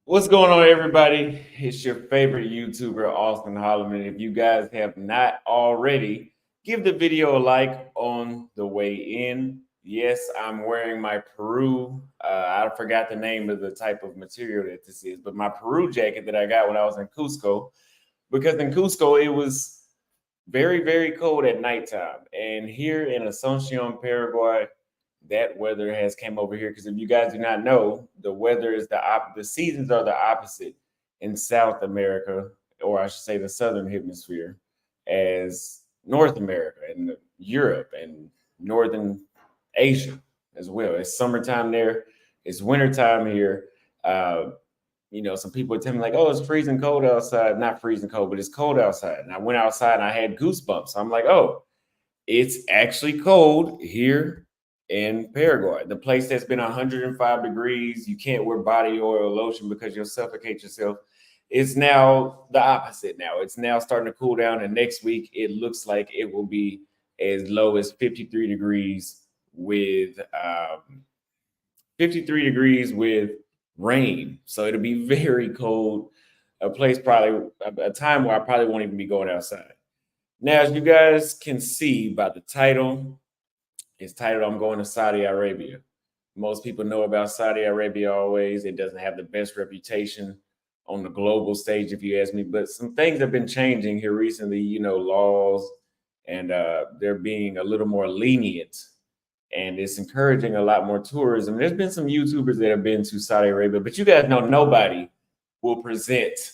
What's going on, everybody? It's your favorite YouTuber, Austin Holloman. If you guys have not already, give the video a like on the way in. Yes, I'm wearing my Peru. I forgot the name of the type of material that this is, but my Peru jacket that I got when I was in Cusco, because in Cusco it was very, very cold at nighttime. And here in Asuncion, Paraguay, that weather has came over here because if you guys do not know, the weather is the seasons are the opposite in South America, or I should say the southern hemisphere, as North America and Europe and northern Asia as well. It's summertime there, it's wintertime here. Uh, some people would tell me like, "Oh, it's freezing cold outside." Not freezing cold, but it's cold outside. And I went outside and I had goosebumps. I'm like, "Oh, it's actually cold here in Paraguay, the place that's been 105 degrees. You can't wear body oil or lotion because you'll suffocate yourself. It's now the opposite. Now it's now starting to cool down, and next week it looks like it will be as low as 53 degrees with 53 degrees with rain. So it'll be very cold. A place probably a time where I probably won't even be going outside. Now, as you guys can see by the title, it's titled I'm Going to Saudi Arabia. Most people know about Saudi Arabia always. It doesn't have the best reputation on the global stage, if you ask me, but some things have been changing here recently, laws, and they're being a little more lenient, and it's encouraging a lot more tourism. There's been some YouTubers that have been to Saudi Arabia, but you guys know nobody will present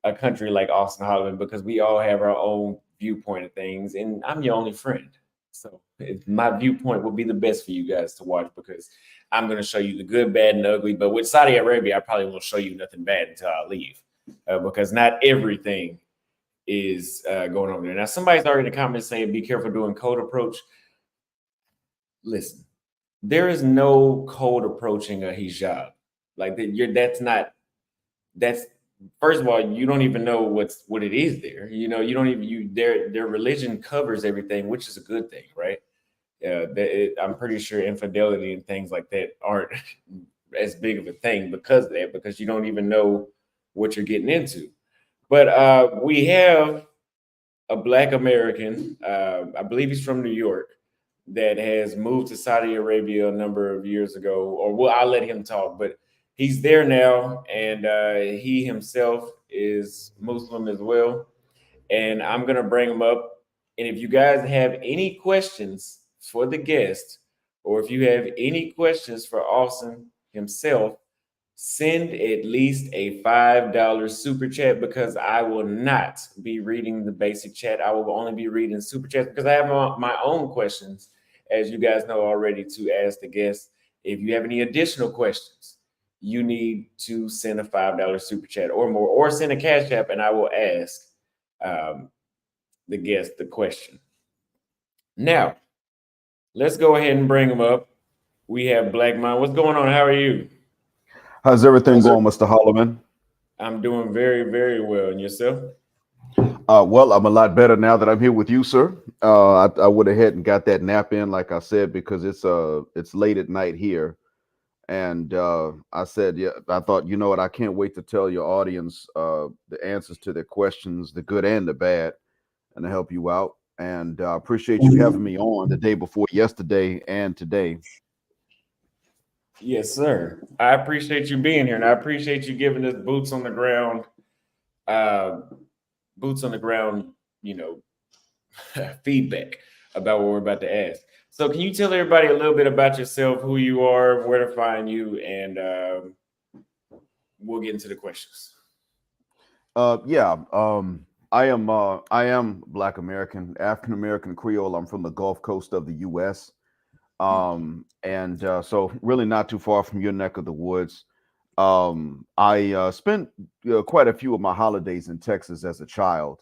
a country like Austin Holland because we all have our own viewpoint of things, and I'm your only friend. So my viewpoint will be the best for you guys to watch because I'm going to show you the good, bad, and ugly. But with Saudi Arabia, I probably won't show you nothing bad until I leave because not everything is going over there. Now, somebody's already in the comments saying, be careful doing cold approach. Listen, there is no cold approaching a hijab. Like that's first of all, you don't even know what it is there. You don't even their religion covers everything, which is a good thing, right? I'm pretty sure infidelity and things like that aren't as big of a thing because of that, because you don't even know what you're getting into. But we have a Black American, I believe he's from New York, that has moved to Saudi Arabia a number of years ago. Or well, I'll let him talk, but he's there now, and he himself is Muslim as well. And I'm gonna bring him up. And if you guys have any questions for the guest, or if you have any questions for Austin himself, send at least a $5 super chat because I will not be reading the basic chat. I will only be reading super chats because I have my own questions, as you guys know already, to ask the guests. If you have any additional questions, you need to send a $5 super chat or more, or send a cash app, and I will ask um, the guest the question. Now, let's go ahead and bring them up. We have Black Mind. What's going on? How are you? How's everything going, Mr. Holloman? I'm doing very, very well. And yourself? Well, I'm a lot better now that I'm here with you, sir. I went ahead and got that nap in, like I said, because it's late at night here, and I said, yeah, I thought, you know what, I can't wait to tell your audience the answers to their questions, the good and the bad, and to help you out. And I appreciate you having me on the day before yesterday and today. Yes, sir. I appreciate you being here, and I appreciate you giving us uh, boots on the ground, you know, feedback about what we're about to ask. So, can you tell everybody a little bit about yourself, who you are, where to find you, and we'll get into the questions. Yeah, I am Black American, African American Creole. I'm from the Gulf Coast of the U.S. And so really not too far from your neck of the woods. I spent quite a few of my holidays in Texas as a child.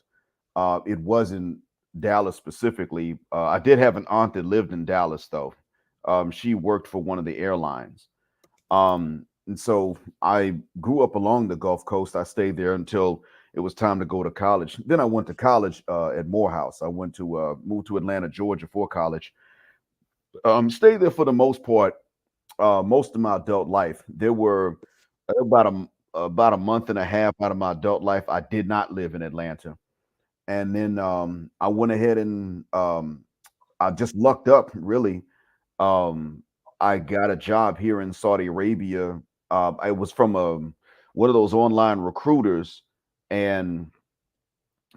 It wasn't Dallas specifically. I did have an aunt that lived in Dallas, though. She worked for one of the airlines. And so I grew up along the Gulf Coast. I stayed there until it was time to go to college. Then I went to college at Morehouse. I went to moved to Atlanta, Georgia for college. Stayed there for the most part, most of my adult life. There were about about a month and a half out of my adult life I did not live in Atlanta, and then I went ahead and I just lucked up really. um, I got a job here in Saudi Arabia. I was from one of those online recruiters, and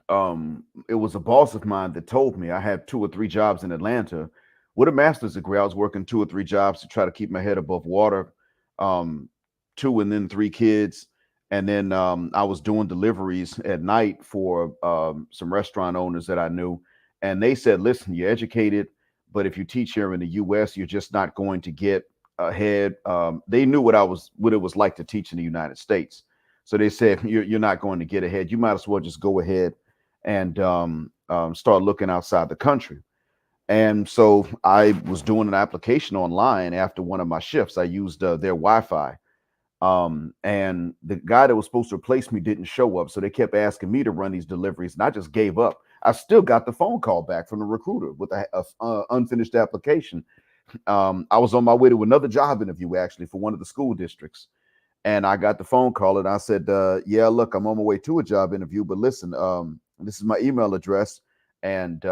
it was a boss of mine that told me I had two or three jobs in Atlanta. With a master's degree, I was working two or three jobs to try to keep my head above water. Um, two and then three kids, and then I was doing deliveries at night for some restaurant owners that I knew, and they said, "Listen, you're educated, but if you teach here in the U.S., you're just not going to get ahead." They knew what it was like to teach in the United States, so they said, "You're not going to get ahead. You might as well just go ahead and start looking outside the country." And so I was doing an application online after one of my shifts. I used their Wi-Fi, and the guy that was supposed to replace me didn't show up. So they kept asking me to run these deliveries, and I just gave up. I still got the phone call back from the recruiter with a unfinished application. I was on my way to another job interview actually for one of the school districts, and I got the phone call and I said, "Yeah, look, I'm on my way to a job interview, but listen, this is my email address, and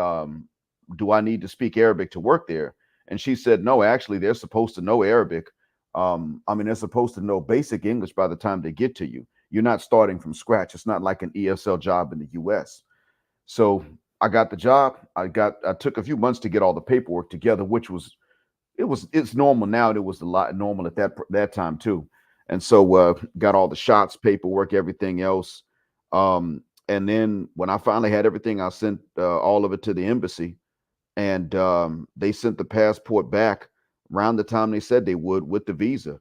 do I need to speak Arabic to work there?" And she said, "No, actually, they're supposed to know Arabic. I mean, they're supposed to know basic English by the time they get to you. You're not starting from scratch. It's not like an ESL job in the U.S." So I got the job. I took a few months to get all the paperwork together, which was it's normal now. It was a lot normal at that time too. And so got all the shots, paperwork, everything else. And then when I finally had everything, I sent all of it to the embassy, and they sent the passport back around the time they said they would with the visa.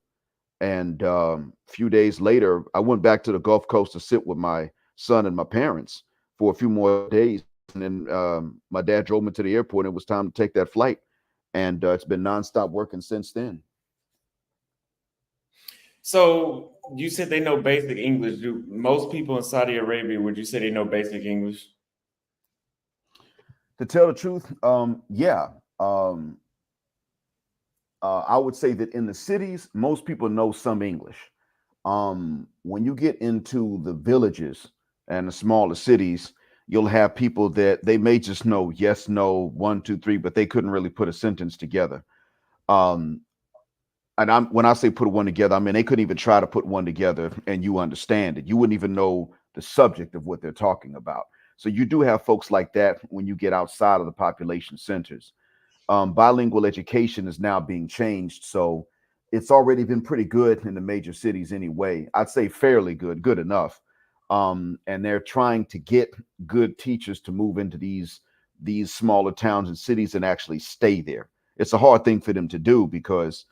And a few days later, I went back to the Gulf Coast to sit with my son and my parents for a few more days. And then my dad drove me to the airport, and it was time to take that flight. And it's been nonstop working since then. So, you said they know basic English. Do most people in Saudi Arabia, would you say they know basic English? To tell the truth, yeah. Um, I would say that in the cities, most people know some English. When you get into the villages and the smaller cities, you'll have people that they may just know yes, no, one, two, three, but they couldn't really put a sentence together. Um, and when I say put one together, I mean they couldn't even try to put one together and you understand it. You wouldn't even know the subject of what they're talking about. So you do have folks like that when you get outside of the population centers. Bilingual education is now being changed, so it's already been pretty good in the major cities anyway. I'd say fairly good, good enough. And they're trying to get good teachers to move into these smaller towns and cities and actually stay there. It's a hard thing for them to do because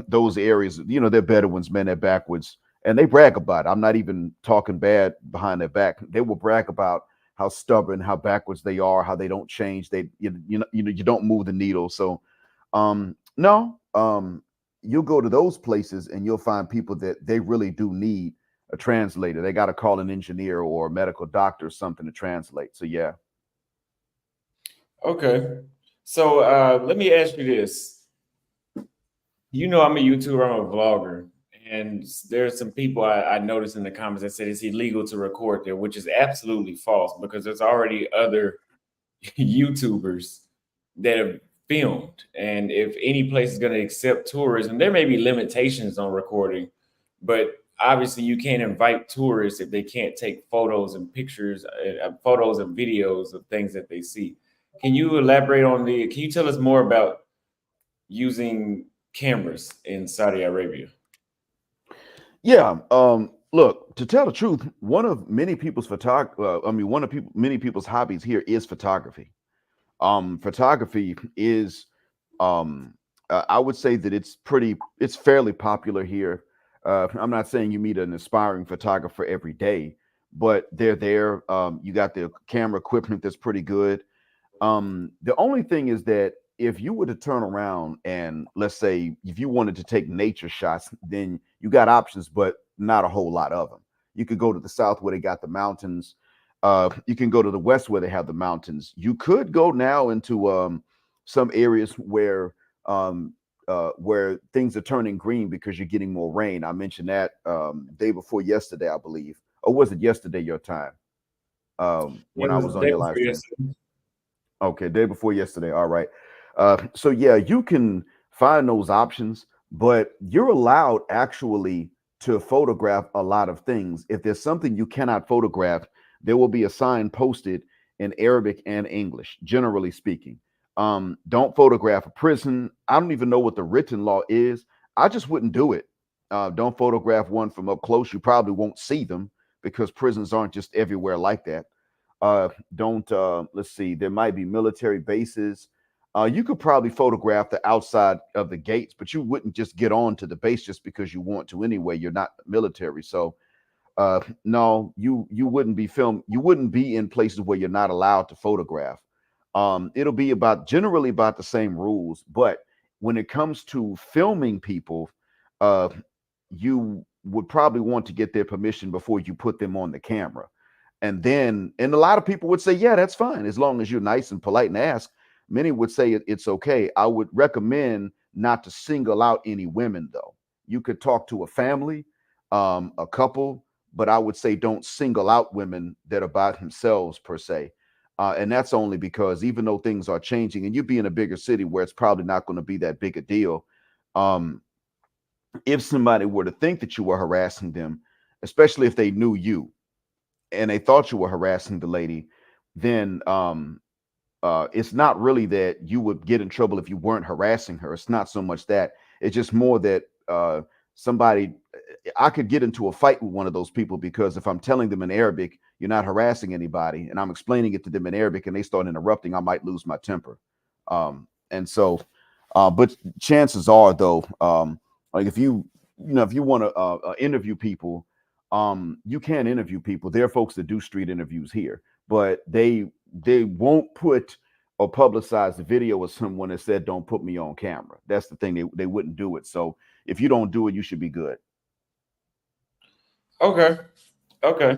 those areas. You know, they're Bedouins, man. They're backwards, and they brag about it. I'm not even talking bad behind their back. They will brag about how stubborn, how backwards they are, how they don't change. You don't move the needle. So, no, you'll go to those places and you'll find people that they really do need a translator. They got to call an engineer or a medical doctor or something to translate. So yeah. Okay. So let me ask you this. You know, I'm a YouTuber, I'm a vlogger, and there's some people I noticed in the comments that said it's illegal to record there, which is absolutely false because there's already other YouTubers that have filmed. And if any place is going to accept tourism, there may be limitations on recording, but obviously you can't invite tourists if they can't take photos and pictures, photos and videos of things that they see. Can you elaborate on can you tell us more about using cameras in Saudi Arabia? Yeah. Look, to tell the truth, one of many people's many people's hobbies here is photography. Photography is, I would say that it's fairly popular here. I'm not saying you meet an aspiring photographer every day, but they're there. You got the camera equipment that's pretty good. The only thing is that if you were to turn around and let's say if you wanted to take nature shots, then you got options, but not a whole lot of them. You could go to the south where they got the mountains. You can go to the west where they have the mountains. You could go now into some areas where things are turning green because you're getting more rain. I mentioned that day before yesterday, I believe, or was it yesterday your time It when I was was on your day live before stream? yesterday. Okay, day before yesterday. All right. So yeah, you can find those options, but you're allowed actually to photograph a lot of things. If there's something you cannot photograph, there will be a sign posted in Arabic and English, generally speaking. Don't photograph a prison. I don't even know what the written law is. I just wouldn't do it. Don't photograph one from up close. You probably won't see them because prisons aren't just everywhere like that. Don't Let's see, there might be military bases. You could probably photograph the outside of the gates, but you wouldn't just get on to the base just because you want to anyway. You're not military. So no, you wouldn't be filmed. You wouldn't be in places where you're not allowed to photograph. It'll be about generally about the same rules, but when it comes to filming people, uh, you would probably want to get their permission before you put them on the camera. And a lot of people would say, yeah, that's fine as long as you're nice and polite and ask. Many would say it's okay. I would recommend not to single out any women, though. You could talk to a family, a couple, but I would say don't single out women that are by themselves per se. And that's only because even though things are changing and you be in a bigger city where it's probably not going to be that big a deal, um, if somebody were to think that you were harassing them, especially if they knew you and they thought you were harassing the lady, then it's not really that you would get in trouble if you weren't harassing her. It's not so much that. It's just more that somebody, I could get into a fight with one of those people because if I'm telling them in Arabic, you're not harassing anybody, and I'm explaining it to them in Arabic and they start interrupting, I might lose my temper. And so, but chances are though, like if you want to interview people, you can interview people. There are folks that do street interviews here, but they won't put or publicize the video of someone that said don't put me on camera. That's the thing, they wouldn't do it. So if you don't do it, you should be good. Okay. Okay.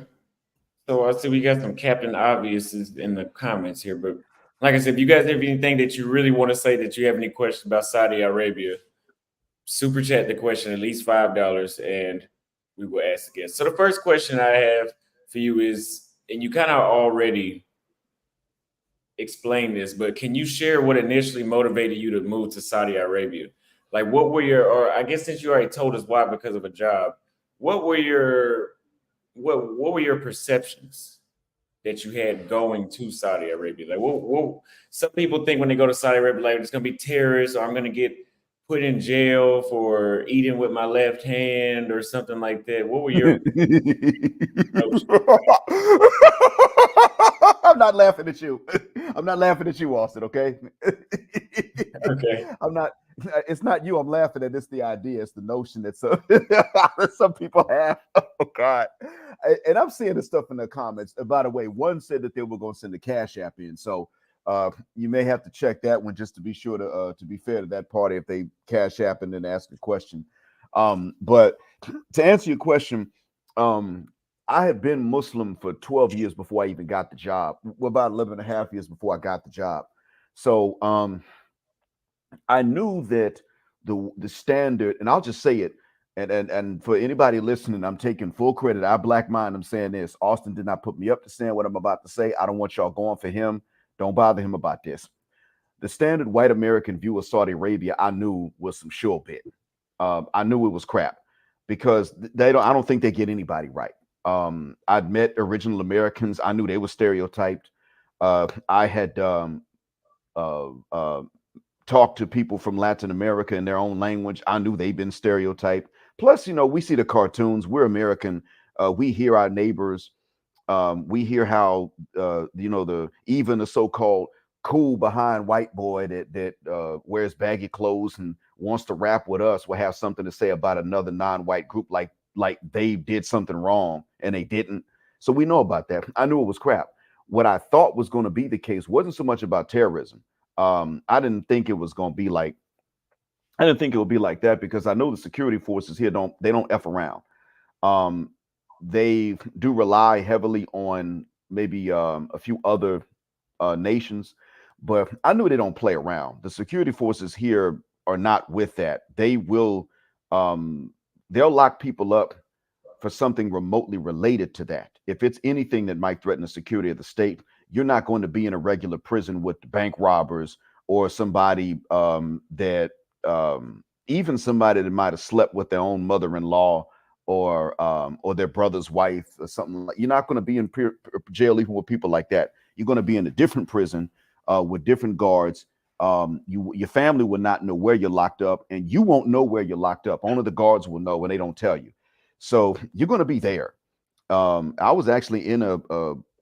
So I see we got some Captain Obviouses in the comments here, but like I said, if you guys have anything that you really want to say that you have any questions about Saudi Arabia, super chat the question at least $5 and we will ask again. So the first question I have for you is, and you kind of already explained this, but can you share what initially motivated you to move to Saudi Arabia? Like what were your, or I guess since you already told us why because of a job, what were your what were your perceptions that you had going to Saudi Arabia? Like, some people think when they go to Saudi Arabia, like it's gonna be terrorists, or I'm gonna get put in jail for eating with my left hand or something like that. What were your notions? I'm not laughing at you. I'm not laughing at you, Austin. Okay. Okay, I'm not. It's not you I'm laughing at. It's the idea. It's the notion that some that some people have. Oh God! And I'm seeing this stuff in the comments. By the way, one said that they were going to send the Cash App in, so you may have to check that one just to be sure to be fair to that party if they Cash App and then ask a question. But to answer your question, um, I had been Muslim for 12 years before I even got the job. Well, about 11 and a half years before I got the job. So I knew that the standard, and I'll just say it, and for anybody listening, I'm taking full credit. I black mind. I'm saying this. Austin did not put me up to saying what I'm about to say. I don't want y'all going for him. Don't bother him about this. The standard white American view of Saudi Arabia, I knew was some sure bit. I knew it was crap because they don't. I don't think they get anybody right. I'd met original Americans. I knew they were stereotyped. I had uh, uh, talked to people from Latin America in their own language. I knew they've been stereotyped. Plus, we see the cartoons. We're American. We hear our neighbors. We hear how the even the so-called cool behind white boy that wears baggy clothes and wants to rap with us will have something to say about another non-white group, like they did something wrong and they didn't. So we know about that. I knew it was crap. What I thought was going to be the case wasn't so much about terrorism. I didn't think it was going to be like I didn't think it would be like that because I know the security forces here don't f around. Um, they do rely heavily on maybe a few other nations, but I knew they don't play around. The security forces here are not with that. Um, they'll lock people up for something remotely related to that. If it's anything that might threaten the security of the state, you're not going to be in a regular prison with bank robbers or somebody that even somebody that might have slept with their own mother-in-law or their brother's wife or something like. You're not going to be in jail even with people like that. You're going to be in a different prison with different guards. Your family will not know where you're locked up, and you won't know where you're locked up. Only the guards will know when they don't tell you. So you're going to be there. I was actually in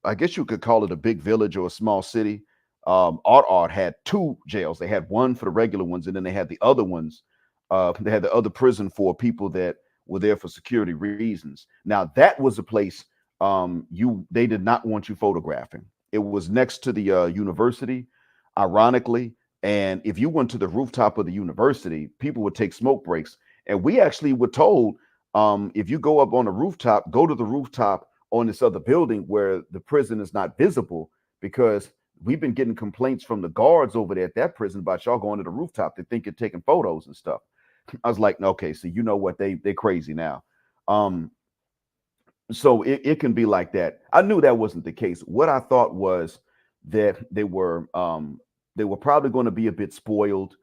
I guess you could call it a big village or a small city. Art had two jails. They had one for the regular ones, and then they had the other ones. They had the other prison for people that were there for security reasons. Now that was a place they did not want you photographing. It was next to the university, ironically. And if you went to the rooftop of the university, people would take smoke breaks. And we actually were told if you go up on the rooftop, go to the rooftop on this other building where the prison is not visible because we've been getting complaints from the guards over there at that prison about y'all going to the rooftop. They think you're taking photos and stuff. I was like, okay, so you know what? They're crazy now. Um, so it can be like that. I knew that wasn't the case. What I thought was that they were probably going to be a bit spoiled,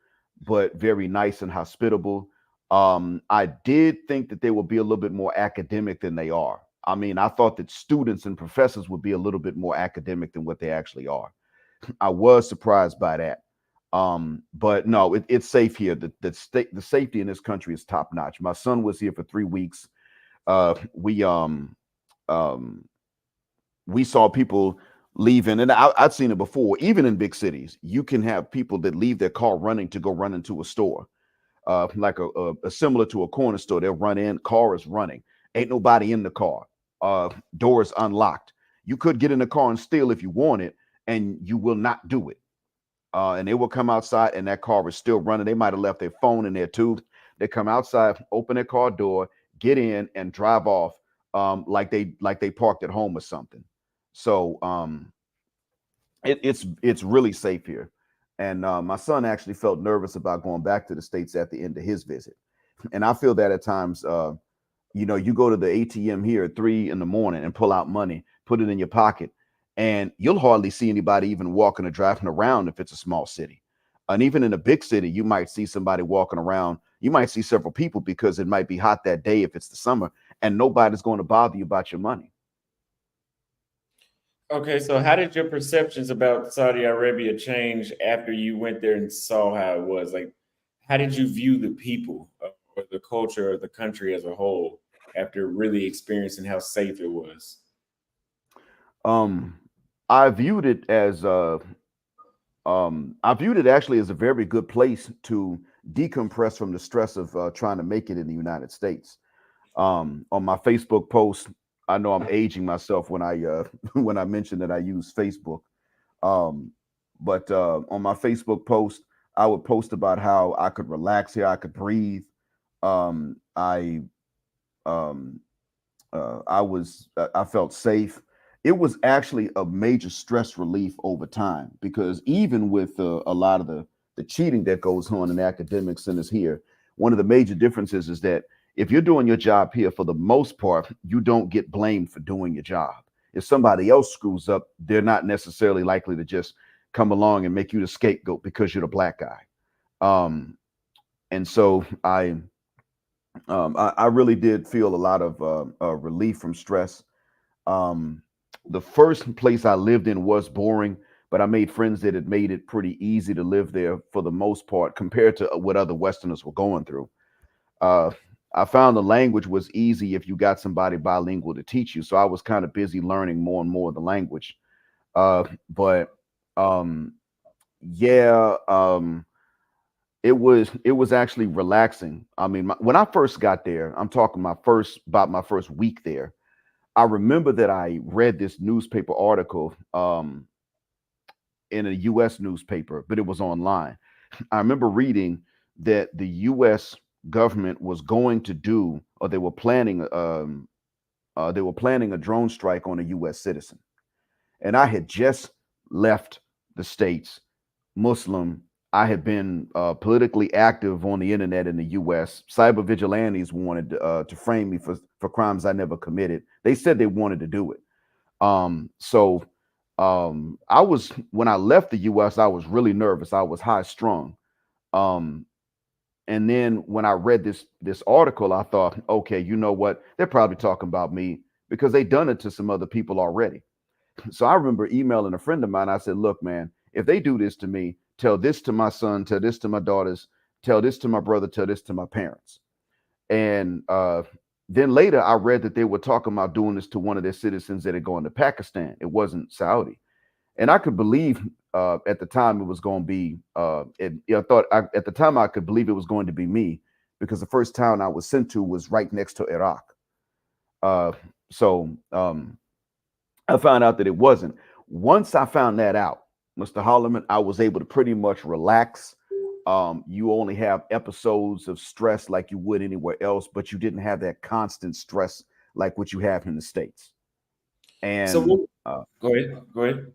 but very nice and hospitable. I did think that they would be a little bit more academic than they are. I mean, I thought that students and professors would be a little bit more academic than what they actually are. I was surprised by that. But no, it's safe here. The safety in this country is top notch. My son was here for 3 weeks. Uh, we um um we saw people leaving, and I'd seen it before. Even in big cities, you can have people that leave their car running to go run into a store, like a similar to a corner store. They'll run in, car is running, ain't nobody in the car, doors unlocked. You could get in the car and steal if you want it, and you will not do it. And they will come outside, and that car is still running. They might have left their phone in there too. They come outside, open their car door, get in, and drive off like they parked at home or something. So it's really safe here. And my son actually felt nervous about going back to the states at the end of his visit. And I feel that at times, you go to the ATM here at 3 in the morning and pull out money, put it in your pocket, and you'll hardly see anybody even walking or driving around if it's a small city. And even in a big city, you might see somebody walking around. You might see several people because it might be hot that day if it's the summer, and nobody's going to bother you about your money. Okay, so how did your perceptions about Saudi Arabia change after you went there and saw how it was? Like, how did you view the people or the culture of the country as a whole after really experiencing how safe it was? Um, I viewed it as I viewed it actually as a very good place to decompress from the stress of trying to make it in the United States. On my Facebook post, I know I'm aging myself when I when I mention that I use Facebook. Um, but on my Facebook post, I would post about how I could relax here, I could breathe. I um, I felt safe. It was actually a major stress relief over time because even with a lot of the cheating that goes on in academic centers here, one of the major differences is that if you're doing your job here, for the most part, you don't get blamed for doing your job. If somebody else screws up, they're not necessarily likely to just come along and make you the scapegoat because you're the black guy. Um, and so I really did feel a lot of relief from stress. um, the first place I lived in was boring, but I made friends that had made it pretty easy to live there for the most part compared to what other Westerners were going through. Uh, I found the language was easy if you got somebody bilingual to teach you. So I was kind of busy learning more and more of the language. But um, yeah, it was actually relaxing. I mean, when I first got there, I'm talking my first week there. I remember that I read this newspaper article in a U.S. newspaper, but it was online. I remember reading that the U.S. government was going to do, or they were planning a drone strike on a U.S. citizen, and I had just left the states, Muslim. I had been politically active on the internet in the U.S. Cyber vigilantes wanted to frame me for crimes I never committed. They said they wanted to do it. So I was when I left the US, I was really nervous. I was high strung. Um, and then when I read this article, I thought, okay, you know what? They're probably talking about me because they done it to some other people already. So I remember emailing a friend of mine. I said, look, man, if they do this to me, tell this to my son, tell this to my daughters, tell this to my brother, tell this to my parents. And then later, I read that they were talking about doing this to one of their citizens that had gone to Pakistan. It wasn't Saudi, and I could believe at the time it was going to be. I thought at the time I could believe it was going to be me because the first town I was sent to was right next to Iraq. Uh, so I found out that it wasn't. Once I found that out, Mr. Holloman, I was able to pretty much relax. You only have episodes of stress like you would anywhere else, but you didn't have that constant stress like what you have in the States. So And go ahead. Go ahead.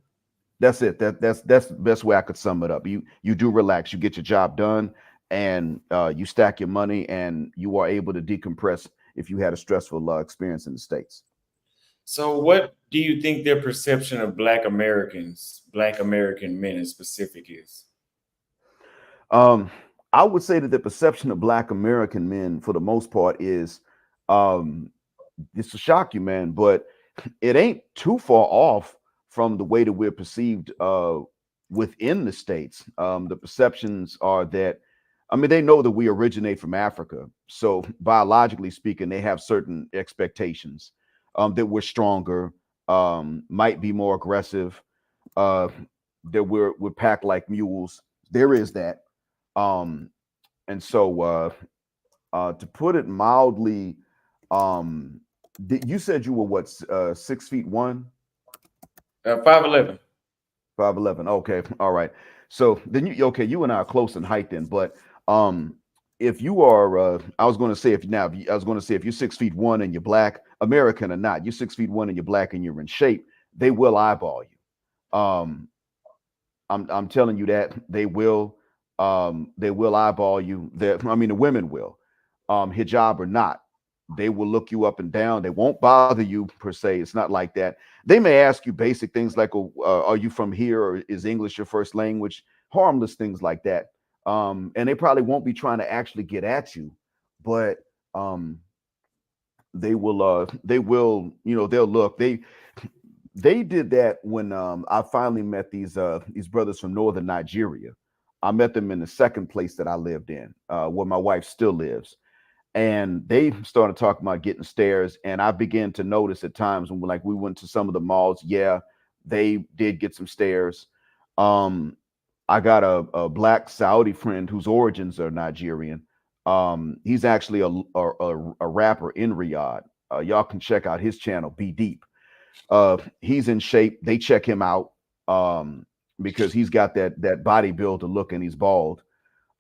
that's it. That's the best way I could sum it up. You do relax. You get your job done, and you stack your money, and you are able to decompress if you had a stressful experience in the States. So what do you think their perception of Black Americans, Black American men in specific, is? Um, I would say that the perception of Black American men, for the most part, is um, this will shock you, man, but it ain't too far off from the way that we're perceived within the states. The perceptions are that, I mean, they know that we originate from Africa, so biologically speaking, they have certain expectations that we're stronger, might be more aggressive, uh, that we're packed like mules. There is that, um, and so to put it mildly, um, you said you were what 6 feet one, 5'11". 5'11". Okay, all right. So then you and I are close in height then, but um, if you are, I was going to say I was going to say if you're 6 feet one and you're black, American or not, you're 6 feet one and you're black and you're in shape, they will eyeball you. I'm telling you that they will eyeball you. I mean the women will, hijab or not. They will look you up and down. They won't bother you per se. It's not like that. They may ask you basic things like, oh, "Are you from here?" or "Is English your first language?" Harmless things like that. And they probably won't be trying to actually get at you, but um, they'll look. They did that when I finally met these brothers from northern Nigeria. I met them in the second place that I lived in, where my wife still lives, and they started talking about getting stares. And I began to notice at times when we went to some of the malls, yeah, they did get some stares. Um, I got a black Saudi friend whose origins are Nigerian. He's actually a rapper in Riyadh. Y'all can check out his channel, Be Deep. He's in shape. They check him out um, because he's got that bodybuilder look and he's bald.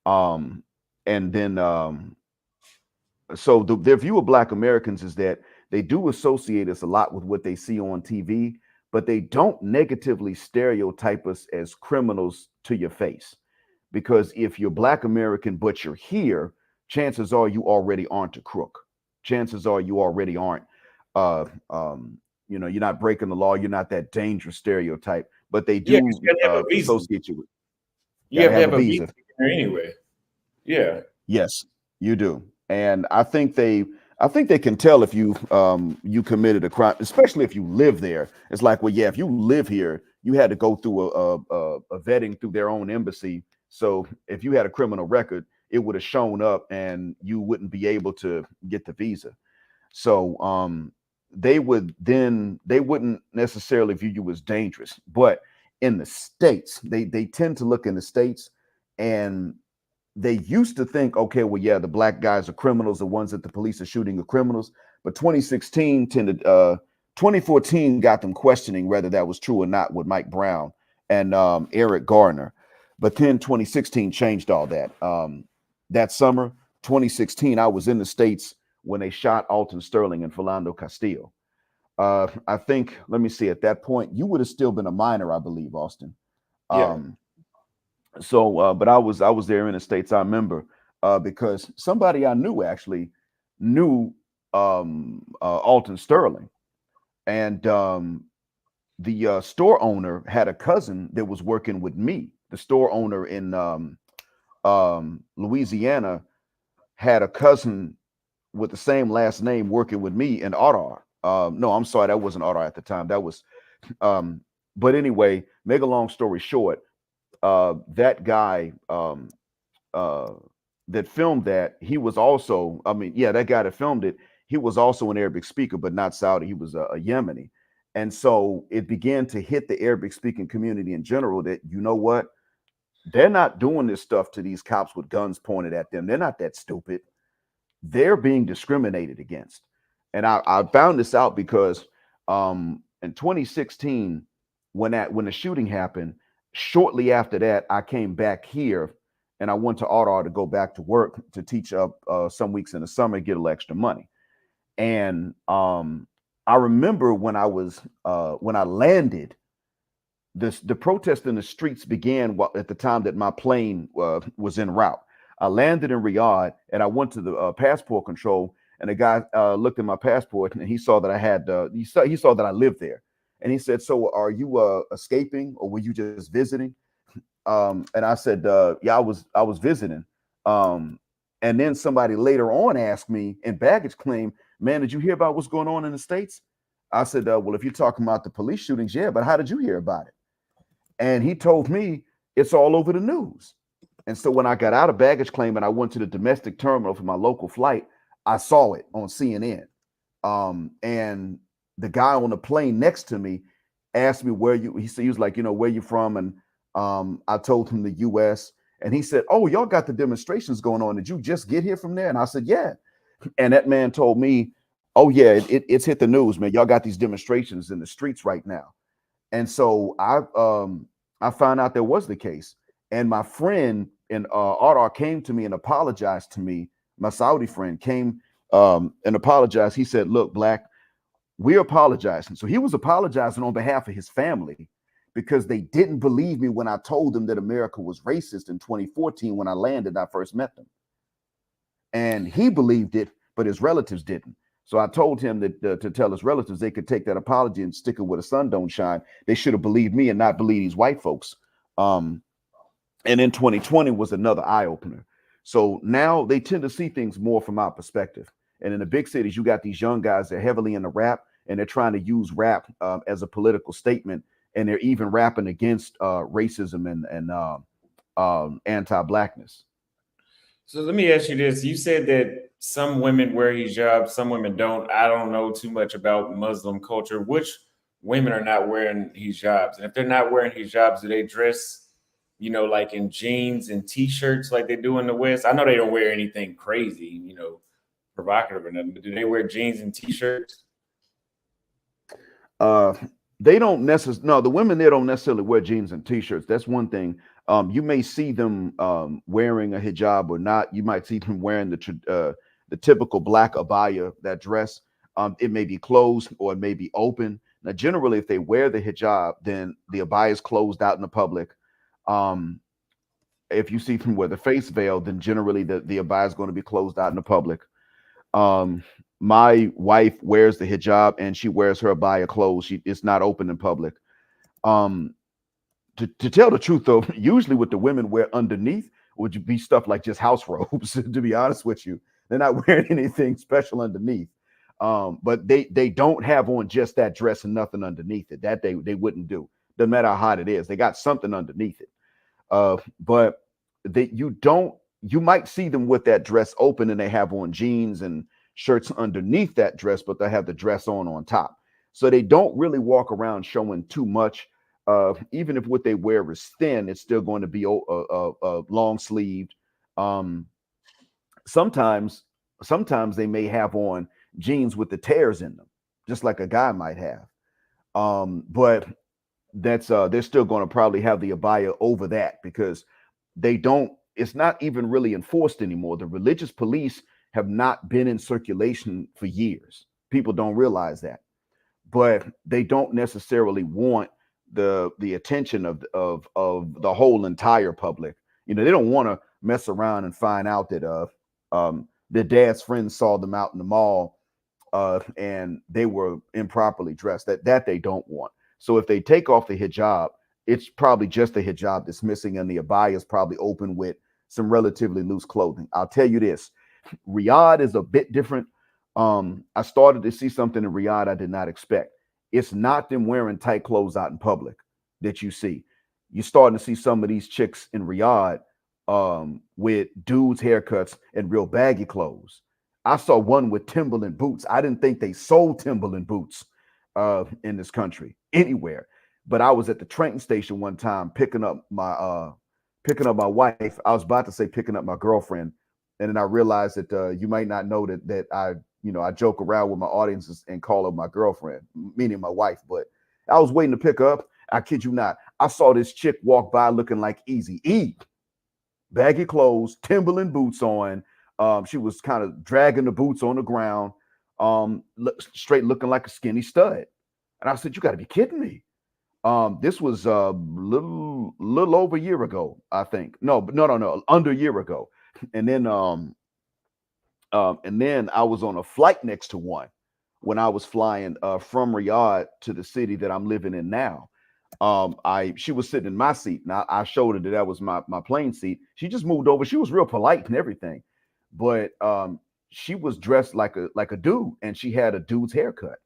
Um, and then so their view of Black Americans is that they do associate us a lot with what they see on TV, but they don't negatively stereotype us as criminals to your face. Because if you're Black American but you're here, chances are you already aren't a crook. Chances are you already aren't, uh, um, you're not breaking the law. You're not that dangerous stereotype. But they Yeah, 'cause do you have to have a visa. associate you with. You Got to have to have a have a visa visa. here anyway. Yeah. Yes, you do. And I think they can tell if you committed a crime, especially if you live there. It's like, well, yeah, if you live here, you had to go through a vetting through their own embassy. So if you had a criminal record, it would have shown up and you wouldn't be able to get the visa. So they wouldn't necessarily view you as dangerous. But in the States, they tend to look in the States and they used to think, okay, well, yeah, the black guys are criminals, the ones that the police are shooting are criminals. But 2014 got them questioning whether that was true or not with Mike Brown and Eric Garner. But then 2016 changed all that. That summer, 2016, I was in the States when they shot Alton Sterling and Philando Castillo. I think, let me see, at that point, you would have still been a minor, I believe, Austin. Yeah. Um, but I was there in the States. I remember because somebody I knew actually knew Alton Sterling, and the store owner had a cousin that was working with me. The store owner in Louisiana had a cousin with the same last name working with me in Ottawa. No, I'm sorry, that wasn't Ottawa at the time. That was, um, but anyway, make a long story short, that guy uh, that filmed that, he was also, I mean, yeah, that guy that filmed it, he was also an Arabic speaker, but not Saudi. He was a Yemeni. And so it began to hit the Arabic speaking community in general that, you know what? They're not doing this stuff to these cops with guns pointed at them. They're not that stupid. They're being discriminated against. And I found this out because in 2016, when the shooting happened, shortly after that, I came back here and I went to Ottawa to go back to work to teach up some weeks in the summer, get a little extra money. And I remember when I landed, the protest in the streets began at the time that my plane was en route. I landed in Riyadh and I went to the passport control, and the guy looked at my passport and he saw that I had he saw that I lived there, and he said, "So are you escaping or were you just visiting?" And I said, "Yeah, I was visiting." Um, and then somebody later on asked me in baggage claim, "Man, did you hear about what's going on in the States?" I said, "Well, if you're talking about the police shootings, yeah, but how did you hear about it?" And he told me it's all over the news. And so when I got out of baggage claim and I went to the domestic terminal for my local flight, I saw it on CNN. And the guy on the plane next to me asked me where you, he said, he was like, where you from? And I told him the US. And he said, "Oh, y'all got the demonstrations going on. Did you just get here from there?" And I said, "Yeah." And that man told me, "Oh, yeah, it's hit the news, man. Y'all got these demonstrations in the streets right now." And so I found out that was the case. And my friend in Ardar came to me and apologized to me. My Saudi friend came and apologized. He said, "Look, Black, we're apologizing." So he was apologizing on behalf of his family because they didn't believe me when I told them that America was racist in 2014 when I landed and I first met them. And he believed it, but his relatives didn't. So I told him that to tell his relatives they could take that apology and stick it where the sun don't shine. They should have believed me and not believe these white folks. Um, and then 2020 was another eye opener. So now they tend to see things more from our perspective. And in the big cities, you got these young guys that are heavily into rap, and they're trying to use rap as a political statement, and they're even rapping against racism and anti-blackness. So let me ask you this. You said that some women wear hijab, some women don't. I don't know too much about Muslim culture. Which women are not wearing hijabs? And if they're not wearing hijabs, do they dress like in jeans and t-shirts like they do in the West? I know they don't wear anything crazy, provocative or nothing, but do they wear jeans and t-shirts? Uh, they don't necessarily. No, the women there don't necessarily wear jeans and t-shirts. That's one thing. You may see them wearing a hijab or not. You might see them wearing the typical black abaya, that dress. It may be closed or it may be open. Now, generally, if they wear the hijab, then the abaya is closed out in the public. Um, if you see them wear the face veil, then generally the abaya is going to be closed out in the public. Um, my wife wears the hijab and she wears her abaya clothes. It's not open in public. Um, to tell the truth, though, usually what the women wear underneath would be stuff like just house robes. To be honest with you, they're not wearing anything special underneath. But they don't have on just that dress and nothing underneath it. That they wouldn't do. Doesn't matter how hot it is. They got something underneath it. But you might see them with that dress open and they have on jeans and shirts underneath that dress, but they have the dress on top. So they don't really walk around showing too much. Even if what they wear is thin, it's still going to be long sleeved. Um, sometimes, sometimes they may have on jeans with the tears in them, just like a guy might have. But that's they're still going to probably have the abaya over that because they don't it's not even really enforced anymore. The religious police have not been in circulation for years. People don't realize that, but they don't necessarily want the attention of the whole entire public. They don't want to mess around and find out that their dad's friends saw them out in the mall and they were improperly dressed. That they don't want. So if they take off the hijab, it's probably just the hijab that's missing, and the abaya is probably open with some relatively loose clothing. I'll tell you this: Riyadh is a bit different. I started to see something in Riyadh I did not expect. It's not them wearing tight clothes out in public that you see. You're starting to see some of these chicks in Riyadh with dudes' haircuts and real baggy clothes. I saw one with Timberland boots. I didn't think they sold Timberland boots in this country anywhere. But I was at the train station one time picking up my wife. I was about to say picking up my girlfriend, and then I realized that you might not know that I joke around with my audiences and call her my girlfriend, meaning my wife. But I was waiting to pick up. I kid you not. I saw this chick walk by looking like Easy E, baggy clothes, Timberland boots on. She was kind of dragging the boots on the ground, straight looking like a skinny stud. And I said, "You got to be kidding me." This was a little over a year ago, I think. No, under a year ago. And then I was on a flight next to one when I was flying from Riyadh to the city that I'm living in now. She was sitting in my seat, and I showed her that was my plane seat. She just moved over. She was real polite and everything, but she was dressed like a dude, and she had a dude's haircut.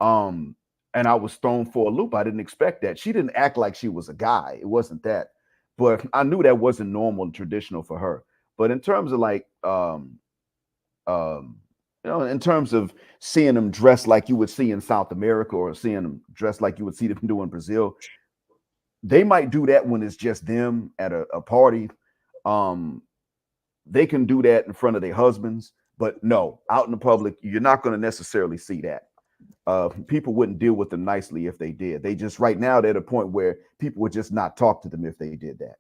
Um, and I was thrown for a loop. I didn't expect that. She didn't act like she was a guy. It wasn't that, but I knew that wasn't normal and traditional for her. But in terms of like, um, in terms of seeing them dressed like you would see in South America or seeing them dressed like you would see them do in Brazil, they might do that when it's just them at a party. Um, they can do that in front of their husbands, but no, out in the public, you're not going to necessarily see that. People wouldn't deal with them nicely if they did. They just right now they're at a point where people would just not talk to them if they did that.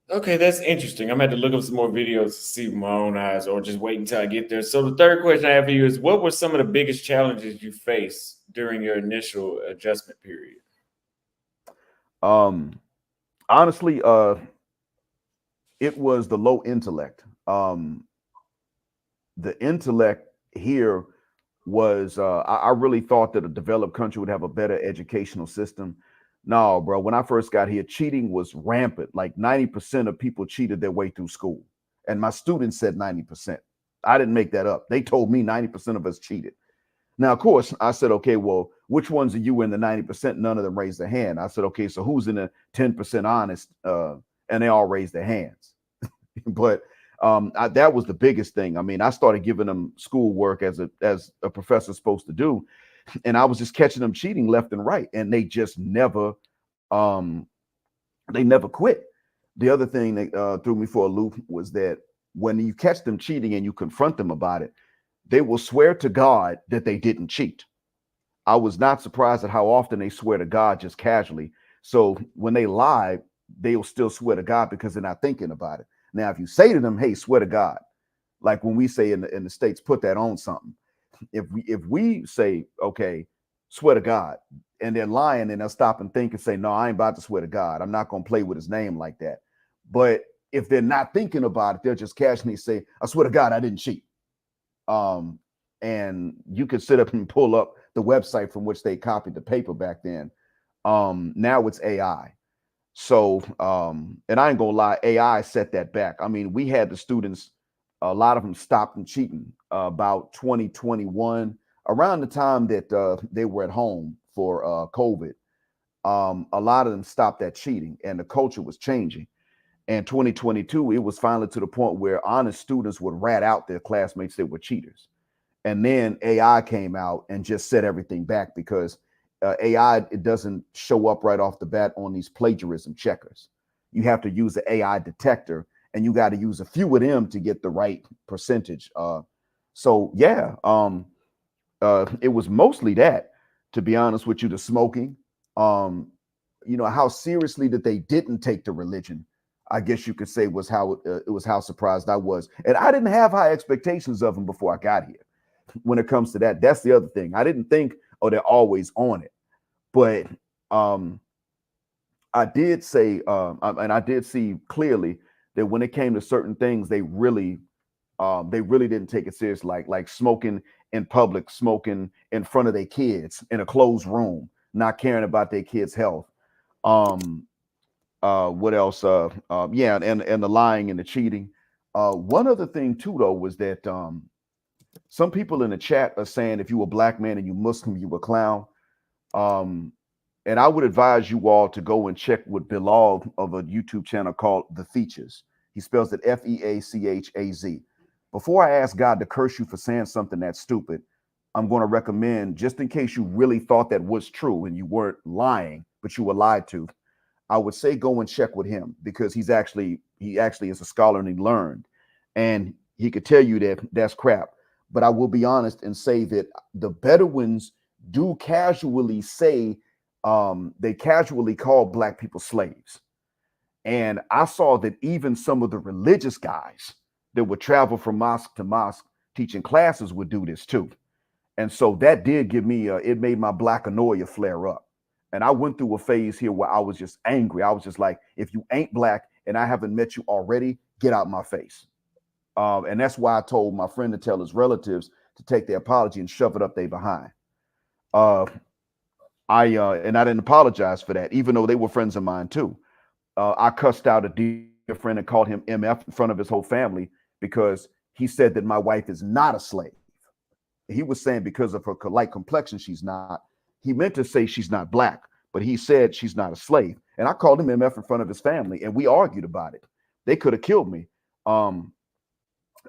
Okay, that's interesting. I'm gonna have to look up some more videos to see with my own eyes, or just wait until I get there. So the third question I have for you is, what were some of the biggest challenges you faced during your initial adjustment period? Um, honestly, it was the low intellect. The intellect here was I really thought that a developed country would have a better educational system. No, bro. When I first got here, cheating was rampant. Like 90% of people cheated their way through school. And my students said 90%. I didn't make that up. They told me 90% of us cheated. Now, of course, I said, okay, well, which ones are you in the 90%? None of them raised their hand. I said, okay, so who's in the 10% honest? And they all raised their hands. But that was the biggest thing. I mean, I started giving them schoolwork as a professor's supposed to do, and I was just catching them cheating left and right, and they just never They never quit. The other thing that threw me for a loop was that when you catch them cheating and you confront them about it, they will swear to God that they didn't cheat. I was not surprised at how often they swear to God just casually. So when they lie, they'll still swear to God because they're not thinking about it. Now, if you say to them, "Hey, swear to God," like when we say in the States, put that on something. If we say, "Okay, swear to God," and they're lying, and they'll stop and think and say, "No, I ain't about to swear to God. I'm not gonna play with his name like that." But if they're not thinking about it, they'll just casually say, "I swear to God, I didn't cheat." Um, and you could sit up and pull up the website from which they copied the paper back then. Now it's AI. So, and I ain't gonna lie, AI set that back. I mean, we had the students, a lot of them stopped from cheating about 2021, around the time that they were at home for COVID. A lot of them stopped that cheating, and the culture was changing. And 2022, it was finally to the point where honest students would rat out their classmates that were cheaters. And then AI came out and just set everything back because AI, it doesn't show up right off the bat on these plagiarism checkers. You have to use the AI detector, and you got to use a few of them to get the right percentage. So yeah, it was mostly that, to be honest with you, the smoking. Um, how seriously that they didn't take the religion, I guess you could say, was how it was how surprised I was, and I didn't have high expectations of them before I got here. When it comes to that, that's the other thing. I didn't think, oh, they're always on it, but um, I did say, and I did see clearly that when it came to certain things, they really didn't take it serious, like smoking in public, smoking in front of their kids in a closed room, not caring about their kids' health. Um, what else? Yeah, and the lying and the cheating. One other thing too, though, was that some people in the chat are saying if you a black man and you Muslim, you a clown. Um, and I would advise you all to go and check with Bilal of a YouTube channel called The Features. He spells it Feachaz. Before I ask God to curse you for saying something that's stupid, I'm going to recommend, just in case you really thought that was true and you weren't lying, but you were lied to, I would say go and check with him because he actually is a scholar and he learned, and he could tell you that that's crap. But I will be honest and say that the Bedouins do casually say, they casually call black people slaves. And I saw that even some of the religious guys that would travel from mosque to mosque teaching classes would do this too. And so that did give me, it made my black annoya flare up. And I went through a phase here where I was just angry. I was just like, if you ain't black and I haven't met you already, get out my face. And that's why I told my friend to tell his relatives to take their apology and shove it up their behind. Uh, and I didn't apologize for that, even though they were friends of mine too. I cussed out a dear friend and called him MF in front of his whole family because he said that my wife is not a slave. He was saying because of her light complexion, she's not. He meant to say she's not black, but he said she's not a slave. And I called him MF in front of his family, and we argued about it. They could have killed me.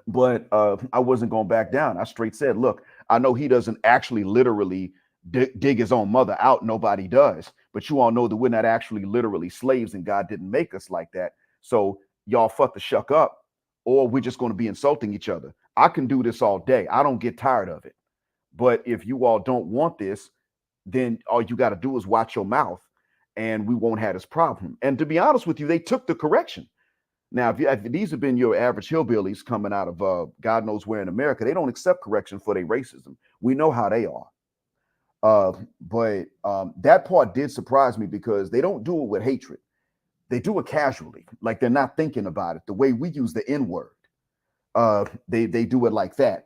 But I wasn't going back down. I straight said, look, I know he doesn't actually literally dig his own mother out. Nobody does. But you all know that we're not actually literally slaves and God didn't make us like that. So y'all fuck the shuck up or we're just going to be insulting each other. I can do this all day. I don't get tired of it. But if you all don't want this, then all you got to do is watch your mouth and we won't have this problem. And to be honest with you, they took the correction. Now, if these have been your average hillbillies coming out of God knows where in America, they don't accept correction for their racism. We know how they are. But that part did surprise me because they don't do it with hatred. They do it casually, like they're not thinking about it. The way we use the N word, they do it like that.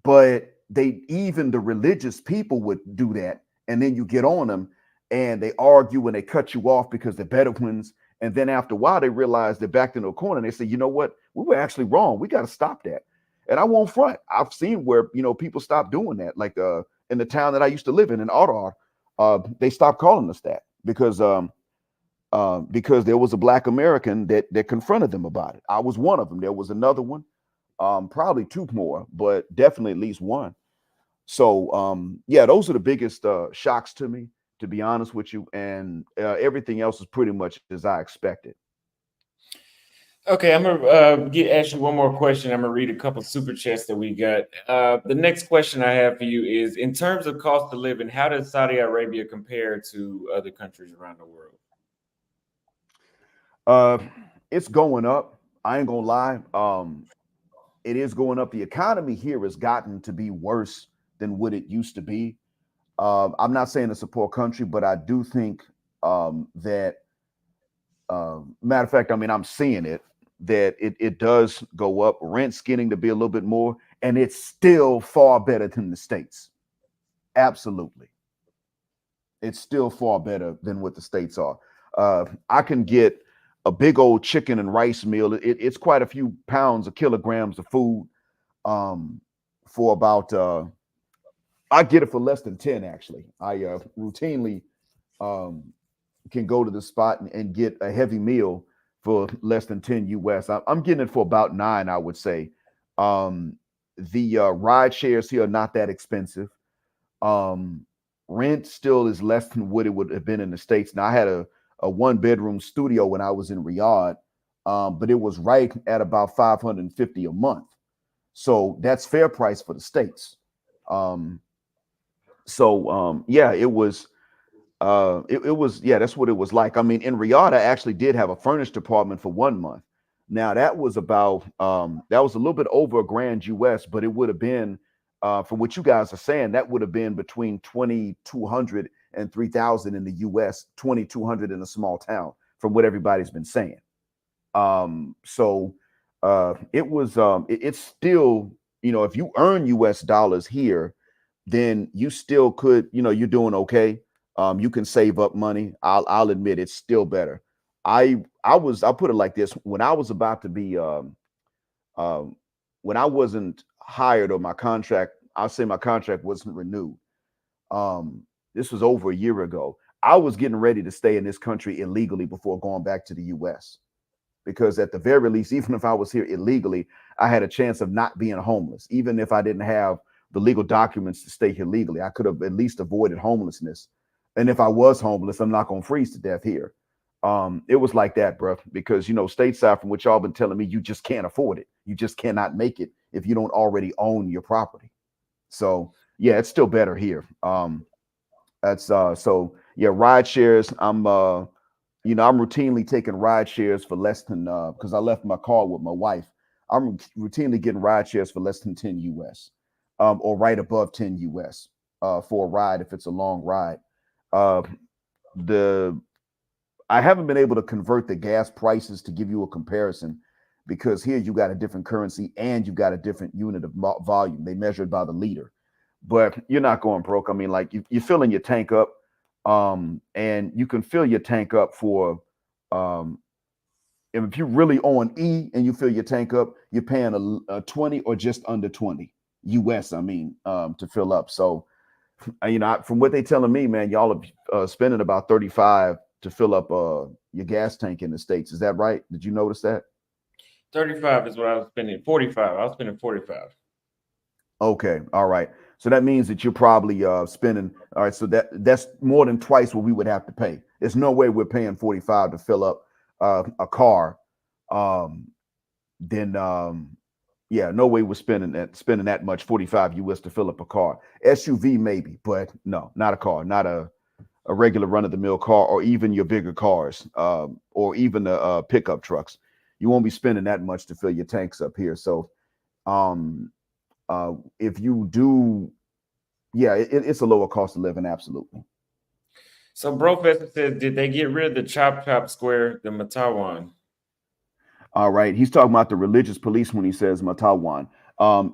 But even the religious people would do that, and then you get on them, and they argue and they cut you off because they're Bedouins. And then after a while, they realize they're backed into a corner. And they say, you know what? We were actually wrong. We got to stop that. And I won't front. I've seen where people stop doing that. Like in the town that I used to live in Ottawa, they stopped calling us that because there was a black American that confronted them about it. I was one of them. There was another one, probably two more, but definitely at least one. So yeah, those are the biggest shocks to me, to be honest with you, and everything else is pretty much as I expected. Okay, I'm gonna ask you one more question. I'm gonna read a couple super chats that we got. The next question I have for you is: in terms of cost of living, how does Saudi Arabia compare to other countries around the world? Uh, it's going up. I ain't gonna lie. It is going up. The economy here has gotten to be worse than what it used to be. I'm not saying it's a poor country, but I do think that, matter of fact, I mean, I'm seeing it that it does go up. Rent's getting to be a little bit more, and it's still far better than the states. Absolutely, it's still far better than what the states are. I can get a big old chicken and rice meal. It's quite a few pounds of kilograms of food um, for about. I get it for less than 10. Actually, I routinely um, can go to the spot and get a heavy meal for less than 10 US. I'm getting it for about 9, I would say. Um, the ride shares here are not that expensive. Um, Rent still is less than what it would have been in the States. Now, I had a one bedroom studio when I was in Riyadh, but it was right at about 550 a month. So that's fair price for the States. Um, yeah, it was, yeah, that's what it was like. I mean, in Riyadh, I actually did have a furnished apartment for 1 month. Now that was about that was a little bit over a grand US, but it would have been from what you guys are saying, that would have been between 2,200 and 3,000 in the US, 2,200 in a small town, from what everybody's been saying. So it's still, if you earn US dollars here, then you still could, you're doing okay. You can save up money. I'll admit it's still better. I'll put it like this: when I was about to be um when I wasn't hired, or my contract, I'll say my contract wasn't renewed. Um, this was over a year ago. I was getting ready to stay in this country illegally before going back to the US, because at the very least, even if I was here illegally, I had a chance of not being homeless. Even if I didn't have the legal documents to stay here legally, I could have at least avoided homelessness. And if I was homeless, I'm not going to freeze to death here. It was like that, bro, because, stateside, from what y'all been telling me, you just can't afford it. You just cannot make it if you don't already own your property. So yeah, it's still better here. That's so yeah, ride shares. I'm routinely taking ride shares for less than, because I left my car with my wife. I'm routinely getting ride shares for less than 10 US, or right above 10 US for a ride if it's a long ride. Uh, the I haven't been able to convert the gas prices to give you a comparison, because here you got a different currency and you got a different unit of volume. They measure it by the liter, but you're not going broke. I mean, like, you're filling your tank up, and you can fill your tank up for, um, if you're really on E and you fill your tank up, you're paying a 20 or just under 20 US, I mean, to fill up. So, from what they telling me, man, y'all are spending about 35 to fill up your gas tank in the States. Is that right? Did you notice that? 35 is what I was spending. 45. I was spending 45. Okay, all right. So that means that you're probably spending. All right, so that's more than twice what we would have to pay. There's no way we're paying 45 to fill up a car. Um, then yeah, no way we're spending that much, 45 US to fill up a car. SUV maybe, but no, not a car, not a regular run of the mill car, or even your bigger cars, or even the pickup trucks. You won't be spending that much to fill your tanks up here. So um, if you do, yeah, it's a lower cost of living, absolutely. So, Brofessor says, did they get rid of the Chop Chop Square, the Matawan? All right, he's talking about the religious police when he says Matawan.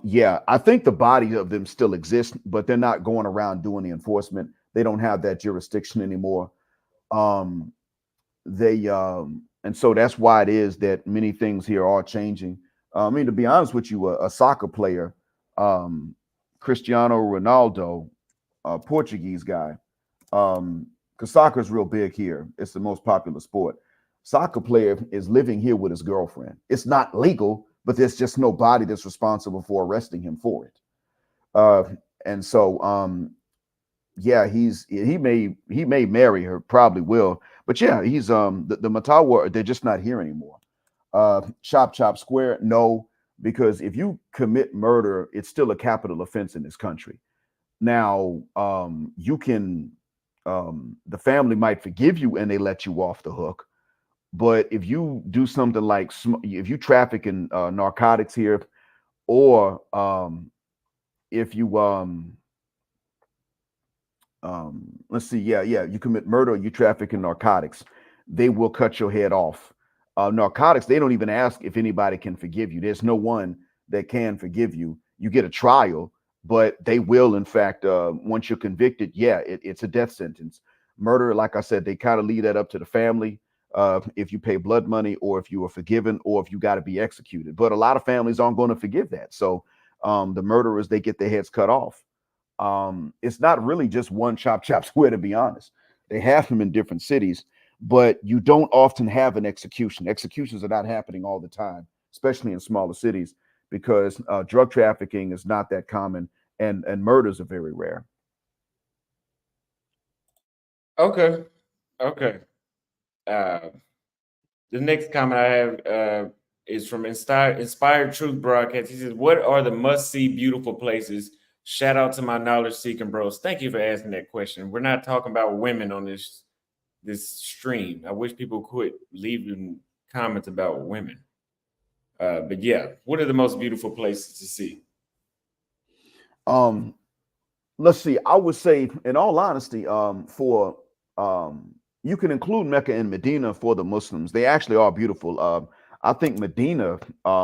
Yeah, I think the body of them still exists, but they're not going around doing the enforcement. They don't have that jurisdiction anymore. Um, and so that's why it is that many things here are changing. I mean, to be honest with you, a soccer player, um, Cristiano Ronaldo, a Portuguese guy, because soccer is real big here. It's the most popular sport. Soccer player is living here with his girlfriend. It's not legal, but there's just nobody that's responsible for arresting him for it. Uh, and so yeah, he may marry her, probably will. But yeah, he's the Matawa, they're just not here anymore. Chop chop square, no, because if you commit murder, it's still a capital offense in this country. Now, you can the family might forgive you and they let you off the hook. But if you do something like if you traffic in narcotics here, or if you let's see, yeah, you commit murder, or you traffic in narcotics, they will cut your head off. Narcotics, they don't even ask if anybody can forgive you. There's no one that can forgive you. You get a trial, but they will, in fact, once you're convicted, yeah, it's a death sentence. Murder, like I said, they kind of leave that up to the family. If you pay blood money, or if you are forgiven, or if you got to be executed. But a lot of families aren't going to forgive that. So the murderers, they get their heads cut off. It's not really just one chop chop square, to be honest. They have them in different cities, but you don't often have an execution. Executions are not happening all the time, especially in smaller cities, because drug trafficking is not that common, and murders are very rare. Okay. Okay. Uh, the next comment I have is from Inspired Truth Broadcast. He says, "What are the must-see beautiful places?" Shout out to my knowledge seeking bros. Thank you for asking that question. We're not talking about women on this stream. I wish people quit leaving comments about women. But yeah, what are the most beautiful places to see? Um, let's see. I would say, in all honesty, for you can include Mecca and Medina for the Muslims. They actually are beautiful. I think Medina,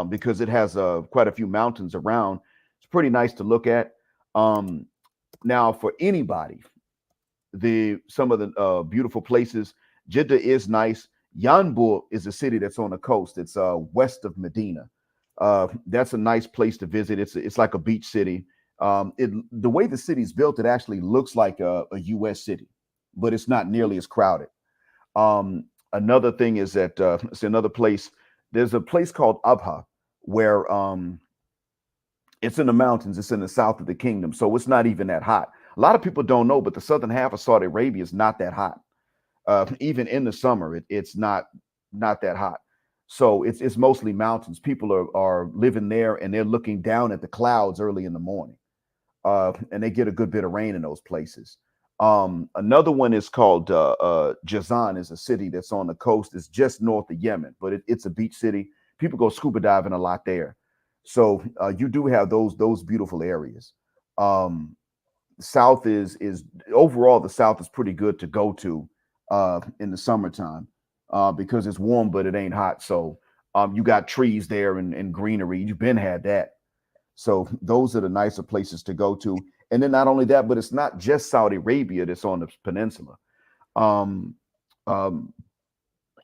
because it has quite a few mountains around, it's pretty nice to look at. Um, Now, for anybody, the some of the beautiful places, Jeddah is nice. Yanbu is a city that's on the coast. It's west of Medina. That's a nice place to visit. It's like a beach city. The way the city's built, it actually looks like a U.S. city, but it's not nearly as crowded. Another thing is that it's another place. There's a place called Abha, where it's in the mountains. It's in the south of the kingdom, so it's not even that hot. A lot of people don't know, but the southern half of Saudi Arabia is not that hot. Even in the summer, it's not that hot. So it's mostly mountains. People are living there, and they're looking down at the clouds early in the morning, and they get a good bit of rain in those places. Another one is called Jazan, is a city that's on the coast. It's just north of Yemen, but it's a beach city. People go scuba diving a lot there. So you do have those beautiful areas. Um, South is overall, the South is pretty good to go to in the summertime because it's warm, but it ain't hot. So you got trees there, and greenery. You've been had that. So those are the nicer places to go to. And then not only that, but it's not just Saudi Arabia that's on the peninsula. Um, um,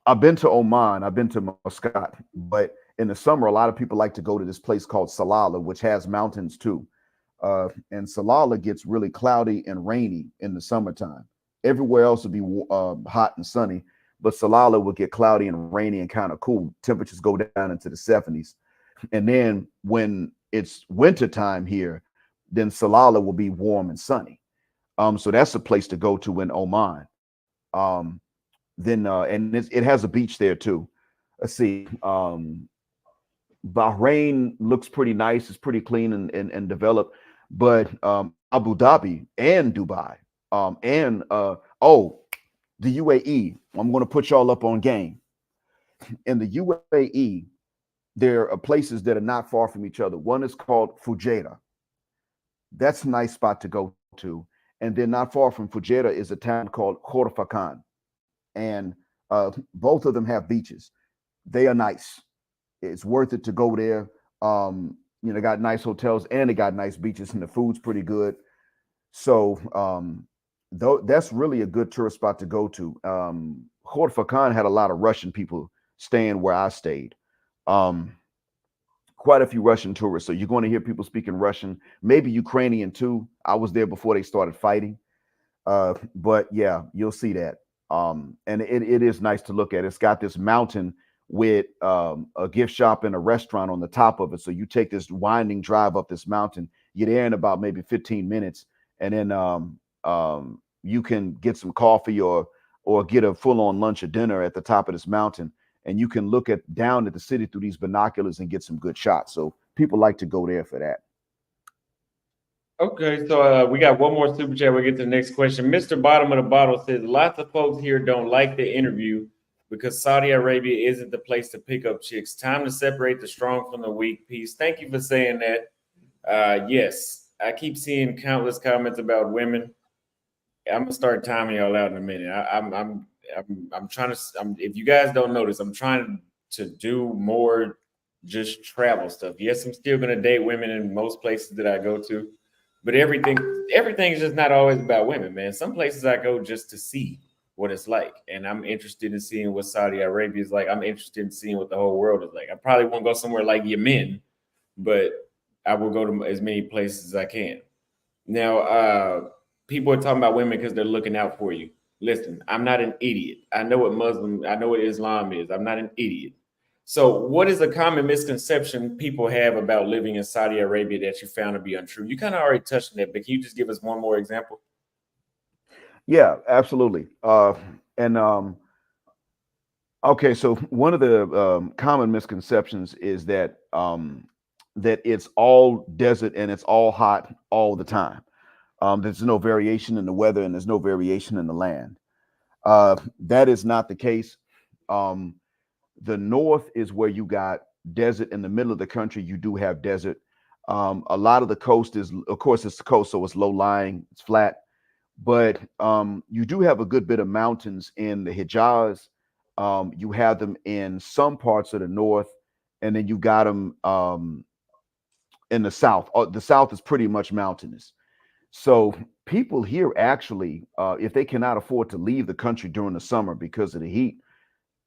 I've been to Oman, I've been to Muscat, but in the summer, a lot of people like to go to this place called Salalah, which has mountains too. And Salalah gets really cloudy and rainy in the summertime. Everywhere else would be hot and sunny, but Salalah will get cloudy and rainy and kind of cool. Temperatures go down into the 70s. And then when it's winter time here, then Salalah will be warm and sunny. So that's a place to go to in Oman. Um, then and it has a beach there too. Let's see. Bahrain looks pretty nice. It's pretty clean and developed. But Abu Dhabi and Dubai and the UAE. I'm going to put y'all up on game. In the UAE, there are places that are not far from each other. One is called Fujairah. That's a nice spot to go to. And then not far from Fujairah is a town called Khorfakan. And both of them have beaches. They are nice. It's worth it to go there. They got nice hotels and they got nice beaches, and the food's pretty good. So though that's really a good tourist spot to go to. Khorfakan had a lot of Russian people staying where I stayed. Um, Quite a few Russian tourists. So you're going to hear people speaking Russian, maybe Ukrainian too. I was there before they started fighting. But yeah, you'll see that. And it is nice to look at. It's got this mountain with a gift shop and a restaurant on the top of it. So you take this winding drive up this mountain. You're there in about maybe 15 minutes. And then You can get some coffee or get a full on lunch or dinner at the top of this mountain, and you can look at down at the city through these binoculars and get some good shots. So people like to go there for that. Okay, so we got one more super chat. We'll get to the next question. Mr. Bottom of the Bottle says lots of folks here don't like the interview because Saudi Arabia isn't the place to pick up chicks. Time to separate the strong from the weak. Peace. Thank you for saying that. Yes, I keep seeing countless comments about women. I'm gonna start timing y'all out in a minute. I'm trying to. If you guys don't notice, I'm trying to do more just travel stuff. Yes, I'm still gonna date women in most places that I go to, but everything is just not always about women, man. Some places I go just to see what it's like, and I'm interested in seeing what Saudi Arabia is like. I'm interested in seeing what the whole world is like. I probably won't go somewhere like Yemen, but I will go to as many places as I can. Now, people are talking about women because they're looking out for you. Listen, I'm not an idiot. I know what Islam is. I'm not an idiot. So, what is a common misconception people have about living in Saudi Arabia that you found to be untrue? You kind of already touched on that, but can you just give us one more example? Yeah, absolutely. And Okay, so one of the common misconceptions is that it's all desert and it's all hot all the time. There's no variation in the weather and there's no variation in the land. That is not the case. Um, the north is where you got desert. In the middle of the country, you do have desert. A lot of the coast is, of course, it's the coast, so it's low lying, it's flat. But you do have a good bit of mountains in the Hijaz. You have them in some parts of the north, and then you got them in the south. The south is pretty much mountainous. So people here actually, if they cannot afford to leave the country during the summer because of the heat,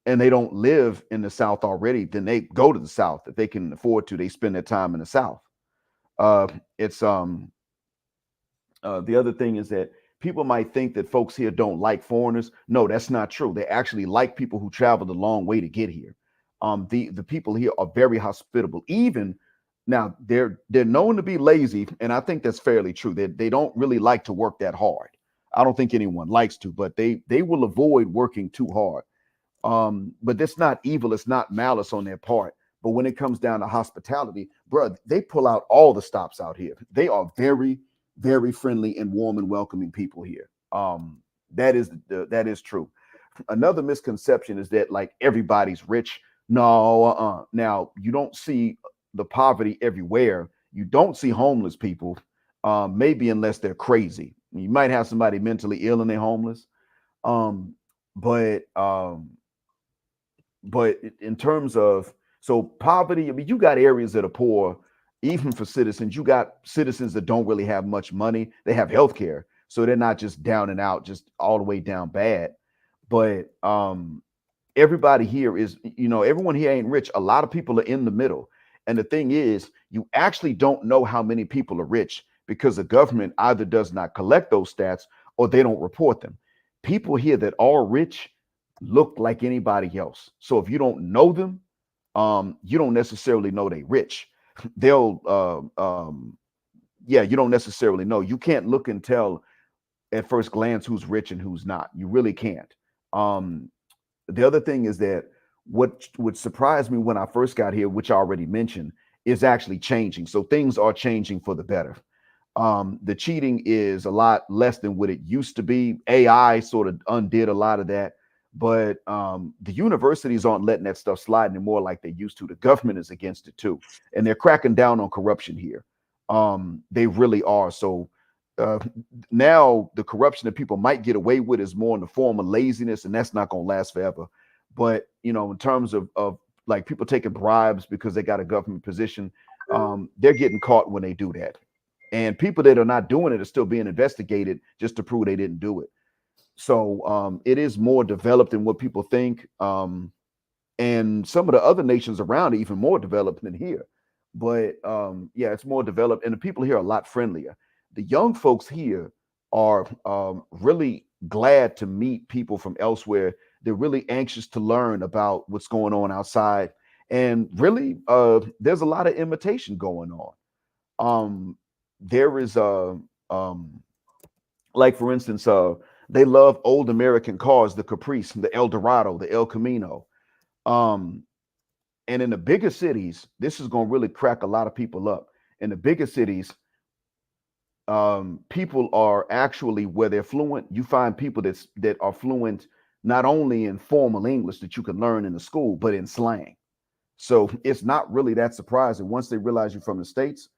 and they don't live in the south already, then they go to the south. If they can afford to, they spend their time in the south. It's The other thing is that people might think that folks here don't like foreigners. No, that's not true. They actually like people who traveled a long way to get here. The people here are very hospitable. Even now, they're known to be lazy, and I think that's fairly true. They don't really like to work that hard. I don't think anyone likes to, but they will avoid working too hard. But that's not evil. It's not malice on their part. But when it comes down to hospitality, bro, they pull out all the stops out here. They are very, very friendly and warm and welcoming people here. That is true. Another misconception is that like everybody's rich. No, now you don't see the poverty everywhere. You don't see homeless people, maybe unless they're crazy. You might have somebody mentally ill and they're homeless. Um, but in terms of so poverty, I mean, you got areas that are poor, even for citizens. You got citizens that don't really have much money. They have health care, so they're not just down and out, just all the way down bad. But everybody here is, everyone here ain't rich. A lot of people are in the middle. And the thing is, you actually don't know how many people are rich because the government either does not collect those stats or they don't report them. People here that are rich look like anybody else. So if you don't know them, you don't necessarily know they rich. They'll, yeah, you don't necessarily know. You can't look and tell at first glance who's rich and who's not. You really can't. Um, the other thing is that what would surprise me when I first got here, which I already mentioned, is actually changing. So things are changing for the better. The cheating is a lot less than what it used to be. AI sort of undid a lot of that, but the universities aren't letting that stuff slide anymore like they used to. The government is against it too, and they're cracking down on corruption here. They really are. So uh, now the corruption that people might get away with is more in the form of laziness, and that's not going to last forever. But in terms of like people taking bribes because they got a government position, they're getting caught when they do that. And people that are not doing it are still being investigated just to prove they didn't do it. So it is more developed than what people think. And some of the other nations around are even more developed than here. But yeah, it's more developed, and the people here are a lot friendlier. The young folks here are really glad to meet people from elsewhere. They're really anxious to learn about what's going on outside, and really, there's a lot of imitation going on. There is a Like for instance, they love old American cars, the Caprice, the El Dorado, the El Camino. Um, and in the bigger cities, this is going to really crack a lot of people up. In the bigger cities, people are actually where they're fluent. You find people that are fluent not only in formal English that you can learn in the school, but in slang. So it's not really that surprising once they realize you're from the states.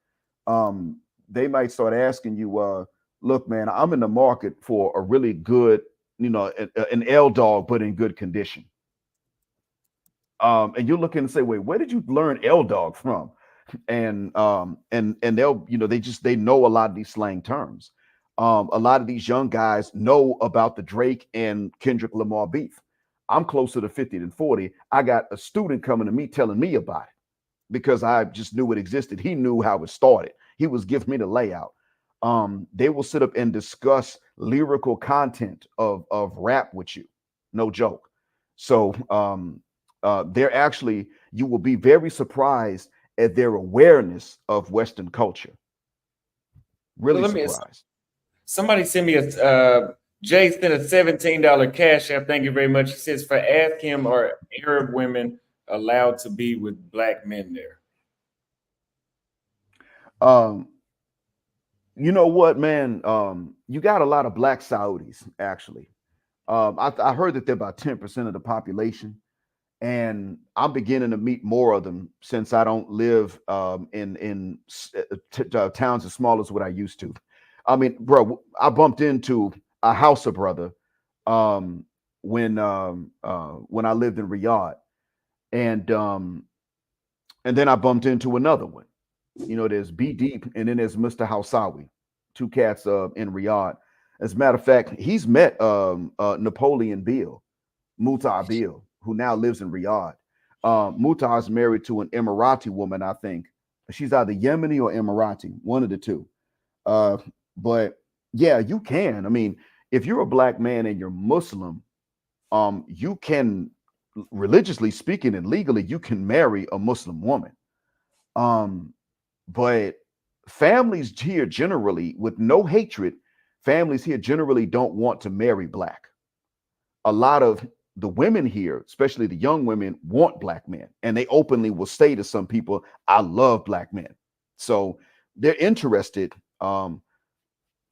Um, they might start asking you, "Look, man, I'm in the market for a really good, an L dog, but in good condition." And you're looking and say, "Wait, where did you learn L dog from?" And they'll they know a lot of these slang terms. A lot of these young guys know about the Drake and Kendrick Lamar beef. I'm closer to 50 than 40. I got a student coming to me telling me about it because I just knew it existed. He knew how it started. He was giving me the layout. They will sit up and discuss lyrical content of rap with you. No joke. So they're actually, you will be very surprised at their awareness of Western culture. So Really let me. surprised. Somebody send me a Jay sent a $17 cash app. Thank you very much. He says for ask him, are Arab women allowed to be with black men there? Um, you know what, man? You got a lot of black Saudis, actually. I heard that they're about 10% of the population, and I'm beginning to meet more of them since I don't live in towns as small as what I used to. I mean, bro, I bumped into a Hausa brother um, when I lived in Riyadh, and um, and then I bumped into another one. There's B Deep, and then there's Mr. Hausawi, two cats in Riyadh. As a matter of fact, he's met Napoleon Beale, Muta Abil, who now lives in Riyadh. Muta is married to an Emirati woman, I think. She's either Yemeni or Emirati, one of the two. Uh, but yeah, you can. I mean, if you're a black man and you're Muslim, you can, religiously speaking and legally, you can marry a Muslim woman. Um, but families here generally, with no hatred, families here generally don't want to marry black. A lot of the women here, especially the young women, want black men, and they openly will say to some people, "I love black men." So they're interested.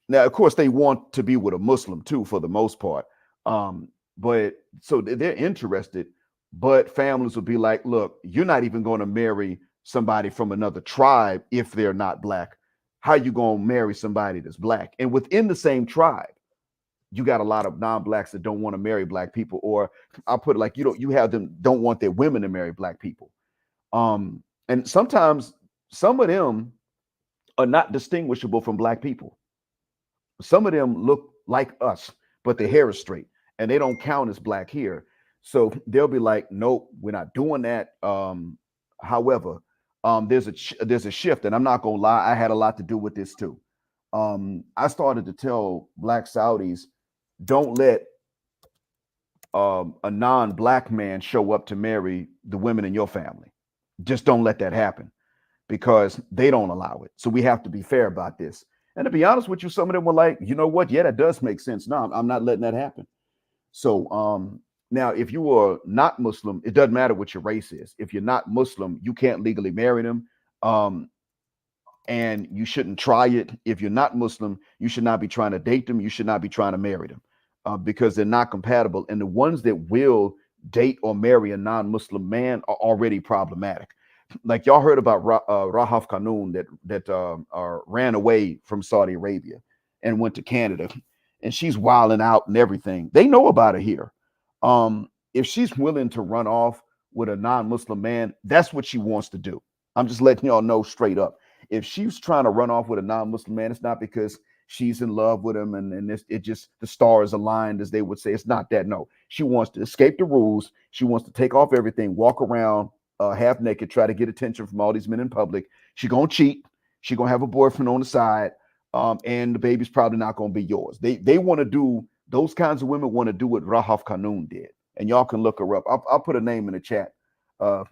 Now, of course, they want to be with a Muslim too, for the most part. But so they're interested, but families will be like, "Look, you're not even going to marry somebody from another tribe if they're not black. How you going to marry somebody that's black?" And within the same tribe, you got a lot of non-blacks that don't want to marry black people, or I'll put it like, you have them don't want their women to marry black people. And sometimes some of them are not distinguishable from black people. Some of them look like us, but their hair is straight and they don't count as black here. So they'll be like, "Nope, we're not doing that." However, there's a shift, and I'm not gonna lie, I had a lot to do with this too. I started to tell black Saudis, don't let a non-black man show up to marry the women in your family. Just don't let that happen because they don't allow it. So we have to be fair about this. And to be honest with you, some of them were like, "You know what? Yeah, that does make sense. No, I'm not letting that happen." So now, if you are not Muslim, it doesn't matter what your race is. If you're not Muslim, you can't legally marry them. Um, and you shouldn't try it. If you're not Muslim, you should not be trying to date them. You should not be trying to marry them because they're not compatible. And the ones that will date or marry a non-Muslim man are already problematic. Like y'all heard about Rahaf Khanun that ran away from Saudi Arabia and went to Canada, and she's wilding out and everything. They know about her here. If she's willing to run off with a non-Muslim man, that's what she wants to do. I'm just letting y'all know straight up. If she's trying to run off with a non-Muslim man, it's not because she's in love with him and it just the stars aligned, as they would say. It's not that. No, she wants to escape the rules. She wants to take off everything, walk around half naked, try to get attention from all these men in public. She gonna cheat. She gonna have a boyfriend on the side, and the baby's probably not gonna be yours. They want to do those kinds of women want to do what Rahaf Khanun did, and y'all can look her up. I'll put a name in the chat. Uh,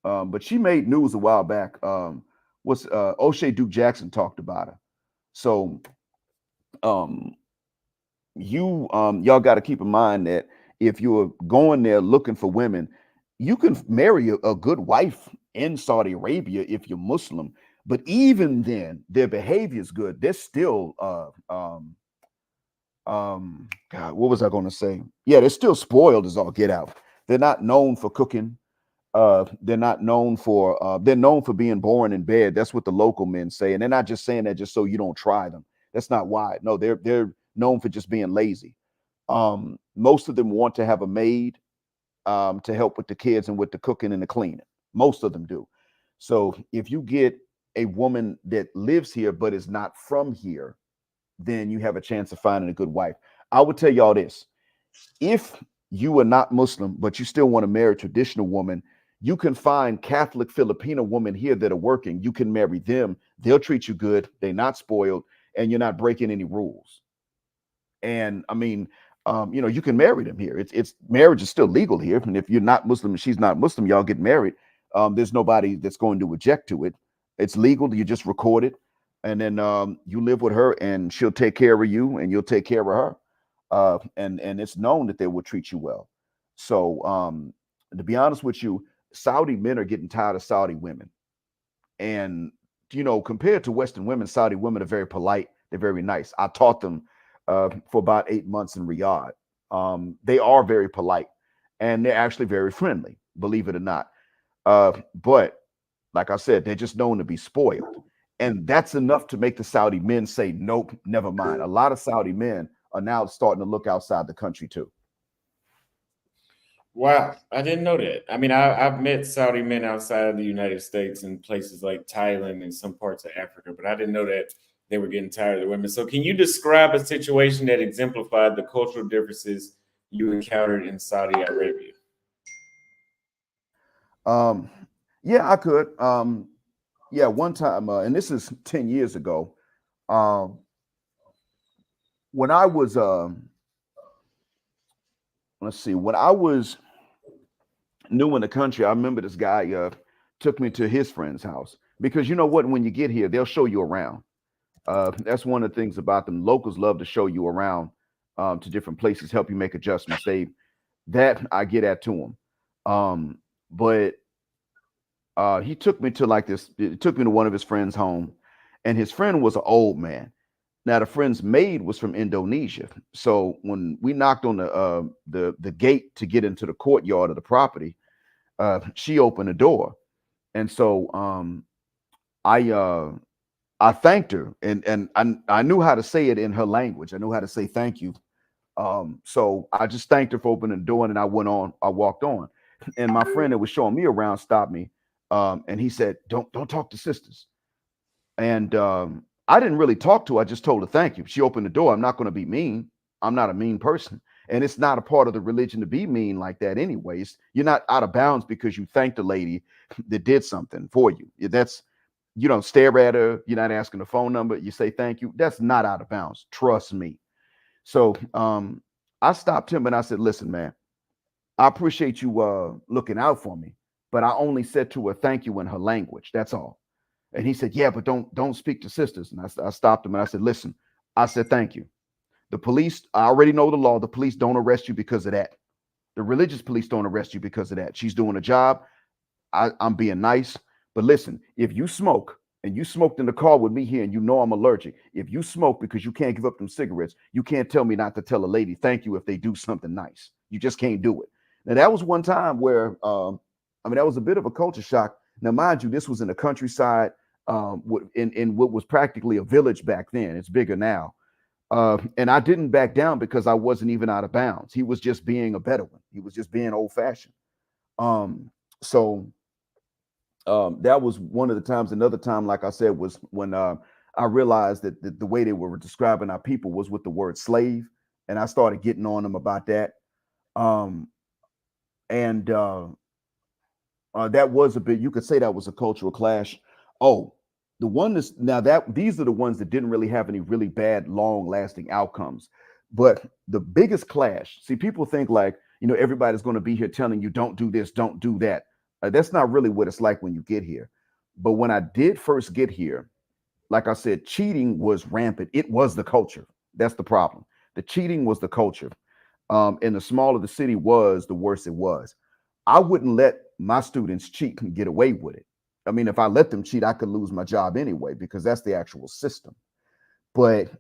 but she made news a while back. What's O'Shea Duke Jackson talked about her. So um, y'all got to keep in mind that if you're going there looking for women, you can marry a good wife in Saudi Arabia if you're Muslim. But even then, their behavior is good. They're still God, what was I going to say? Yeah, they're still spoiled as all get out. They're not known for cooking. They're not known for they're known for being born in bed. That's what the local men say, and they're not just saying that just so you don't try them. That's not why. No, they're known for just being lazy. Most of them want to have a maid to help with the kids and with the cooking and the cleaning. Most of them do. So if you get a woman that lives here but is not from here, then you have a chance of finding a good wife. I would tell y'all this: if you are not Muslim, but you still want to marry a traditional woman, you can find Catholic Filipino women here that are working. You can marry them. They'll treat you good. They're not spoiled, and you're not breaking any rules. And I mean, you can marry them here. It's marriage is still legal here, and if you're not Muslim and she's not Muslim, y'all get married. There's nobody that's going to object to it. It's legal. You just record it, and then you live with her, and she'll take care of you, and you'll take care of her. And it's known that they will treat you well. So to be honest with you, Saudi men are getting tired of Saudi women, and compared to Western women, Saudi women are very polite. They're very nice. I taught them for about 8 months in Riyadh. They are very polite, and they're actually very friendly, believe it or not. But like I said, they're just known to be spoiled. And that's enough to make the Saudi men say, nope, never mind. A lot of Saudi men are now starting to look outside the country too. Wow, I didn't know that. I mean, I've met Saudi men outside of the United States in places like Thailand and some parts of Africa, but I didn't know that they were getting tired of the women. So, can you describe a situation that exemplified the cultural differences you encountered in Saudi Arabia? Um, yeah, I could. Yeah, one time, and this is 10 years ago, um, when I was, let's see, when I was new in the country, I remember this guy took me to his friend's house because you know what? When you get here, they'll show you around. That's one of the things about them. Locals love to show you around to different places, help you make adjustments. That I get at to them. But he took me to like this. It took me to one of his friends' home, and his friend was an old man. Now the friend's maid was from Indonesia. So when we knocked on the gate to get into the courtyard of the property, she opened the door, and so I I thanked her, and I knew how to say it in her language. I knew how to say thank you. So I just thanked her for opening the door, and I went on. I walked on, and my friend that was showing me around stopped me, and he said, "Don't talk to sisters." And I didn't really talk to her. I just told her thank you. She opened the door. I'm not going to be mean. I'm not a mean person. And it's not a part of the religion to be mean like that, anyways. You're not out of bounds because you thanked a lady that did something for you. That's, you don't stare at her. You're not asking the phone number. You say thank you. That's not out of bounds. Trust me. So I stopped him and I said, listen, man, I appreciate you looking out for me, but I only said to her thank you in her language. That's all. And he said, yeah, but don't speak to sisters. And I stopped him and I said, listen, I said, thank you. The police, I already know the law. The police don't arrest you because of that. The religious police don't arrest you because of that. She's doing a job. I'm being nice. But listen, if you smoke and you smoked in the car with me here and you know I'm allergic, if you smoke because you can't give up them cigarettes, you can't tell me not to tell a lady thank you if they do something nice. You just can't do it. Now, that was one time where, that was a bit of a culture shock. Now, mind you, this was in the countryside, in what was practically a village back then. It's bigger now. And I didn't back down because I wasn't even out of bounds. He was just being a Bedouin. He was just being old fashioned. So that was one of the times. Another time, like I said, was when I realized that the way they were describing our people was with the word slave, and I started getting on them about that. Um, and That was a bit. You could say that was a cultural clash. Oh, the one that's now that these are the ones that didn't really have any really bad, long-lasting outcomes. But the biggest clash. See, people think like everybody's going to be here telling you don't do this, don't do that. That's not really what it's like when you get here. But when I did first get here, like I said, cheating was rampant. It was the culture. That's the problem. The cheating was the culture. And the smaller the city was, the worse it was. I wouldn't let my students cheat and get away with it. I mean, if I let them cheat, I could lose my job anyway, because that's the actual system. But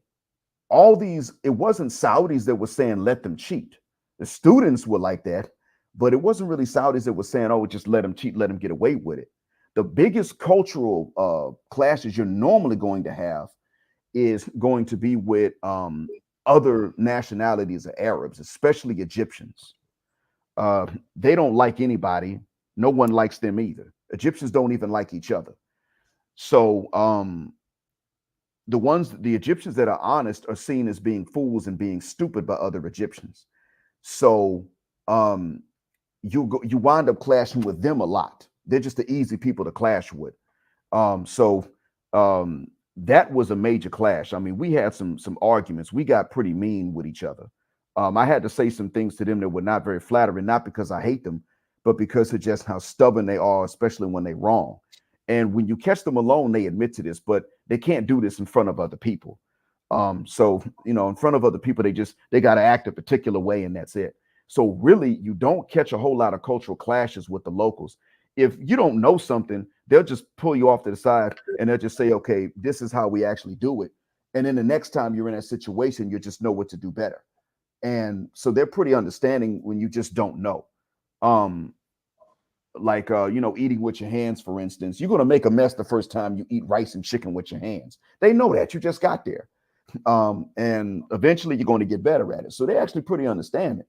all these, it wasn't Saudis that were saying let them cheat. The students were like that, but it wasn't really Saudis that were saying, oh, just let them cheat, let them get away with it. The biggest cultural clashes you're normally going to have is going to be with other nationalities of Arabs, especially Egyptians. They don't like anybody. No one likes them either. Egyptians don't even like each other. So the Egyptians that are honest are seen as being fools and being stupid by other Egyptians. So um, you wind up clashing with them a lot. They're just the easy people to clash with. So that was a major clash. I mean, we had some arguments. We got pretty mean with each other. I had to say some things to them that were not very flattering, not because I hate them, but because of just how stubborn they are, especially when they're wrong. And when you catch them alone, they admit to this, but they can't do this in front of other people. So in front of other people, they got to act a particular way, and that's it. So really, you don't catch a whole lot of cultural clashes with the locals. If you don't know something, they'll just pull you off to the side and they'll just say, okay, this is how we actually do it. And then the next time you're in that situation, you just know what to do better. And so they're pretty understanding when you just don't know. Um, like eating with your hands, for instance, you're going to make a mess the first time you eat rice and chicken with your hands. They know that you just got there. And eventually you're going to get better at it. So they're actually pretty understanding.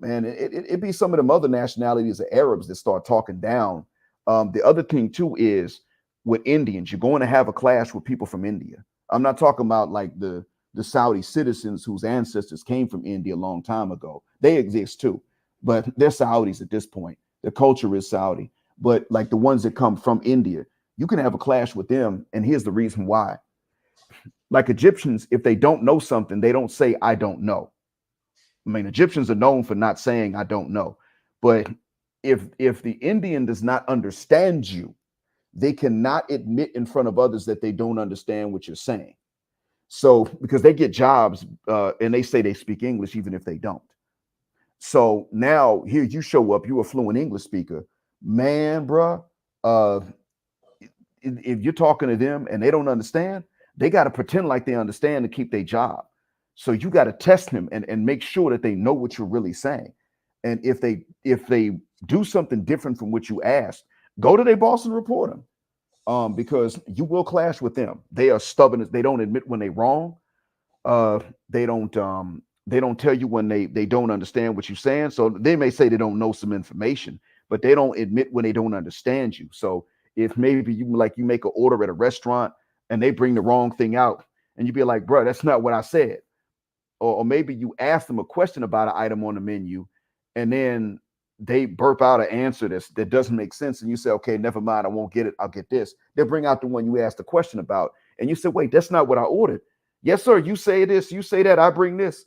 Man, it be some of them other nationalities of Arabs that start talking down. The other thing too is with Indians, you're going to have a clash with people from India. I'm not talking about like the Saudi citizens whose ancestors came from India a long time ago. They exist too, but they're Saudis at this point. The culture is Saudi, but like the ones that come from India, you can have a clash with them. And here's the reason why. Like Egyptians, if they don't know something, they don't say, I don't know. I mean, Egyptians are known for not saying, I don't know. But if the Indian does not understand you, they cannot admit in front of others that they don't understand what you're saying. So because they get jobs and they say they speak English, even if they don't. So now here you show up, you're a fluent English speaker. Man, bruh, uh, if you're talking to them and they don't understand, they got to pretend like they understand to keep their job. So you got to test them and make sure that they know what you're really saying. And if they do something different from what you asked, go to their boss and report them. Because you will clash with them. They are stubborn. They don't admit when they're wrong. Uh, they don't tell you when they don't understand what you're saying. So they may say they don't know some information, but they don't admit when they don't understand you. So if maybe you make an order at a restaurant and they bring the wrong thing out, and you be like, bro, that's not what I said. Or maybe you ask them a question about an item on the menu, and then they burp out an answer that doesn't make sense, and you say, okay, never mind, I won't get it, I'll get this. They bring out the one you asked the question about, and you say, wait, that's not what I ordered. Yes, sir, you say this, you say that, I bring this,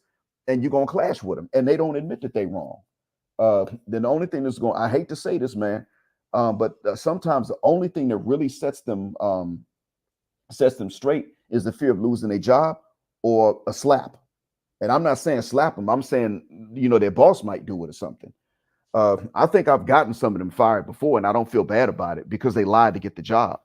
and you're gonna clash with them, and they don't admit that they're wrong. Then the only thing that's going, I hate to say this, man, but sometimes the only thing that really sets them straight is the fear of losing a job or a slap. And I'm not saying slap them. I'm saying, their boss might do it or something. I think I've gotten some of them fired before, and I don't feel bad about it because they lied to get the job.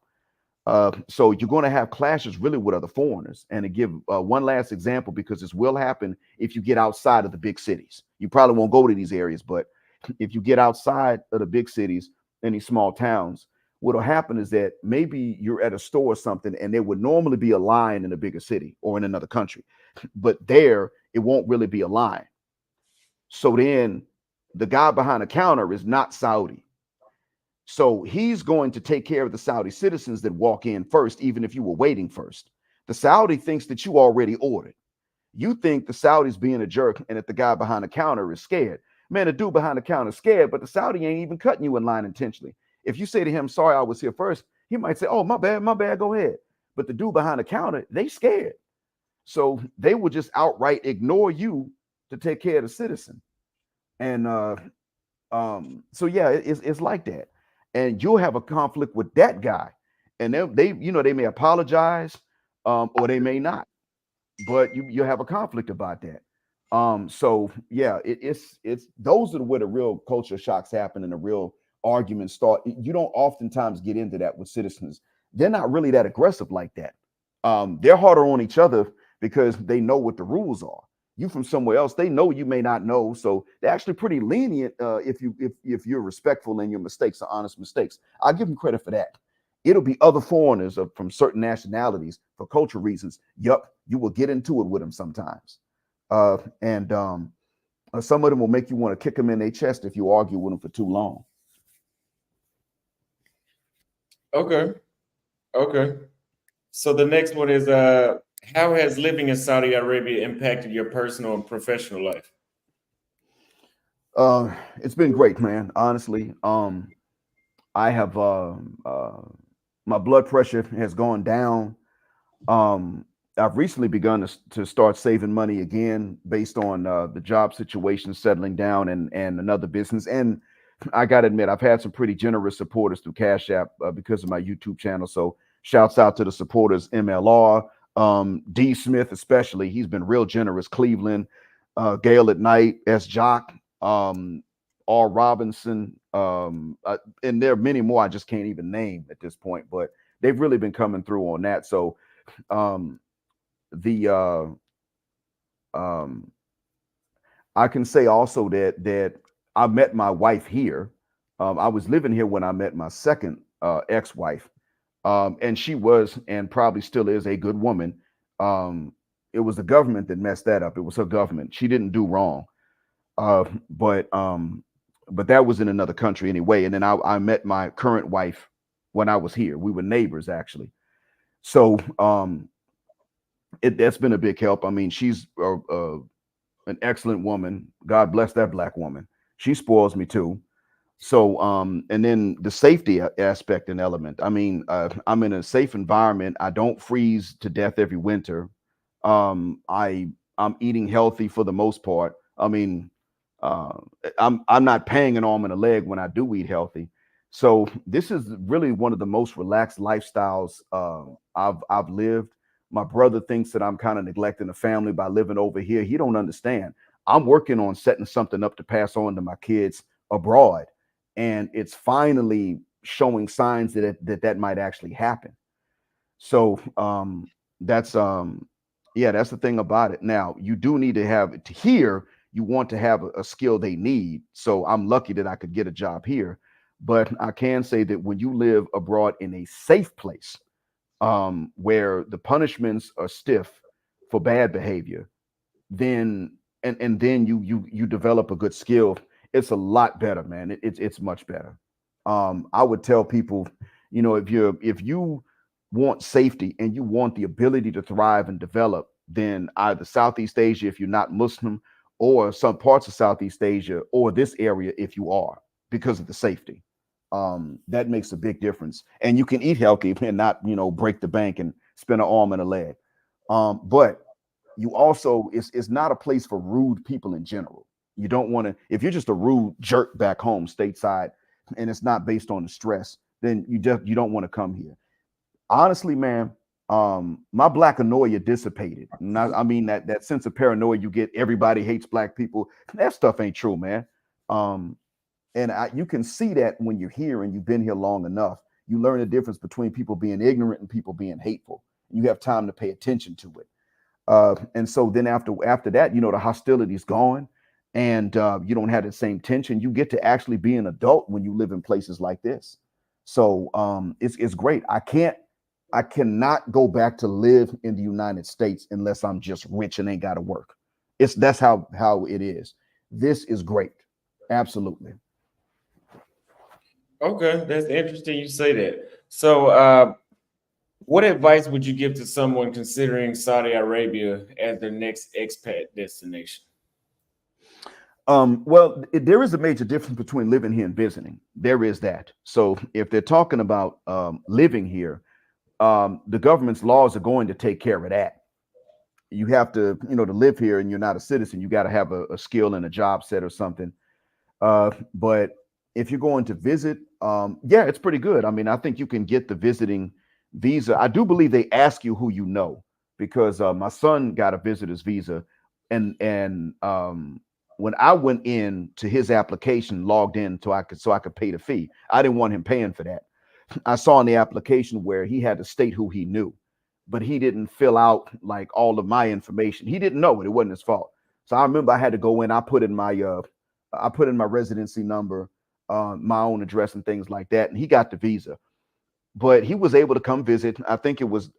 So you're going to have clashes really with other foreigners. And to give one last example, because this will happen if you get outside of the big cities. You probably won't go to these areas, but if you get outside of the big cities and these small towns, what'll happen is that maybe you're at a store or something, and there would normally be a line in a bigger city or in another country, but there it won't really be a line. So then the guy behind the counter is not Saudi. So he's going to take care of the Saudi citizens that walk in first, even if you were waiting first. The Saudi thinks that you already ordered. You think the Saudi's being a jerk and that the guy behind the counter is scared. Man, the dude behind the counter is scared, but the Saudi ain't even cutting you in line intentionally. If you say to him, sorry, I was here first, he might say, oh, my bad, go ahead. But the dude behind the counter, they scared. So they will just outright ignore you to take care of the citizen. And so yeah, it's like that. And you'll have a conflict with that guy. And they may apologize, or they may not. but you have a conflict about that. So yeah, it's those are where the real culture shocks happen and the real arguments start. You don't oftentimes get into that with citizens. They're not really that aggressive like that. They're harder on each other because they know what the rules are. You from somewhere else, they know you may not know, so they're actually pretty lenient if you're respectful and your mistakes are honest mistakes. I give them credit for that. It'll be other foreigners from certain nationalities for cultural reasons. Yup, you will get into it with them sometimes, and some of them will make you want to kick them in their chest if you argue with them for too long. Okay. Okay. So the next one is how has living in Saudi Arabia impacted your personal and professional life? It's been great, man. Honestly, I have my blood pressure has gone down. Um, I've recently begun to start saving money again based on the job situation settling down and another business. And I got to admit, I've had some pretty generous supporters through Cash App because of my YouTube channel. So shouts out to the supporters, MLR, D Smith, especially. He's been real generous. Cleveland, Gale at Night, S. Jock, R. Robinson, and there are many more I just can't even name at this point, but they've really been coming through on that. So um, the um, I can say also that I met my wife here. I was living here when I met my second ex-wife, and she was and probably still is a good woman. Um, it was the government that messed that up. It was her government. She didn't do wrong, uh, but um, but that was in another country anyway. And then I met my current wife when I was here. We were neighbors actually. So that's been a big help. I mean, she's an excellent woman. God bless that black woman. She spoils me too. So, and then the safety aspect and element. I mean, I'm in a safe environment. I don't freeze to death every winter. I'm eating healthy for the most part. I mean, uh, I'm not paying an arm and a leg when I do eat healthy. So this is really one of the most relaxed lifestyles I've lived. My brother thinks that I'm kind of neglecting the family by living over here. He don't understand. I'm working on setting something up to pass on to my kids abroad, and it's finally showing signs that might actually happen. So that's yeah, that's the thing about it. Now you do need to have to here. You want to have a skill they need. So I'm lucky that I could get a job here. But I can say that when you live abroad in a safe place, where the punishments are stiff for bad behavior, then and then you develop a good skill. It's a lot better, man. It's much better. I would tell people, if you want safety and you want the ability to thrive and develop, then either Southeast Asia if you're not Muslim, or some parts of Southeast Asia, or this area if you are, because of the safety. That makes a big difference. And you can eat healthy and not, break the bank and spend an arm and a leg. But you also it's not a place for rude people in general. You don't want to, if you're just a rude jerk back home stateside and it's not based on the stress, then you don't want to come here. Honestly, man, my black annoya dissipated. And I mean that sense of paranoia you get, everybody hates black people. That stuff ain't true, man. Um, and you can see that when you're here and you've been here long enough. You learn the difference between people being ignorant and people being hateful. You have time to pay attention to it. And so then after that, the hostility's gone, and you don't have the same tension. You get to actually be an adult when you live in places like this. So it's great. I cannot go back to live in the United States unless I'm just rich and ain't got to work. That's how it is. This is great. Absolutely. Okay, that's interesting you say that. So, what advice would you give to someone considering Saudi Arabia as their next expat destination? Well, there is a major difference between living here and visiting. There is that. So if they're talking about living here, the government's laws are going to take care of that. You have to, to live here and you're not a citizen, you got to have a skill and a job set or something. But if you're going to visit, yeah, it's pretty good. I mean, I think you can get the visiting visa. I do believe they ask you who you know. because my son got a visitor's visa, and when I went in to his application, logged in so I could pay the fee. I didn't want him paying for that. I saw in the application where he had to state who he knew, but he didn't fill out like all of my information. He didn't know it. It wasn't his fault. So I remember I had to go in. I put in my residency number, my own address, and things like that. And he got the visa, but he was able to come visit. I think it was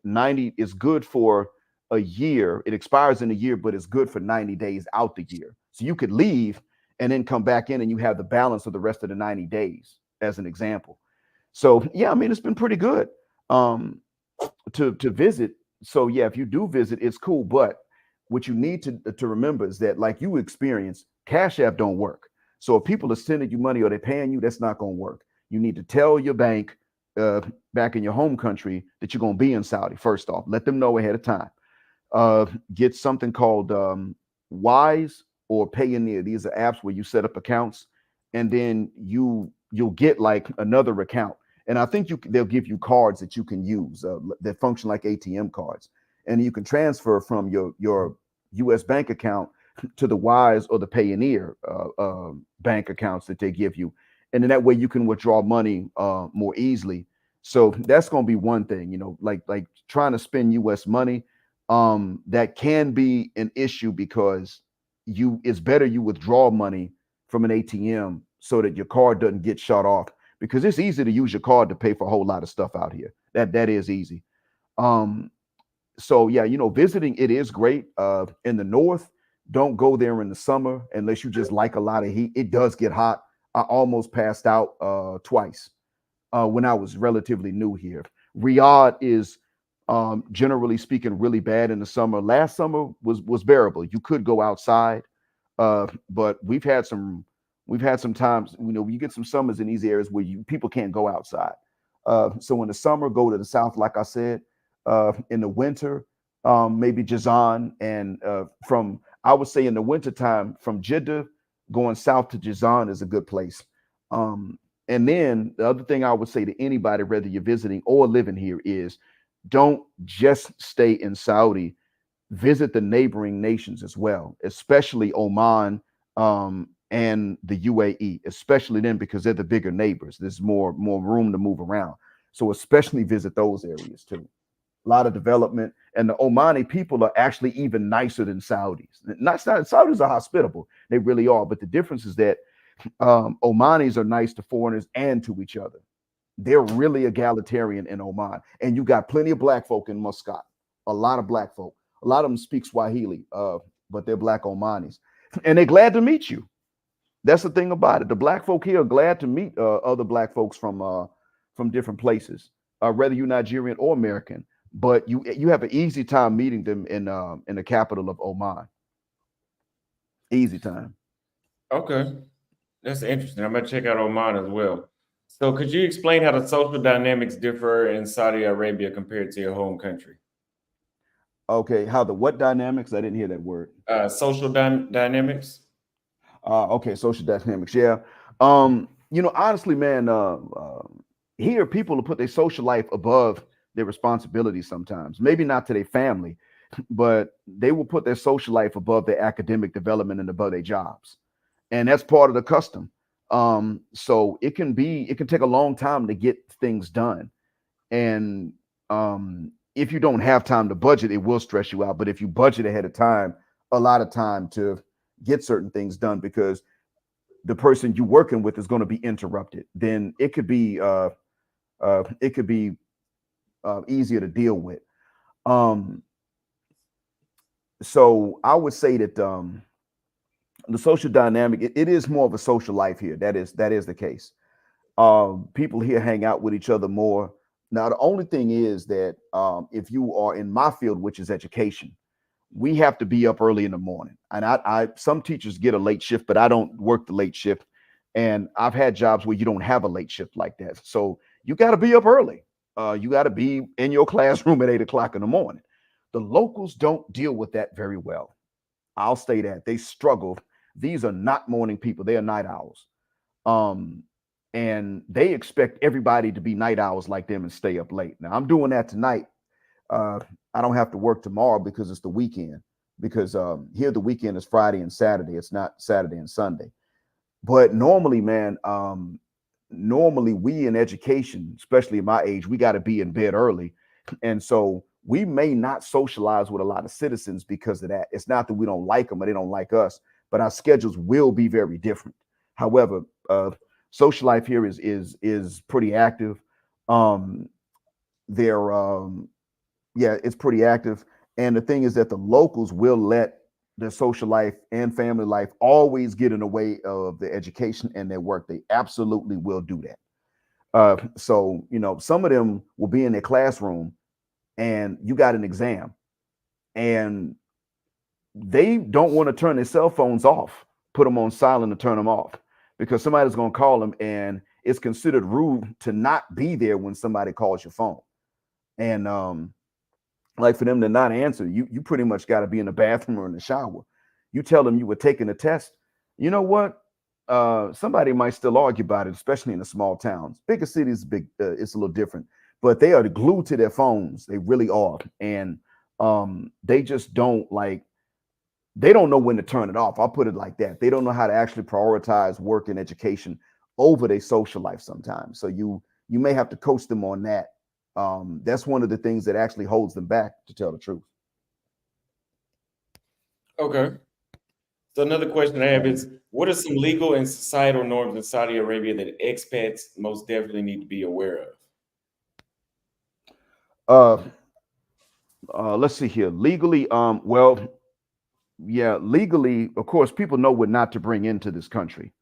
90. It's good for a year. It expires in a year, but it's good for 90 days out the year. So you could leave and then come back in, and you have the balance of the rest of the 90 days, as an example. So yeah, I mean, it's been pretty good um, to visit. So yeah, if you do visit, it's cool. But what you need to remember is that, like you experience, Cash App don't work. So if people are sending you money or they're paying you, that's not going to work. You need to tell your bank uh, back in your home country that you're going to be in Saudi. First off, let them know ahead of time. Get something called Wise or Payoneer. These are apps where you set up accounts, and then you'll get like another account. And I think they'll give you cards that you can use that function like ATM cards, and you can transfer from your U.S. bank account to the Wise or the Payoneer bank accounts that they give you, and then that way you can withdraw money more easily. So that's going to be one thing, like trying to spend U.S. money. That can be an issue because it's better you withdraw money from an ATM so that your card doesn't get shut off, because it's easy to use your card to pay for a whole lot of stuff out here. That is easy. Um, so yeah, visiting, it is great. In the north, don't go there in the summer unless you just like a lot of heat. It does get hot. I almost passed out twice when I was relatively new here. Riyadh is generally speaking really bad in the summer. Last summer was bearable. You could go outside, but we've had some times, you get some summers in these areas where people can't go outside. So in the summer, go to the south, like I said. In the winter, maybe Jazan, and from I would say in the wintertime, from Jeddah going south to Jazan is a good place. And then the other thing I would say to anybody, whether you're visiting or living here, is don't just stay in Saudi. Visit the neighboring nations as well, especially Oman and the UAE, especially them, because they're the bigger neighbors. There's more room to move around. So especially visit those areas too. A lot of development, and the Omani people are actually even nicer than Saudis. Not Saudis are hospitable, they really are. But the difference is that Omanis are nice to foreigners and to each other. They're really egalitarian in Oman, and you got plenty of black folk in Muscat. A lot of black folk. A lot of them speak Swahili, but they're black Omanis, and they're glad to meet you. That's the thing about it. The black folk here are glad to meet other black folks from different places, whether you're Nigerian or American. But you have an easy time meeting them in the capital of Oman. Easy time. Okay, that's interesting. I'm gonna check out Oman as well. So, could you explain how the social dynamics differ in Saudi Arabia compared to your home country? Okay, how the what dynamics? I didn't hear that word. Social dynamics. Okay, social dynamics. Yeah. Honestly, man, here people will put their social life above their responsibilities sometimes. Maybe not to their family, but they will put their social life above their academic development and above their jobs. And that's part of the custom. So it can take a long time to get things done. And if you don't have time to budget, it will stress you out. But if you budget ahead of time, a lot of time to get certain things done, because the person you're working with is going to be interrupted, then it could be easier to deal with. Um, so I would say that the social dynamic, it is more of a social life here. That is the case. People here hang out with each other more. Now, the only thing is that if you are in my field, which is education, we have to be up early in the morning. And I some teachers get a late shift, but I don't work the late shift. And I've had jobs where you don't have a late shift like that. So you got to be up early. You got to be in your classroom at 8 o'clock in the morning. The locals don't deal with that very well. I'll say that they struggle. These are not morning people; they are night owls. Um, and they expect everybody to be night owls like them and stay up late. Now I'm doing that tonight, uh, I don't have to work tomorrow because it's the weekend. Because here the weekend is Friday and Saturday. It's not Saturday and Sunday. But normally, man, normally we in education, especially at my age, we got to be in bed early, and so we may not socialize with a lot of citizens because of that. It's not that we don't like them or they don't like us, but our schedules will be very different. However, social life here is pretty active. Um, they're Yeah, it's pretty active. And the thing is that the locals will let their social life and family life always get in the way of their education and their work. They absolutely will do that. So, some of them will be in their classroom and you got an exam and they don't want to turn their cell phones off, put them on silent and turn them off because somebody's going to call them and it's considered rude to not be there when somebody calls your phone. And like for them to not answer, you pretty much got to be in the bathroom or in the shower. You tell them you were taking a test. You know what? Somebody might still argue about it, especially in the small towns. Bigger cities, it's a little different, but they are glued to their phones. They really are, and they just don't like. They don't know when to turn it off. I'll put it like that. They don't know how to actually prioritize work and education over their social life sometimes. So you may have to coach them on that. That's one of the things that actually holds them back, to tell the truth. Okay. So another question I have is, what are some legal and societal norms in Saudi Arabia that expats most definitely need to be aware of? Uh, let's see here. Legally, well, yeah, legally, of course, people know what not to bring into this country.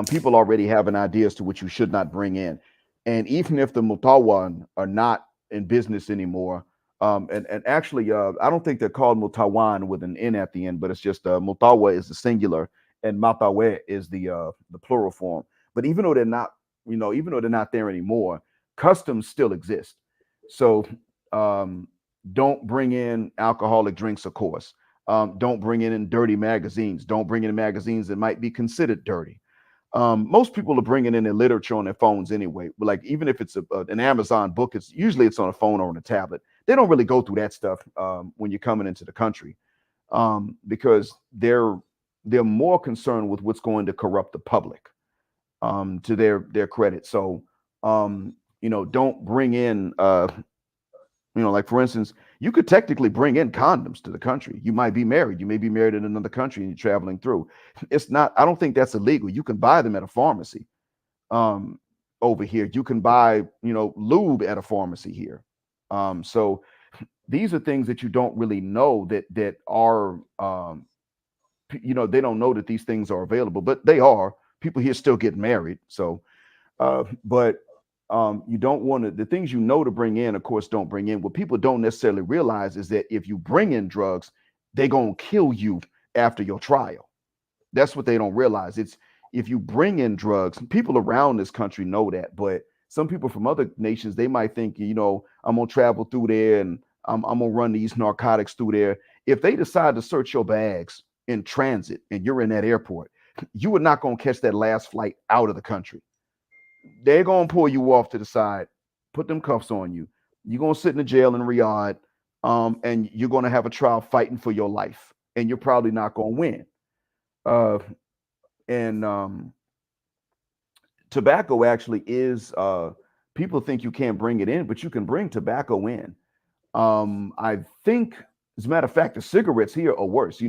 People already have an idea as to what you should not bring in. And even if the Mutawan are not in business anymore, and actually, I don't think they're called Mutawan with an N at the end, but it's just Mutawa is the singular and Matawe is the plural form. But even though they're not, even though they're not there anymore, customs still exist. So um, don't bring in alcoholic drinks, of course. Don't bring in dirty magazines. Don't bring in magazines that might be considered dirty. Most people are bringing in their literature on their phones anyway. Like even if it's an Amazon book, it's on a phone or on a tablet. They don't really go through that stuff when you're coming into the country because they're more concerned with what's going to corrupt the public to their credit. So don't bring in like for instance, you could technically bring in condoms to the country. You might be married. You may be married in another country and you're traveling through. It's not, I don't think that's illegal. You can buy them at a pharmacy um, over here. You can buy, lube at a pharmacy here. So these are things that you don't really know that are, they don't know that these things are available, but they are. People here still get married. So but you don't want to, the things to bring in, of course, don't bring in. What people don't necessarily realize is that if you bring in drugs, they're going to kill you after your trial. That's what they don't realize. It's if you bring in drugs, people around this country know that, but some people from other nations, they might think, I'm going to travel through there and I'm going to run these narcotics through there. If they decide to search your bags in transit and you're in that airport, you are not going to catch that last flight out of the country. They're gonna pull you off to the side, put them cuffs on you. You're gonna sit in the jail in Riyadh, and you're gonna have a trial fighting for your life, and you're probably not gonna win. Uh, and Tobacco actually is. People think you can't bring it in, but you can bring tobacco in. I think, as a matter of fact, the cigarettes here are worse.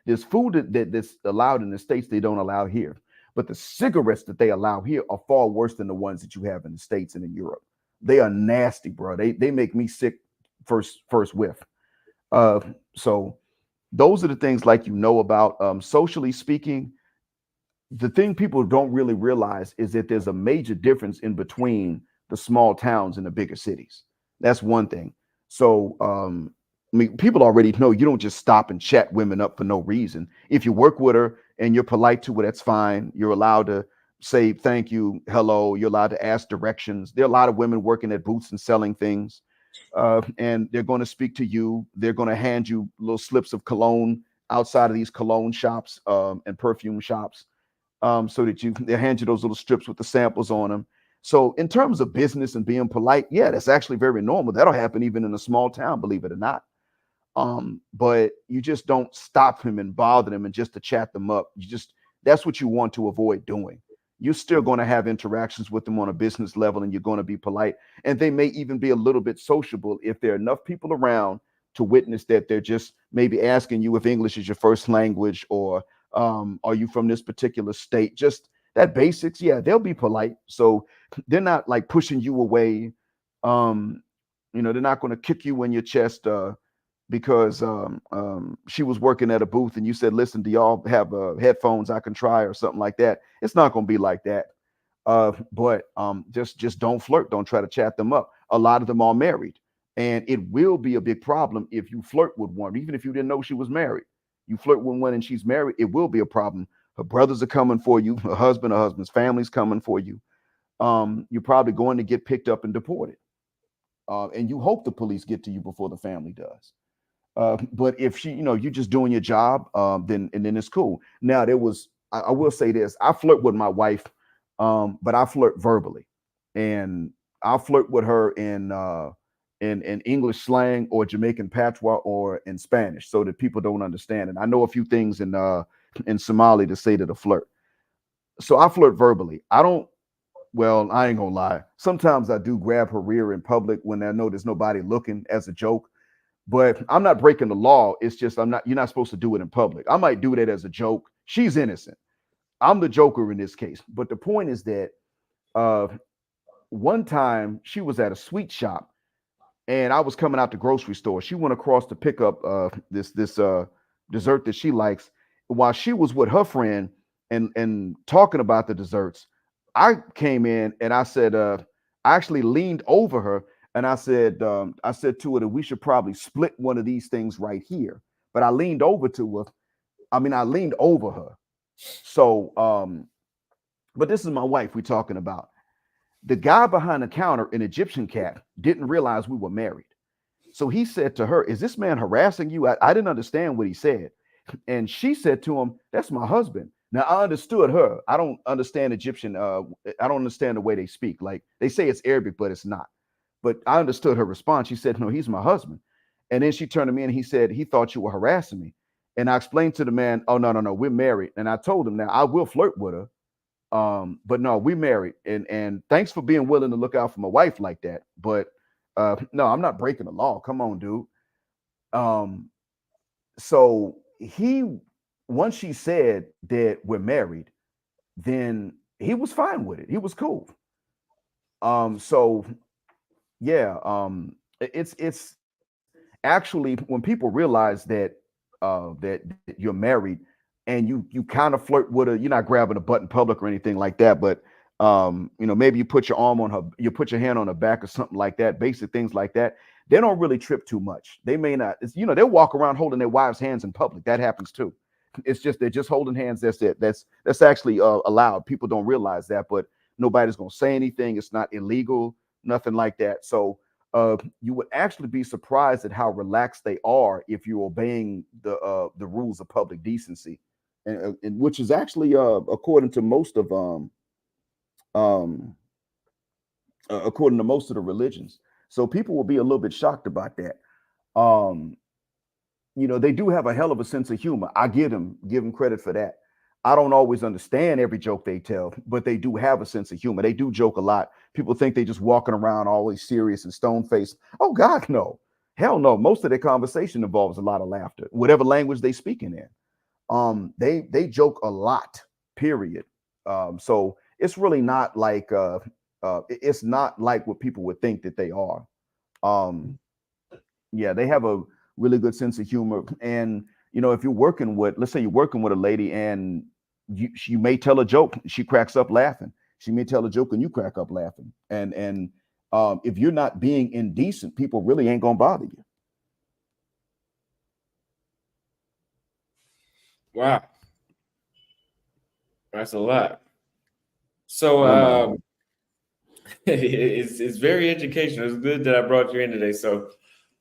There's food that's allowed in the states they don't allow here, but the cigarettes that they allow here are far worse than the ones that you have in the states and in Europe. They are nasty, bro. They make me sick first whiff. Uh, so those are the things like about. Socially speaking, the thing people don't really realize is that there's a major difference in between the small towns and the bigger cities. That's one thing. So, I mean, people already know you don't just stop and chat women up for no reason. If you work with her and you're polite to her, that's fine. You're allowed to say thank you, hello. You're allowed to ask directions. There are a lot of women working at booths and selling things, and they're going to speak to you. They're going to hand you little slips of cologne outside of these cologne shops and perfume shops so that they hand you those little strips with the samples on them. So in terms of business and being polite, yeah, that's actually very normal. That'll happen even in a small town, believe it or not. But you just don't stop him and bother them and just to chat them up. You just That's what you want to avoid doing. You're still going to have interactions with them on a business level and you're going to be polite. And they may even be a little bit sociable if there are enough people around to witness that they're just maybe asking you if English is your first language or are you from this particular state? Just that basics, yeah, they'll be polite. So they're not like pushing you away. Um, they're not going to kick you in your chest. Because she was working at a booth and you said, listen, do y'all have headphones I can try or something like that? It's not going to be like that. But just don't flirt. Don't try to chat them up. A lot of them are married. And it will be a big problem if you flirt with one, even if you didn't know she was married. You flirt with one and she's married, it will be a problem. Her brothers are coming for you. Her husband's family's coming for you. You're probably going to get picked up and deported. And you hope the police get to you before the family does. But if you're just doing your job, then it's cool. Now I will say this: I flirt with my wife, but I flirt verbally, and I flirt with her in English slang or Jamaican patois or in Spanish, so that people don't understand. And I know a few things in Somali to say to the flirt. So I flirt verbally. I don't. Well, I ain't gonna lie. Sometimes I do grab her rear in public when I know there's nobody looking as a joke, but I'm not breaking the law. It's just you're not supposed to do it in public. I might do that as a joke. She's innocent. I'm the joker in this case. But the point is that uh, one time she was at a sweet shop and I was coming out the grocery store. She went across to pick up this dessert that she likes. While she was with her friend and talking about the desserts, I came in and I said, I actually leaned over her and I said to her that we should probably split one of these things right here. But I leaned over to her. I leaned over her. So, but this is my wife we're talking about. The guy behind the counter, an Egyptian cat, didn't realize we were married. So he said to her, "Is this man harassing you?" I didn't understand what he said. And she said to him, "That's my husband." Now I understood her. I don't understand Egyptian. I don't understand the way they speak. Like they say it's Arabic, but it's not. But I understood her response. She said, "No, he's my husband." And then she turned to me and he said, "He thought you were harassing me." And I explained to the man, "Oh no, no, no, we're married." And I told him, "Now I will flirt with her, but no, we married. And thanks for being willing to look out for my wife like that. But no, I'm not breaking the law. Come on, dude." Um, so he once she said that we're married, then he was fine with it. He was cool. So yeah, it's actually when people realize that you're married and you kind of flirt with her, you're not grabbing a butt in public or anything like that, but maybe you put your arm on her, you put your hand on her back or something like that, basic things like that. They don't really trip too much. They may not, they'll walk around holding their wives' hands in public. That happens too. It's just they're just holding hands. That's it. That's actually allowed. People don't realize that, but nobody's gonna say anything. It's not illegal, nothing like that. So you would actually be surprised at how relaxed they are if you're obeying the rules of public decency, and which is actually according to most of um according to most of the religions. So people will be a little bit shocked about that. Um, they do have a hell of a sense of humor. I give them credit for that. I don't always understand every joke they tell, but they do have a sense of humor. They do joke a lot. People think they just walking around always serious and stone faced. Oh God, no. Hell no. Most of their conversation involves a lot of laughter, whatever language they speaking in. They joke a lot, period. So it's really not like it's not like what people would think that they are. Um, yeah, they have a really good sense of humor. And if you're working with, let's say you're working with a lady and you may tell a joke, she cracks up laughing. She may tell a joke and you crack up laughing. And if you're not being indecent, people really ain't gonna bother you. Wow, that's a lot. So I know. it's very educational. It's good that I brought you in today. So,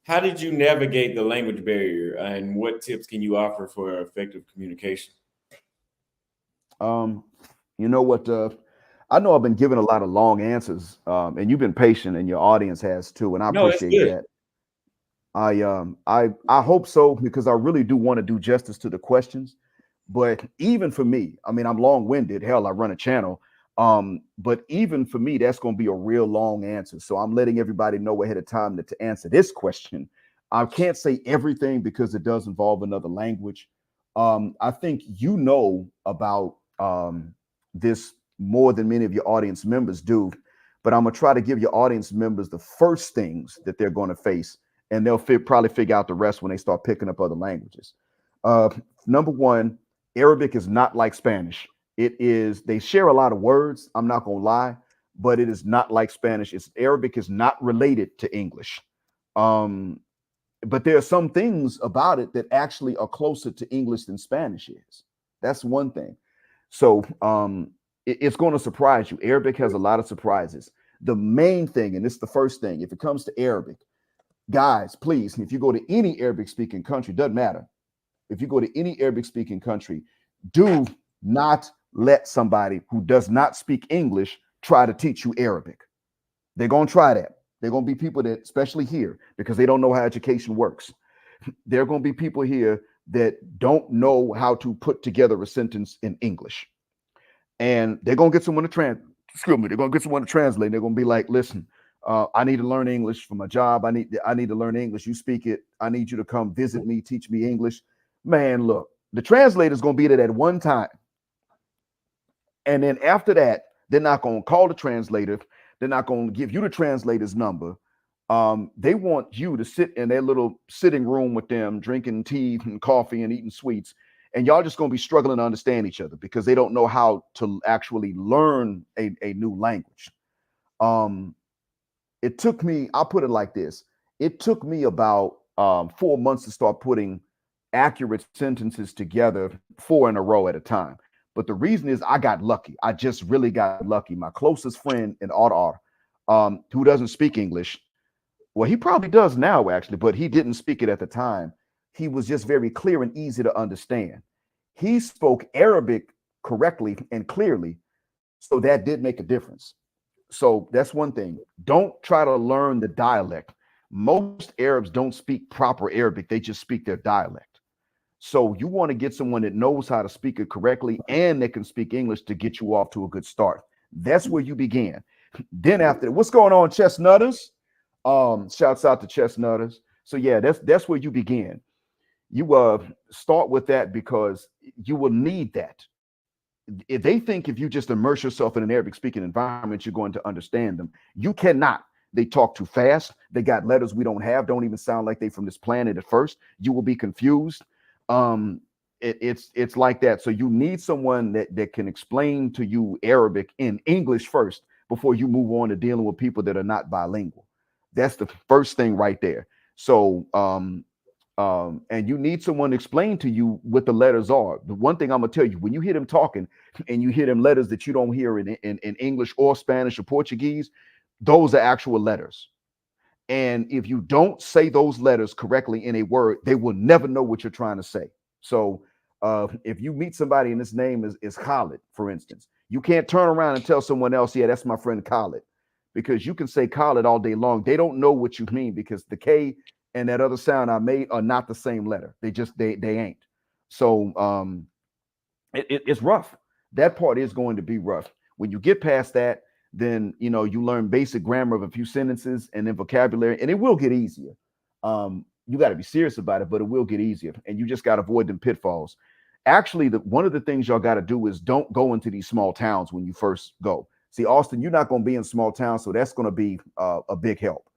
how did you navigate the language barrier, and what tips can you offer for effective communication? Um, you know what? I know I've been giving a lot of long answers, and you've been patient, and your audience has too, and I No, it's appreciate good. that. I hope so, because I really do want to do justice to the questions. But even for me, I mean, I'm long-winded. Hell, I run a channel. But even for me, that's going to be a real long answer. So I'm letting everybody know ahead of time that to answer this question, I can't say everything because it does involve another language. I think you know about this more than many of your audience members do, but I'm gonna try to give your audience members the first things that they're going to face, and they'll probably figure out the rest when they start picking up other languages. Uh, Number one, Arabic is not like Spanish. It is, they share a lot of words. I'm not gonna lie, but it is not like Spanish. It's Arabic is not related to English. Um, but there are some things about it that actually are closer to English than Spanish is. That's one thing. So it's going to surprise you. Arabic has a lot of surprises. The main thing, and this is the first thing, if it comes to Arabic, guys, please, if you go to any Arabic speaking country, doesn't matter. If you go to any Arabic speaking country, do not let somebody who does not speak English try to teach you Arabic. They're going to try that. They're going to be people that, especially here, because they don't know how education works. There are going to be people here that don't know how to put together a sentence in English. And they're going to get someone to excuse me, they're going to get someone to translate. They're going to be like, listen, I need to learn English for my job. I need to learn English. You speak it. I need you to come visit me, teach me English. Man, look, the translator is going to be there at one time. And then after that, they're not going to call the translator. They're not going to give you the translator's number. They want you to sit in their little sitting room with them, drinking tea and coffee and eating sweets. And y'all just going to be struggling to understand each other because they don't know how to actually learn a new language. Um, it took me, I'll put it like this. It took me about 4 months to start putting accurate sentences together, four in a row at a time. But the reason is I got lucky. I just really got lucky. My closest friend in Ottawa, who doesn't speak English, well, he probably does now, actually, but he didn't speak it at the time. He was just very clear and easy to understand. He spoke Arabic correctly and clearly, so that did make a difference. So that's one thing. Don't try to learn the dialect. Most Arabs don't speak proper Arabic, they just speak their dialect. So you want to get someone that knows how to speak it correctly and that can speak English to get you off to a good start. That's where you begin. Then after, what's going on, chestnutters? Shouts out to chestnutters. So yeah, that's where you begin. You start with that because you will need that. If they think if you just immerse yourself in an Arabic speaking environment, you're going to understand them. You cannot. They talk too fast. They got letters we don't have, don't even sound like they from this planet at first. You will be confused. It's like that. So you need someone that can explain to you Arabic in English first before you move on to dealing with people that are not bilingual. That's the first thing right there. So and you need someone to explain to you what the letters are. The one thing I'm gonna tell you, when you hear them talking and you hear them letters that you don't hear in English or Spanish or Portuguese, those are actual letters. And if you don't say those letters correctly in a word, they will never know what you're trying to say. So if you meet somebody and his name is Khalid, for instance, you can't turn around and tell someone else, yeah, that's my friend Khalid, because you can say Khalid all day long. They don't know what you mean because the K and that other sound I made are not the same letter. They ain't. So it's rough. That part is going to be rough. When you get past that, then you learn basic grammar of a few sentences and then vocabulary, and it will get easier. You got to be serious about it, but it will get easier, and you just got to avoid them pitfalls. Actually, one of the things y'all got to do is don't go into these small towns when you first go. See, Austin, you're not going to be in small towns, so that's going to be a big help.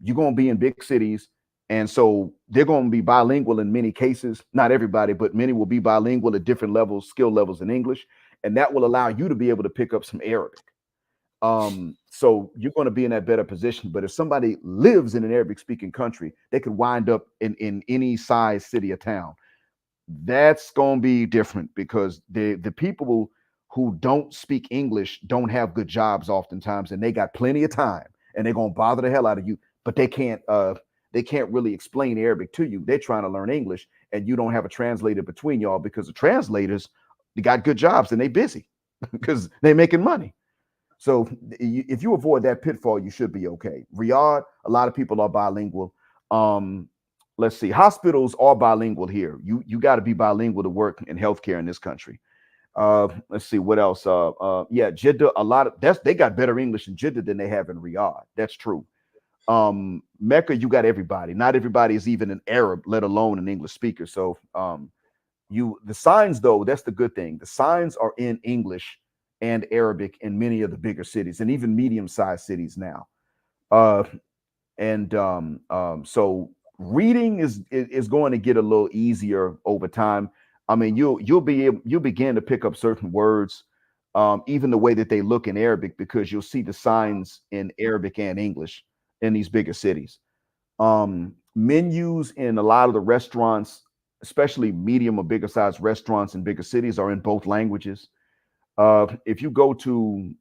You're going to be in big cities, and so they're going to be bilingual in many cases. Not everybody, but many will be bilingual at different levels, skill levels in English, and that will allow you to be able to pick up some Arabic. So you're going to be in that better position. But if somebody lives in an Arabic speaking country, they could wind up in any size city or town. That's going to be different because the people who don't speak English don't have good jobs oftentimes, and they got plenty of time, and they're going to bother the hell out of you, but they can't really explain Arabic to you. They're trying to learn English, and you don't have a translator between y'all because the translators, they got good jobs and they busy because they're making money. So if you avoid that pitfall, you should be okay. Riyadh, a lot of people are bilingual. Um, let's see, hospitals are bilingual here. You got to be bilingual to work in healthcare in this country. Let's see what else. Yeah, Jeddah. A lot of that's they got better English in Jeddah than they have in Riyadh. That's true. Mecca, you got everybody. Not everybody is even an Arab, let alone an English speaker. So you the signs though, that's the good thing. The signs are in English and Arabic in many of the bigger cities and even medium-sized cities now. Uh, and so reading is going to get a little easier over time. I mean, you'll begin to pick up certain words, even the way that they look in Arabic, because you'll see the signs in Arabic and English in these bigger cities. Menus in a lot of the restaurants, especially medium or bigger size restaurants in bigger cities, are in both languages. If you go to,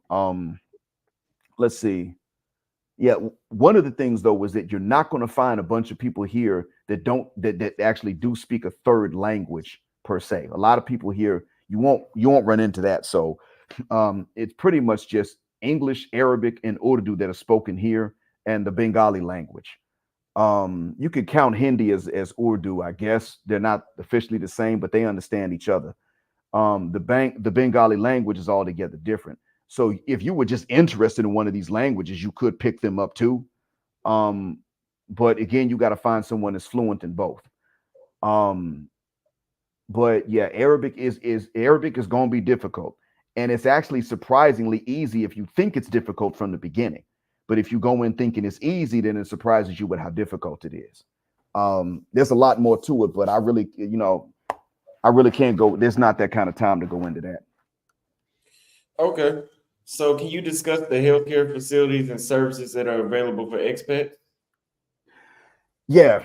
let's see, yeah, one of the things though was that you're not going to find a bunch of people here that actually do speak a third language per se. A lot of people here you won't run into that. So it's pretty much just English, Arabic, and Urdu that are spoken here, and the Bengali language. You could count Hindi as Urdu, I guess. They're not officially the same, but they understand each other. The Bengali language is altogether different. So if you were just interested in one of these languages, you could pick them up too. Um, but again, you got to find someone that's fluent in both. Um, but yeah, Arabic is going to be difficult, and it's actually surprisingly easy if you think it's difficult from the beginning. But if you go in thinking it's easy, then it surprises you with how difficult it is. There's a lot more to it, but I really can't go. There's not that kind of time to go into that. Okay. So can you discuss the healthcare facilities and services that are available for expats? Yeah,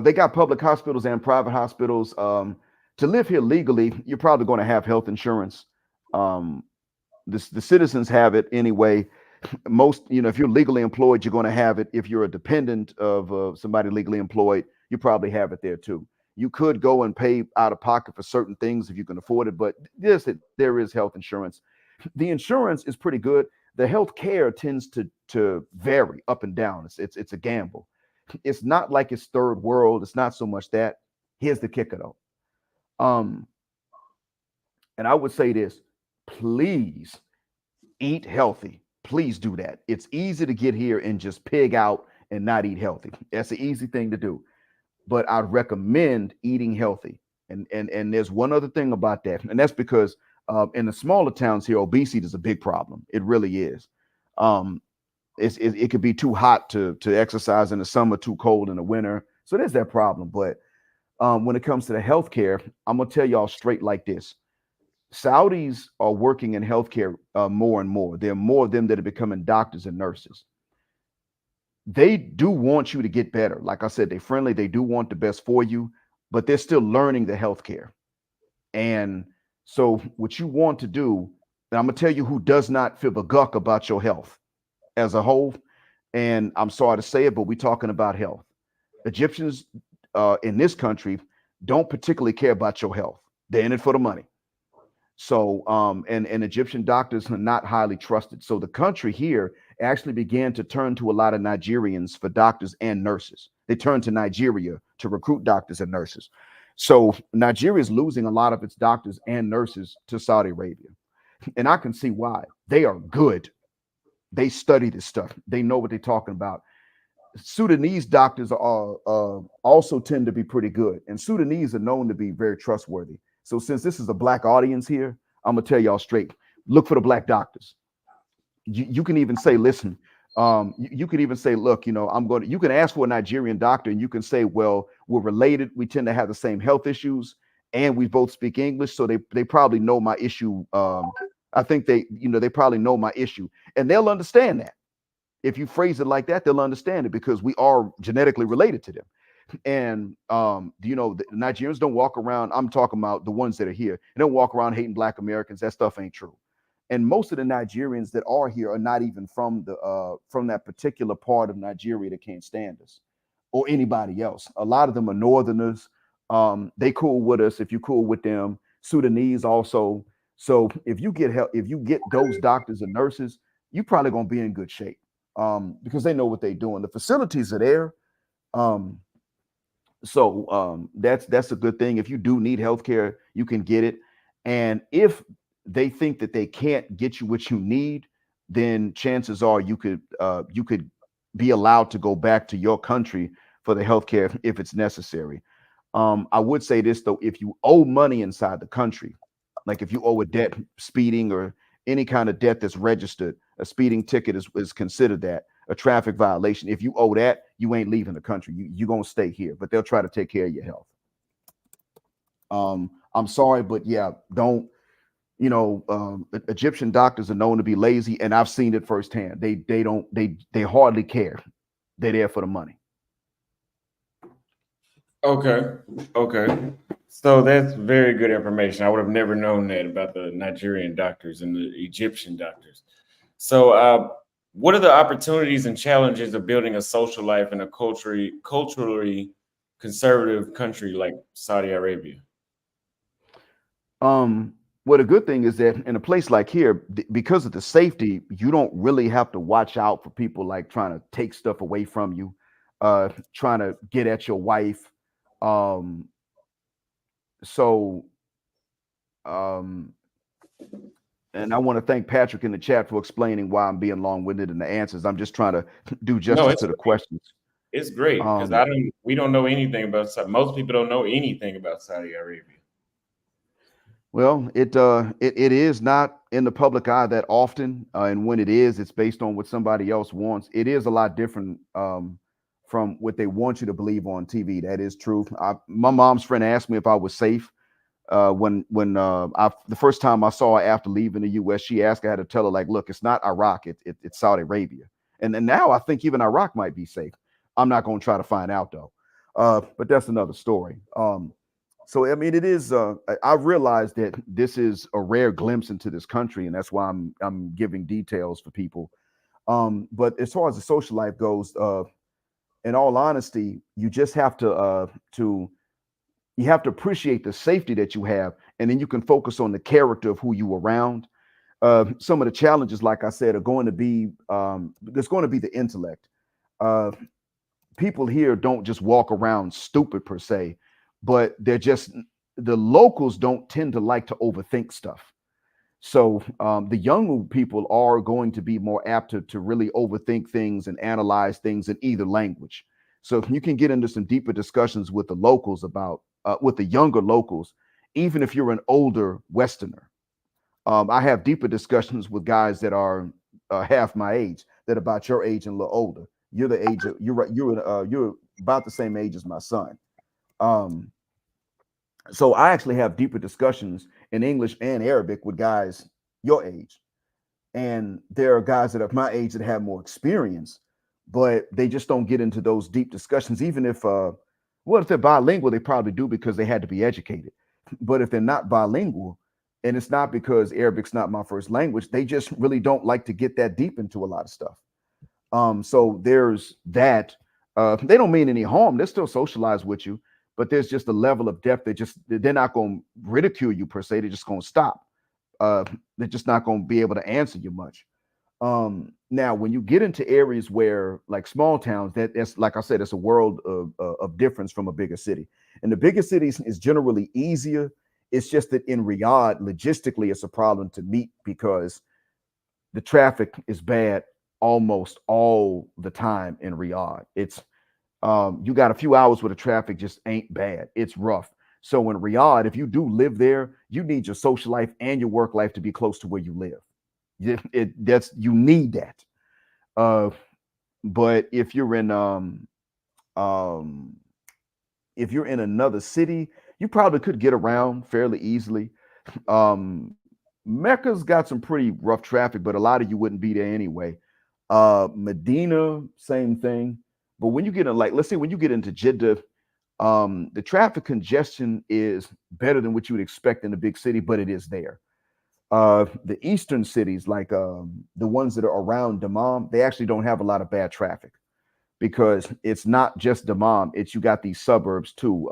they got public hospitals and private hospitals. To live here legally, you're probably going to have health insurance. Um, the citizens have it anyway. Most, if you're legally employed, you're going to have it. If you're a dependent of somebody legally employed, you probably have it there too. You could go and pay out of pocket for certain things if you can afford it, but yes, there is health insurance. The insurance is pretty good. The health care tends to vary up and down. It's a gamble. It's not like it's third world. It's not so much that. Here's the kicker though. Um, and I would say this: please eat healthy. Please do that. It's easy to get here and just pig out and not eat healthy. That's an easy thing to do. But I'd recommend eating healthy. And there's one other thing about that, and that's because in the smaller towns here, obesity is a big problem. It really is. Um, it could be too hot to exercise in the summer, too cold in the winter. So there's that problem. But when it comes to the healthcare, I'm gonna tell y'all straight like this: Saudis are working in healthcare more and more. There are more of them that are becoming doctors and nurses. They do want you to get better. Like I said, they're friendly. They do want the best for you, but they're still learning the healthcare. And so, what you want to do, and I'm gonna tell you who does not feel a guck about your health as a whole. And I'm sorry to say it, but we're talking about health. Egyptians in this country don't particularly care about your health. They're in it for the money. So, and Egyptian doctors are not highly trusted. So the country here actually began to turn to a lot of Nigerians for doctors and nurses. They turned to Nigeria to recruit doctors and nurses. So Nigeria is losing a lot of its doctors and nurses to Saudi Arabia. And I can see why. They are good. They study this stuff. They know what they're talking about. Sudanese doctors are also tend to be pretty good, and Sudanese are known to be very trustworthy. So since this is a black audience here, I'm gonna tell y'all straight: look for the black doctors. You can even say, listen, you can even say, look, I'm going to. You can ask for a Nigerian doctor, and you can say, well, we're related. We tend to have the same health issues, and we both speak English, so they probably know my issue. I think they probably know my issue, and they'll understand that. If you phrase it like that, they'll understand it because we are genetically related to them. And the Nigerians don't walk around. I'm talking about the ones that are here. They don't walk around hating black Americans. That stuff ain't true. And most of the Nigerians that are here are not even from that particular part of Nigeria that can't stand us or anybody else. A lot of them are Northerners. They cool with us if you cool with them. Sudanese also. So if you get help, if you get those doctors and nurses, you probably gonna be in good shape, because they know what they're doing. The facilities are there. Um, that's a good thing. If you do need health care, you can get it. And if they think that they can't get you what you need, then chances are you could be allowed to go back to your country for the health care if it's necessary. I would say this though: if you owe money inside the country, like if you owe a debt, speeding or any kind of debt that's registered, a speeding ticket is considered that a traffic violation. If you owe that, you ain't leaving the country. You gonna stay here, but they'll try to take care of your health. I'm sorry, but yeah, don't. Egyptian doctors are known to be lazy, and I've seen it firsthand. They don't they hardly care. They're there for the money. Okay. Okay. So that's very good information. I would have never known that about the Nigerian doctors and the Egyptian doctors. So, what are the opportunities and challenges of building a social life in a culturally conservative country like Saudi Arabia? Um, well, the good thing is that in a place like here, because of the safety, you don't really have to watch out for people like trying to take stuff away from you, trying to get at your wife. Um, so, um, and I want to thank Patrick in the chat for explaining why I'm being long-winded in the answers. I'm just trying to do No, justice to the questions. it's great because Um, we don't know anything about most people don't know anything about Saudi Arabia. Well, it is not in the public eye that often, and when it is, it's based on what somebody else wants. It is a lot different from what they want you to believe on TV. That is true. My mom's friend asked me if I was safe when the first time I saw her after leaving the U.S. She asked, I had to tell her like, look, it's not Iraq, it's Saudi Arabia, and now I think even Iraq might be safe. I'm not going to try to find out though, but that's another story. So I mean, it is. I realize that this is a rare glimpse into this country, and that's why I'm giving details for people. But as far as the social life goes, in all honesty, you just have to you have to appreciate the safety that you have, and then you can focus on the character of who you around. Some of the challenges, like I said, are going to be there's going to be the intellect. Uh, People here don't just walk around stupid per se, but they're just the locals don't tend to like to overthink stuff. So the younger people are going to be more apt to really overthink things and analyze things in either language. So you can get into some deeper discussions with the locals about with the younger locals, even if you're an older Westerner. I have deeper discussions with guys that are half my age, that are about your age and a little older. You're the age of, you're right, you're about the same age as my son. Um, so I actually have deeper discussions in English and Arabic with guys your age. And there are guys that are my age that have more experience, but they just don't get into those deep discussions. Even if well, if they're bilingual, they probably do because they had to be educated. But if they're not bilingual, and it's not because Arabic's not my first language, they just really don't like to get that deep into a lot of stuff. So there's that. They don't mean any harm. They're still socialize with you, but there's just a level of depth. They're not going to ridicule you per se. They're just going to stop. They're just not going to be able to answer you much. Now, when you get into areas where, like small towns, that's like I said, it's a world of difference from a bigger city. And the bigger cities is generally easier. It's just that in Riyadh, logistically, it's a problem to meet because the traffic is bad almost all the time in Riyadh. It's you got a few hours where the traffic just ain't bad. It's rough. So in Riyadh, if you do live there, you need your social life and your work life to be close to where you live. That's you need that. Uh, but um, if you're in another city, you probably could get around fairly easily. Um, Mecca's got some pretty rough traffic, but a lot of you wouldn't be there anyway. Medina, same thing. But when you get in, like, let's say when you get into Jeddah, the traffic congestion is better than what you would expect in a big city, but it is there. The eastern cities, like the ones that are around Dammam, they actually don't have a lot of bad traffic because it's not just Dammam; it's you got these suburbs too.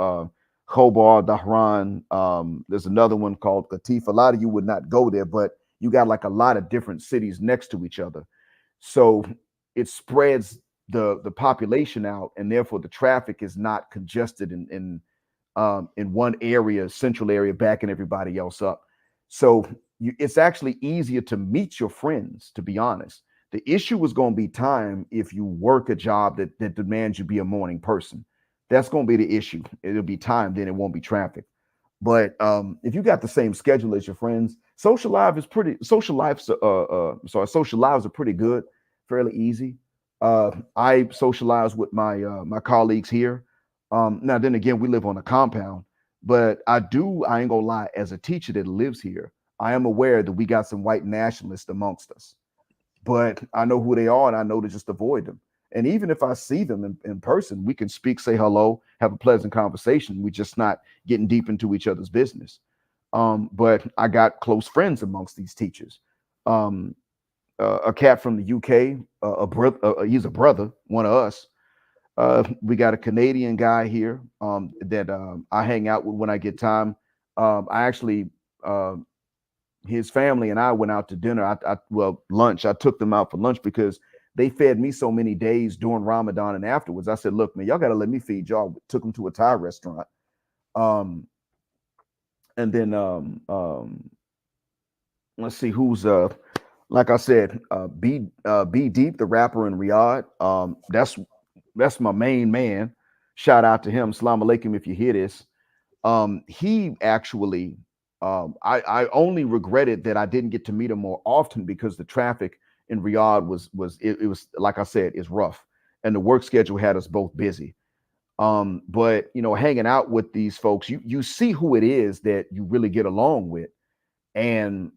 Khobar, Dahran. There's another one called Qatif. A lot of you would not go there, but you got like a lot of different cities next to each other. So it spreads the population out, and therefore the traffic is not congested in one area, central area, backing everybody else up. So it's actually easier to meet your friends, to be honest. The issue is going to be time if you work a job that demands you be a morning person. That's going to be the issue. It'll be time, then it won't be traffic. But if you got the same schedule as your friends, social lives are pretty good, fairly easy. I socialize with my colleagues here. Now then again, we live on a compound, but I ain't gonna lie, as a teacher that lives here, I am aware that we got some white nationalists amongst us, but I know who they are and I know to just avoid them. And even if I see them in person, we can speak, say hello, have a pleasant conversation. We're just not getting deep into each other's business. But I got close friends amongst these teachers. Um, a cat from the UK, a brother, he's a brother, one of us. We got a Canadian guy here that I hang out with when I get time. I actually uh, his family and I went out to dinner. Lunch. I took them out for lunch because they fed me so many days during Ramadan and afterwards. I said, "Look, man, y'all got to let me feed y'all." Took them to a Thai restaurant, um, and then let's see who's like I said, B Deep, the rapper in Riyadh. That's my main man. Shout out to him. Salam alaikum if you hear this. He actually, I only regretted that I didn't get to meet him more often because the traffic in Riyadh it was like I said, is rough, and the work schedule had us both busy. But hanging out with these folks, you see who it is that you really get along with, and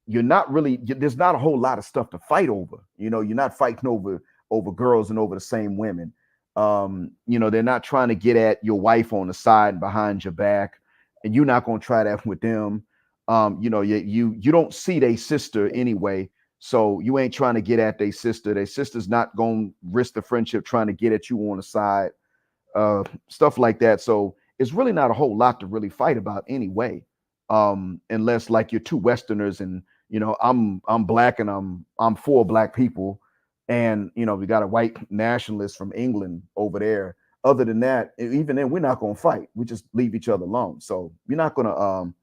there's not a whole lot of stuff to fight over. You're not fighting over girls and over the same women. They're not trying to get at your wife on the side and behind your back, and you're not going to try that with them. You don't see their sister anyway, so you ain't trying to get at their sister. Their sister's not going to risk the friendship trying to get at you on the side, stuff like that. So it's really not a whole lot to really fight about anyway, unless like you're two Westerners and I'm black and I'm for black people, and we got a white nationalist from England over there. Other than that, even then, we're not gonna fight. We just leave each other alone. So you're not gonna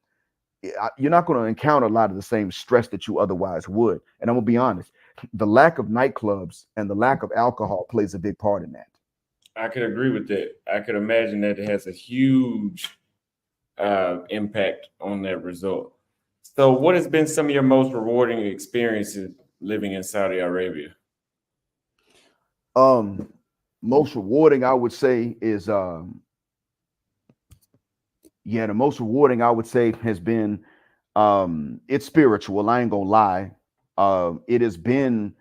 encounter a lot of the same stress that you otherwise would. And I'm gonna be honest, the lack of nightclubs and the lack of alcohol plays a big part in that. I could agree with that. I could imagine that it has a huge impact on that result. So, what has been some of your most rewarding experiences living in Saudi Arabia? Um, Most rewarding, I would say, is the most rewarding I would say has been it's spiritual. I ain't gonna lie. It has been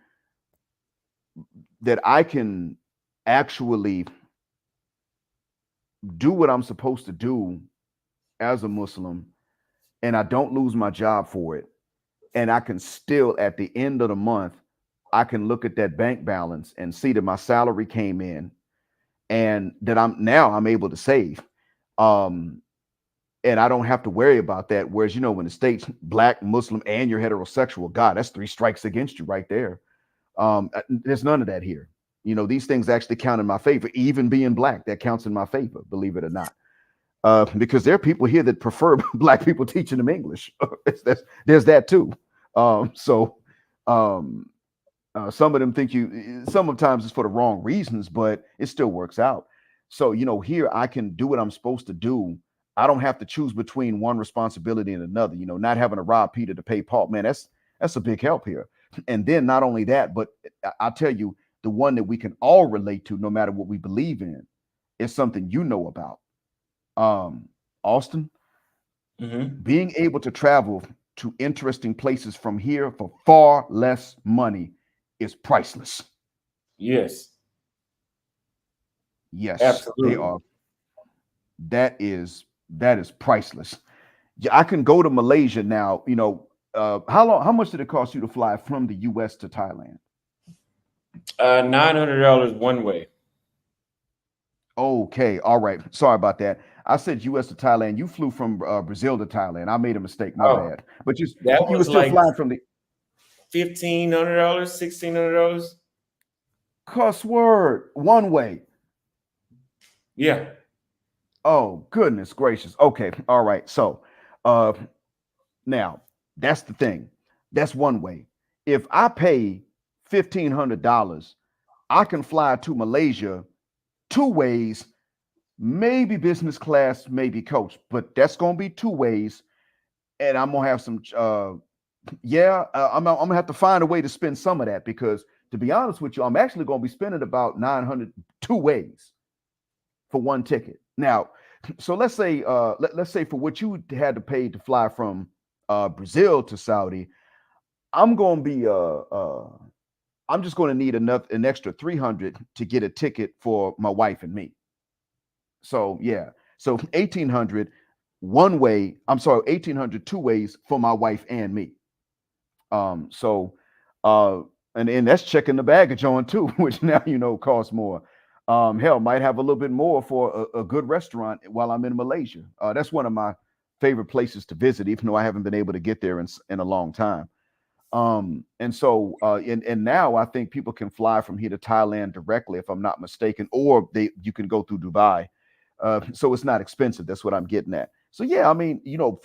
that I can actually do what I'm supposed to do as a Muslim, and I don't lose my job for it. And I can still, at the end of the month, I can look at that bank balance and see that my salary came in, and that I'm able to save. Um, and I don't have to worry about that. Whereas, when the state's black, Muslim, and you're heterosexual, God, that's three strikes against you right there. There's none of that here. These things actually count in my favor. Even being black, that counts in my favor, believe it or not. Because there are people here that prefer black people teaching them English. There's that too. So um, some of them think sometimes it's for the wrong reasons, but it still works out. So, here I can do what I'm supposed to do. I don't have to choose between one responsibility and another. Not having to rob Peter to pay Paul, man, that's a big help here. And then not only that, but I'll tell you, the one that we can all relate to, no matter what we believe in, is something you know about. Um, Austin, Hmm. being able to travel to interesting places from here for far less money is priceless. Yes, Yes, they absolutely. are. That is priceless. Yeah, I can go to Malaysia now. How much did it cost you to fly from the U.S. to Thailand? $900 one way. Okay, all right. Sorry about that. I said U.S. to Thailand. You flew from Brazil to Thailand. I made a mistake. My Oh, bad. But that you were was still like flying from the $1,500, $1,600. cuss word one way. Yeah. Oh goodness gracious. Okay, all right. So, uh, now that's the thing. That's one way. If I pay $1,500, I can fly to Malaysia two ways, maybe business class, maybe coach, but that's gonna be two ways, and I'm gonna have some. I'm gonna have to find a way to spend some of that because, to be honest with you, I'm actually gonna be spending about 900 two ways for one ticket. Now, so let's say for what you had to pay to fly from Brazil to Saudi, I'm gonna be I'm just gonna need an extra 300 to get a ticket for my wife and me. So yeah, so 1,800 one way. I'm sorry, 1,800 two ways for my wife and me. So uh and that's checking the baggage on too, which now costs more. Hell, might have a little bit more for a good restaurant while I'm in Malaysia. That's one of my favorite places to visit, even though I haven't been able to get there in a long time. And now I think people can fly from here to Thailand directly, if I'm not mistaken, or you can go through Dubai. So it's not expensive. That's what I'm getting at. So yeah, I mean,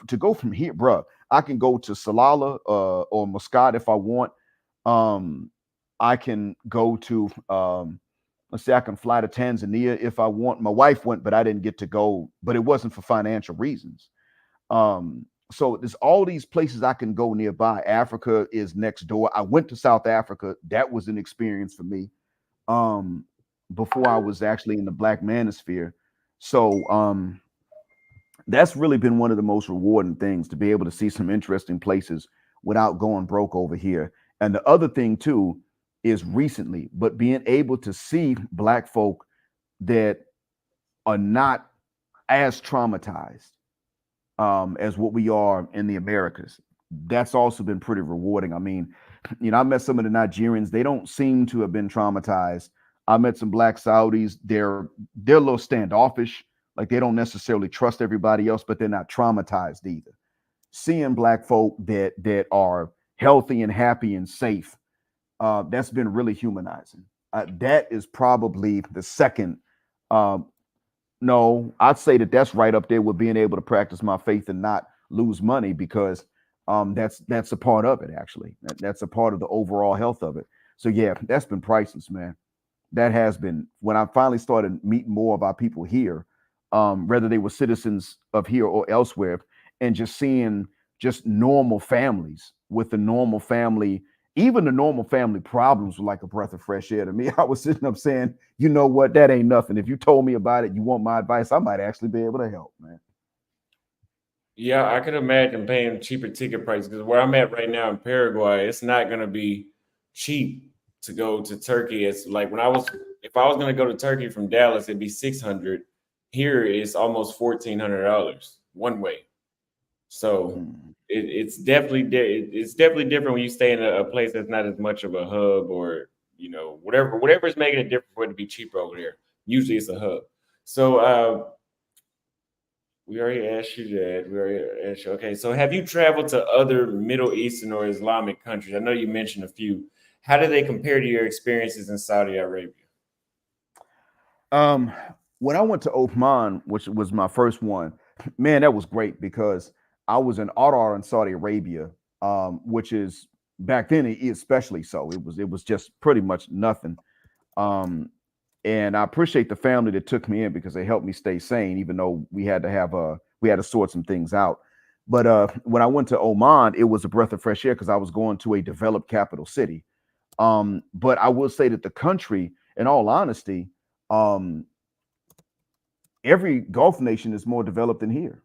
to go from here, bruh, I can go to Salalah or Muscat if I want. Um, I can go to let's say I can fly to Tanzania if I want. My wife went, but I didn't get to go, but it wasn't for financial reasons. So there's all these places I can go nearby. Africa is next door. I went to South Africa. That was an experience for me. Um, Before I was actually in the Black Manosphere. So that's really been one of the most rewarding things to be able to see some interesting places without going broke over here. And the other thing too is recently, but being able to see black folk that are not as traumatized as what we are in the Americas. That's also been pretty rewarding. I mean, I met some of the Nigerians. They don't seem to have been traumatized. I met some black Saudis. They're a little standoffish. Like they don't necessarily trust everybody else, but they're not traumatized either. Seeing black folk that are healthy and happy and safe, that's been really humanizing. That is probably the second uh, no, I'd say that that's right up there with being able to practice my faith and not lose money because that's a part of it actually. That's a part of the overall health of it. So yeah, that's been priceless, man. That has been when I finally started meeting more of our people here, whether they were citizens of here or elsewhere, and just seeing just normal families with the normal family, even the normal family problems were like a breath of fresh air to me. I was sitting up saying, you know what, that ain't nothing. If you told me about it, you want my advice, I might actually be able to help, man. Yeah, I could imagine paying cheaper ticket prices because where I'm at right now in Paraguay, it's not going to be cheap to go to Turkey. It's like if I was going to go to Turkey from Dallas, it'd be 600. Here it's almost $1,400 one way. So Mm. it's definitely different when you stay in a place that's not as much of a hub or whatever is making it different for it to be cheaper over there. Usually it's a hub. So we already asked you that. We already asked you. Okay, so have you traveled to other Middle Eastern or Islamic countries? I know you mentioned a few. How do they compare to your experiences in Saudi Arabia? Um, when I went to Oman, which was my first one, man, that was great because I was in Qatar in Saudi Arabia, which is back then especially so. It was just pretty much nothing. Um, and I appreciate the family that took me in because they helped me stay sane, even though we had to sort some things out. But when I went to Oman, it was a breath of fresh air because I was going to a developed capital city. But I will say that the country, in all honesty, um, every Gulf nation is more developed than here.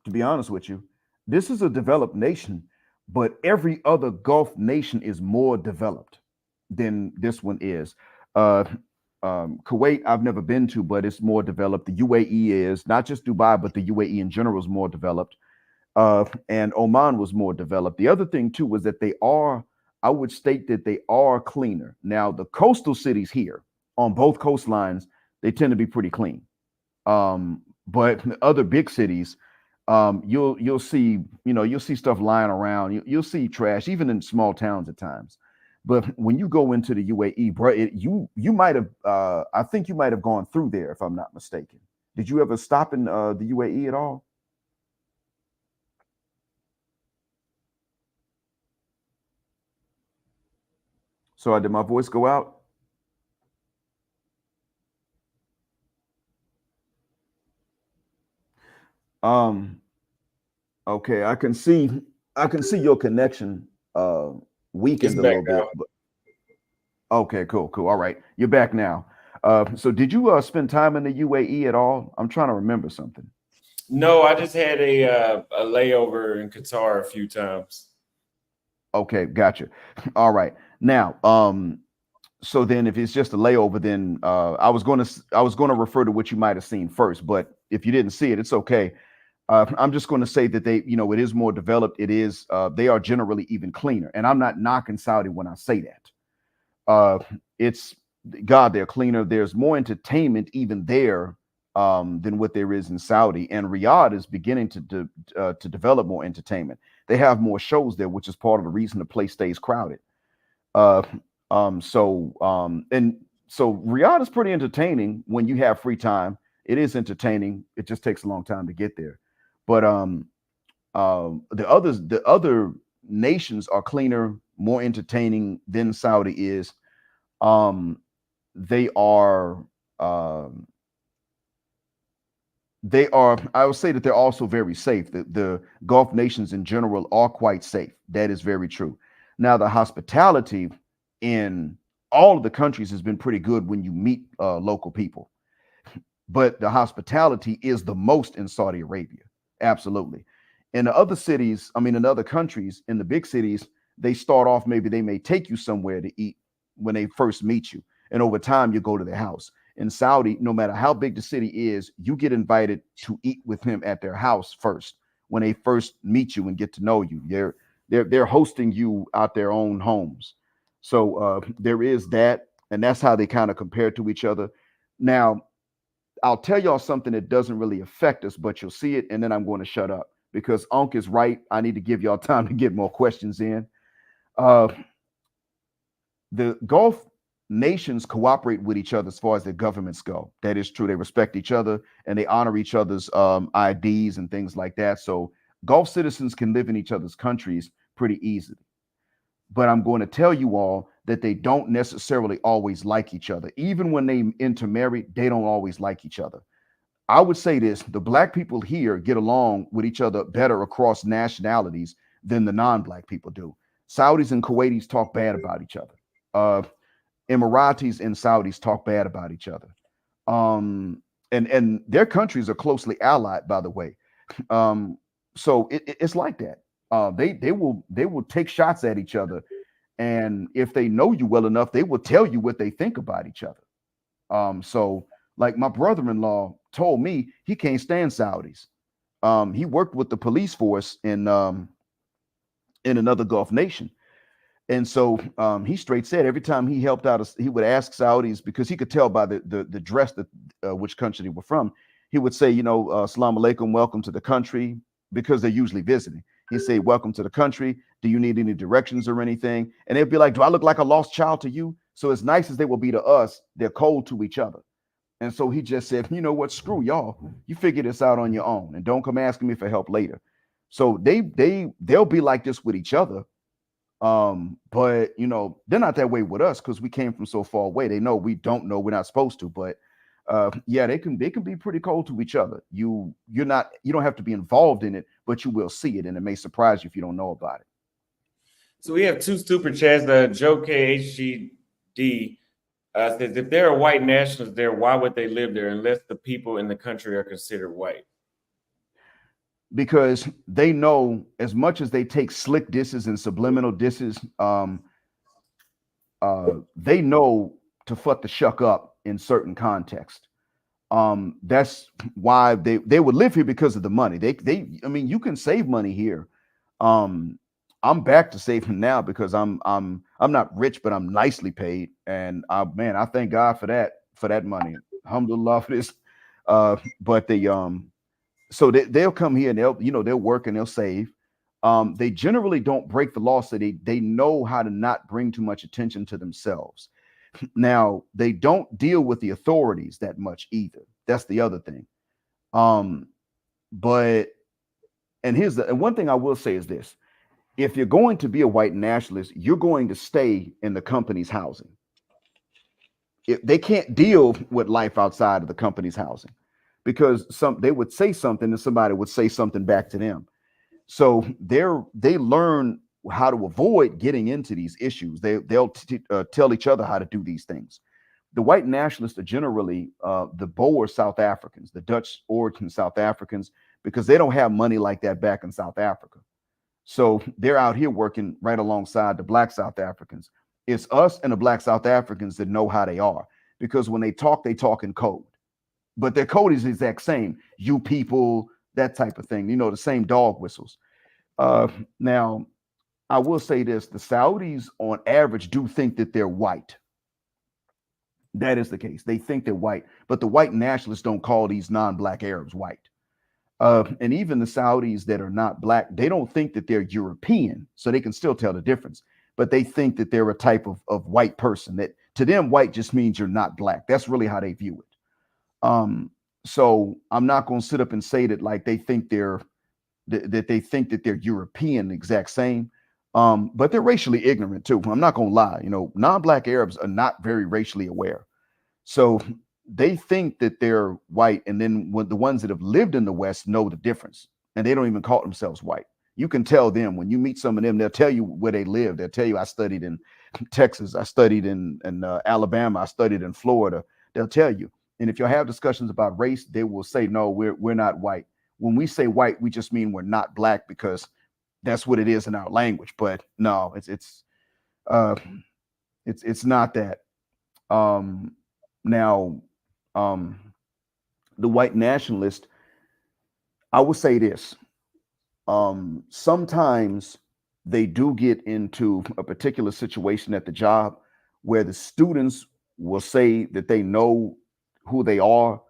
To be honest with you, this is a developed nation, but every other Gulf nation is more developed than this one is. Uh, Kuwait, I've never been to, but it's more developed. The UAE is not just Dubai, but the UAE in general is more developed. And Oman was more developed. The other thing too was that I would state that they are cleaner. Now, the coastal cities here on both coastlines, they tend to be pretty clean. But in other big cities, you'll see, you'll see stuff lying around. You'll see trash even in small towns at times. But when you go into the UAE, bro, you might have, I think you might have gone through there if I'm not mistaken. Did you ever stop in the UAE at all? So did my voice go out? Um, okay, I can see your connection It's weakened a back little now. bit, but okay, cool, cool. All right, you're back now. So did you spend time in the UAE at all? I'm trying to remember something. No, I just had a layover in Qatar a few times. Okay, gotcha. All right. Now, so then if it's just a layover, then I was going to refer to what you might have seen first, but if you didn't see it, it's okay. I'm just going to say that they, it is more developed. It is, they are generally even cleaner, and I'm not knocking Saudi when I say that. It's God, they're cleaner. There's more entertainment even there than what there is in Saudi, and Riyadh is beginning to develop more entertainment. They have more shows there, which is part of the reason the place stays crowded. Uh, and so Riyadh is pretty entertaining when you have free time. It is entertaining. It just takes a long time to get there. But the other nations are cleaner, more entertaining than Saudi is. Um, they are um, they are. I would say that they're also very safe. The Gulf nations in general are quite safe. That is very true. Now, the hospitality in all of the countries has been pretty good when you meet local people, but the hospitality is the most in Saudi Arabia. Absolutely. In the other cities, I mean, in other countries, in the big cities, they start off, maybe they may take you somewhere to eat when they first meet you. And over time, you go to their house. In Saudi, no matter how big the city is, you get invited to eat with him at their house first when they first meet you and get to know you. They're hosting you out their own homes. So there is that, and that's how they kind of compare to each other. Now, I'll tell y'all something that doesn't really affect us, but you'll see it, and then I'm going to shut up because Unc is right. I need to give y'all time to get more questions in. Uh, the Gulf nations cooperate with each other as far as their governments go. That is true. They respect each other and they honor each other's IDs and things like that. So Gulf citizens can live in each other's countries pretty easily. But I'm going to tell you all that they don't necessarily always like each other. Even when they intermarry, they don't always like each other. I would say this: the black people here get along with each other better across nationalities than the non-black people do. Saudis and Kuwaitis talk bad about each other. Uh, Emiratis and Saudis talk bad about each other. Um, and their countries are closely allied, by the way. Um, so it's like that. They will take shots at each other, and if they know you well enough, they will tell you what they think about each other. So like my brother-in-law told me he can't stand Saudis. He worked with the police force in another Gulf nation. And so he straight said every time he helped out, he would ask Saudis because he could tell by the dress that which country they were from. He would say, "Assalamu alaikum, welcome to the country," because they're usually visiting. He'd say, "Welcome to the country. Do you need any directions or anything?" And they'd be like, "Do I look like a lost child to you?" So as nice as they will be to us, they're cold to each other. And so he just said, "You know what? Screw y'all. You figure this out on your own, and don't come asking me for help later." So they'll be like this with each other, but they're not that way with us because we came from so far away. They know we don't know, we're not supposed to, but yeah, they can be pretty cold to each other. You don't have to be involved in it, but you will see it, and it may surprise you if you don't know about it. So we have two super chats. Joe KHGD says, if there are white nationals there, why would they live there unless the people in the country are considered white? Because they know, as much as they take slick disses and subliminal disses, they know to fuck the shuck up in certain context. That's why they would live here, because of the money. I mean, you can save money here. um I'm back to saving now because I'm not rich, but I'm nicely paid, and man, I thank God for that money. alhamdulillah for this. But so they'll come here and they'll work and they'll save. They generally don't break the law, so they know how to not bring too much attention to themselves. Now they don't deal with the authorities that much either. That's the other thing. Um, but and one thing I will say is this: if you're going to be a white nationalist, you're going to stay in the company's housing. If they can't deal with life outside of the company's housing, because they would say something and somebody would say something back to them. So they learn how to avoid getting into these issues. They'll tell each other how to do these things. The white nationalists are generally the Boer South Africans, the Dutch origin South Africans, because they don't have money like that back in South Africa. So they're out here working right alongside the black South Africans. It's us and the black South Africans that know how they are, because when they talk in code, but their code is the exact same. You people, that type of thing, the same dog whistles. Now, I will say this: the Saudis, on average, do think that they're white. That is the case. They think they're white, but the white nationalists don't call these non-black Arabs white. And even the Saudis that are not black, they don't think that they're European, so they can still tell the difference. But they think that they're a type of white person. That to them, white just means you're not black. That's really how they view it. So I'm not going to sit up and say that like they think that they think that they're European, the exact same. But they're racially ignorant too. I'm not going to lie. Non-black Arabs are not very racially aware. So they think that they're white, and then when the ones that have lived in the West know the difference, and they don't even call themselves white. You can tell them when you meet some of them. They'll tell you where they live. They'll tell you, I studied in Texas, I studied in Alabama, I studied in Florida. They'll tell you. And if you have discussions about race, they will say, no, we're not white. When we say white, we just mean we're not black, because that's what it is in our language. But no, it's not that. Now, the white nationalist, I will say this: sometimes they do get into a particular situation at the job where the students will say that they know who they are,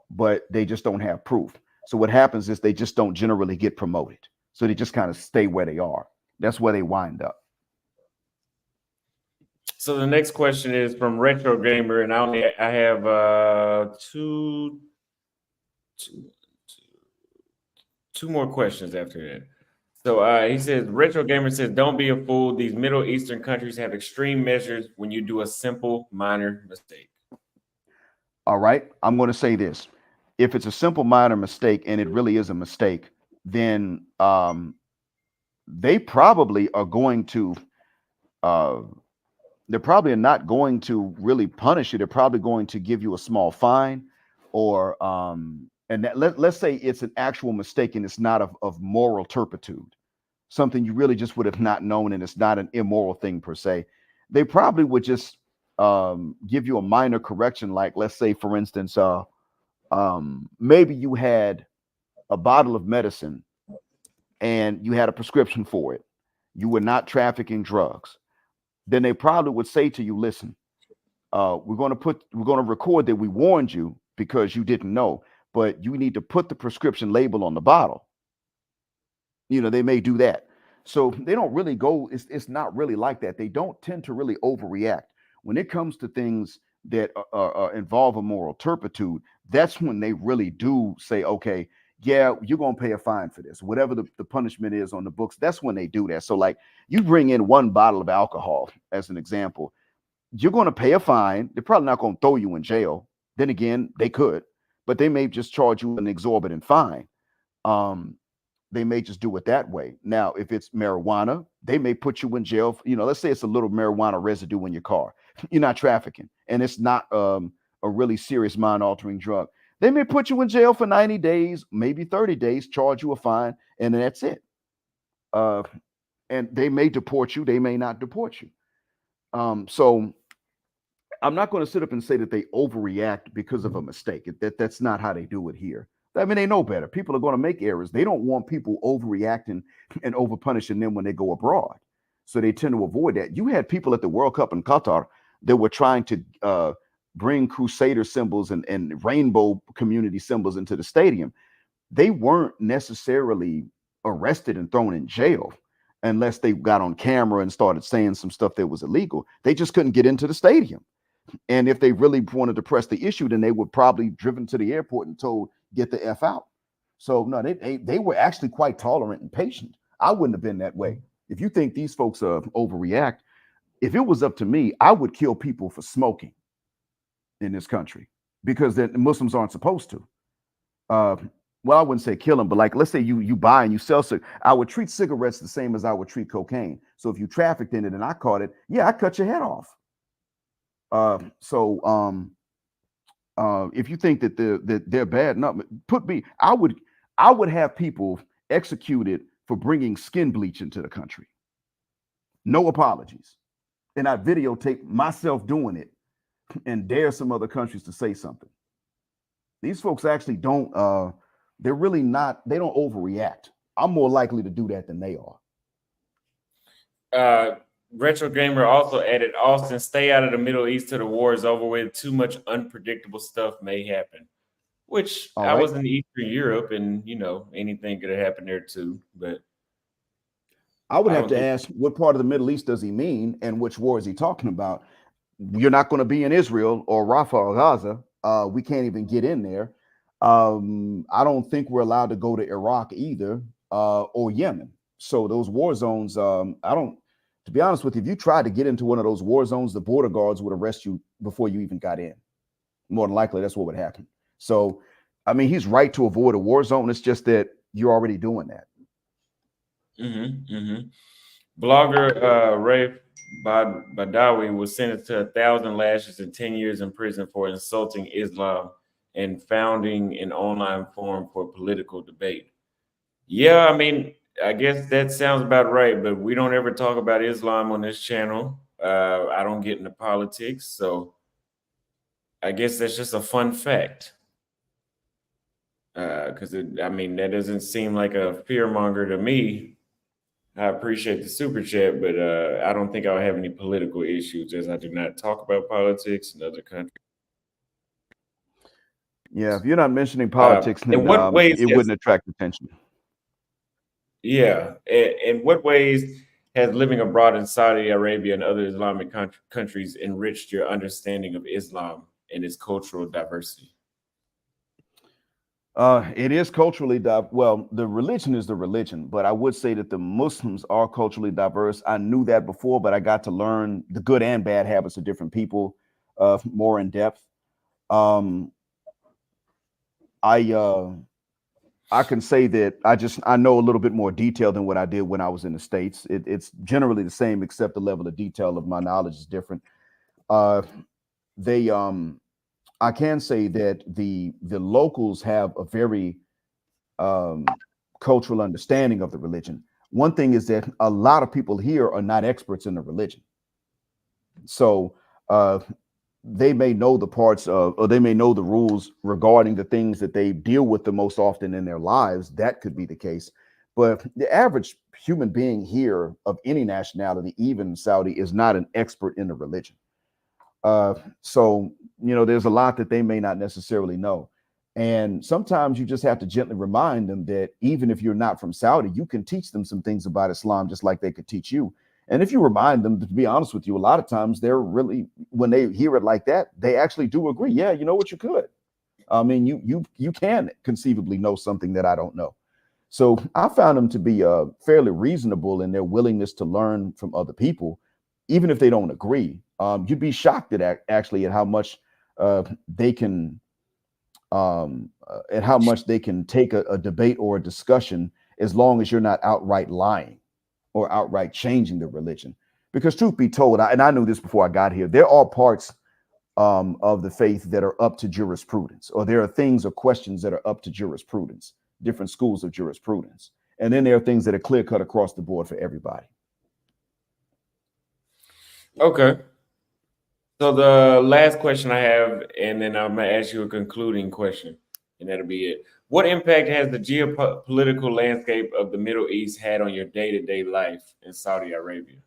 but they just don't have proof. So what happens is they just don't generally get promoted. So they just kind of stay where they are. That's where they wind up. So the next question is from Retro Gamer, and I have two more questions after that. So he says, Retro Gamer says, don't be a fool. These Middle Eastern countries have extreme measures when you do a simple minor mistake. All right. I'm going to say this. If it's a simple minor mistake and it really is a mistake, then they probably are going to, they're probably not going to really punish you. They're probably going to give you a small fine, or, and let's say it's an actual mistake and it's not of moral turpitude, something you really just would have not known, and it's not an immoral thing per se. They probably would just give you a minor correction, like, let's say, for instance, maybe you had a bottle of medicine and you had a prescription for it. You were not trafficking drugs. Then they probably would say to you, listen, we're going to record that we warned you because you didn't know, but you need to put the prescription label on the bottle. They may do that. So they don't really go, it's not really like that. They don't tend to really overreact. When it comes to things that involve a moral turpitude, that's when they really do say, okay, yeah, you're going to pay a fine for this, whatever the punishment is on the books. That's when they do that. So like, you bring in one bottle of alcohol as an example, you're going to pay a fine. They're probably not going to throw you in jail. Then again, they could, but they may just charge you an exorbitant fine. They may just do it that way. Now, if it's marijuana, they may put you in jail. Let's say it's a little marijuana residue in your car. You're not trafficking, and it's not a really serious mind-altering drug. They may put you in jail for 90 days, maybe 30 days, charge you a fine, and then that's it. And they may deport you. They may not deport you. So I'm not going to sit up and say that they overreact because of a mistake. That's not how they do it here. I mean, they know better. People are going to make errors. They don't want people overreacting and over punishing them when they go abroad. So they tend to avoid that. You had people at the World Cup in Qatar that were trying to bring crusader symbols and rainbow community symbols into the stadium, they weren't necessarily arrested and thrown in jail unless they got on camera and started saying some stuff that was illegal. They just couldn't get into the stadium. And if they really wanted to press the issue, then they would probably driven to the airport and told, get the F out. So no, they were actually quite tolerant and patient. I wouldn't have been that way. If you think these folks overreact, if it was up to me, I would kill people for smoking in this country because the Muslims aren't supposed to. Uh, well, I wouldn't say kill them, but like let's say you buy and you sell I would treat cigarettes the same as I would treat cocaine. So if you trafficked in it and I caught it, yeah, I cut your head off. If you think that they're bad, no, put me. I would have people executed for bringing skin bleach into the country. No apologies, and I videotape myself doing it and dare some other countries to say something. These folks actually don't. They're really not. They don't overreact. I'm more likely to do that than they are. Retro Gamer also added, Austin, stay out of the Middle East till the war is over with. Too much unpredictable stuff may happen. Which I was in Eastern Europe, and anything could have happened there too. But I would have to ask, what part of the Middle East does he mean, and which war is he talking about? You're not going to be in Israel or Rafah or Gaza. We can't even get in there. I don't think we're allowed to go to Iraq either, or Yemen. So those war zones, I don't. To be honest with you, if you tried to get into one of those war zones, the border guards would arrest you before you even got in. More than likely, that's what would happen. So, I mean, he's right to avoid a war zone. It's just that you're already doing that. Blogger Ray Badawi was sentenced to 1,000 lashes and 10 years in prison for insulting Islam and founding an online forum for political debate. Yeah, I mean, I guess that sounds about right, but we don't ever talk about Islam on this channel. I don't get into politics, so I guess that's just a fun fact. Because that doesn't seem like a fear monger to me. I appreciate the super chat, but I don't think I'll have any political issues as I do not talk about politics in other countries. Yeah, if you're not mentioning politics, then in what ways it wouldn't attract attention. Yeah. In what ways has living abroad in Saudi Arabia and other Islamic countries enriched your understanding of Islam and its cultural diversity? It is culturally well, the religion is the religion, but I would say that the Muslims are culturally diverse. I knew that before, but I got to learn the good and bad habits of different people more in depth. I can say that I know a little bit more detail than what I did when I was in the States. It's generally the same, except the level of detail of my knowledge is different. I can say that the locals have a very cultural understanding of the religion. One thing is that a lot of people here are not experts in the religion. So they may know the parts of, or they may know the rules regarding the things that they deal with the most often in their lives. That could be the case. But the average human being here of any nationality, even Saudi, is not an expert in the religion. So, there's a lot that they may not necessarily know. And sometimes you just have to gently remind them that even if you're not from Saudi, you can teach them some things about Islam, just like they could teach you. And if you remind them, to be honest with you, a lot of times they're really, when they hear it like that, they actually do agree. Yeah, you know what, you could. I mean, you can conceivably know something that I don't know. So I found them to be fairly reasonable in their willingness to learn from other people, even if they don't agree. You'd be shocked at how much they can at how much they can take a debate or a discussion, as long as you're not outright lying or outright changing the religion. Because truth be told, and I knew this before I got here, there are parts of the faith that are up to jurisprudence, or there are things or questions that are up to jurisprudence, different schools of jurisprudence. And then there are things that are clear cut across the board for everybody. Okay. So the last question I have, and then I'm going to ask you a concluding question, and that'll be it. What impact has the geopolitical landscape of the Middle East had on your day-to-day life in Saudi Arabia?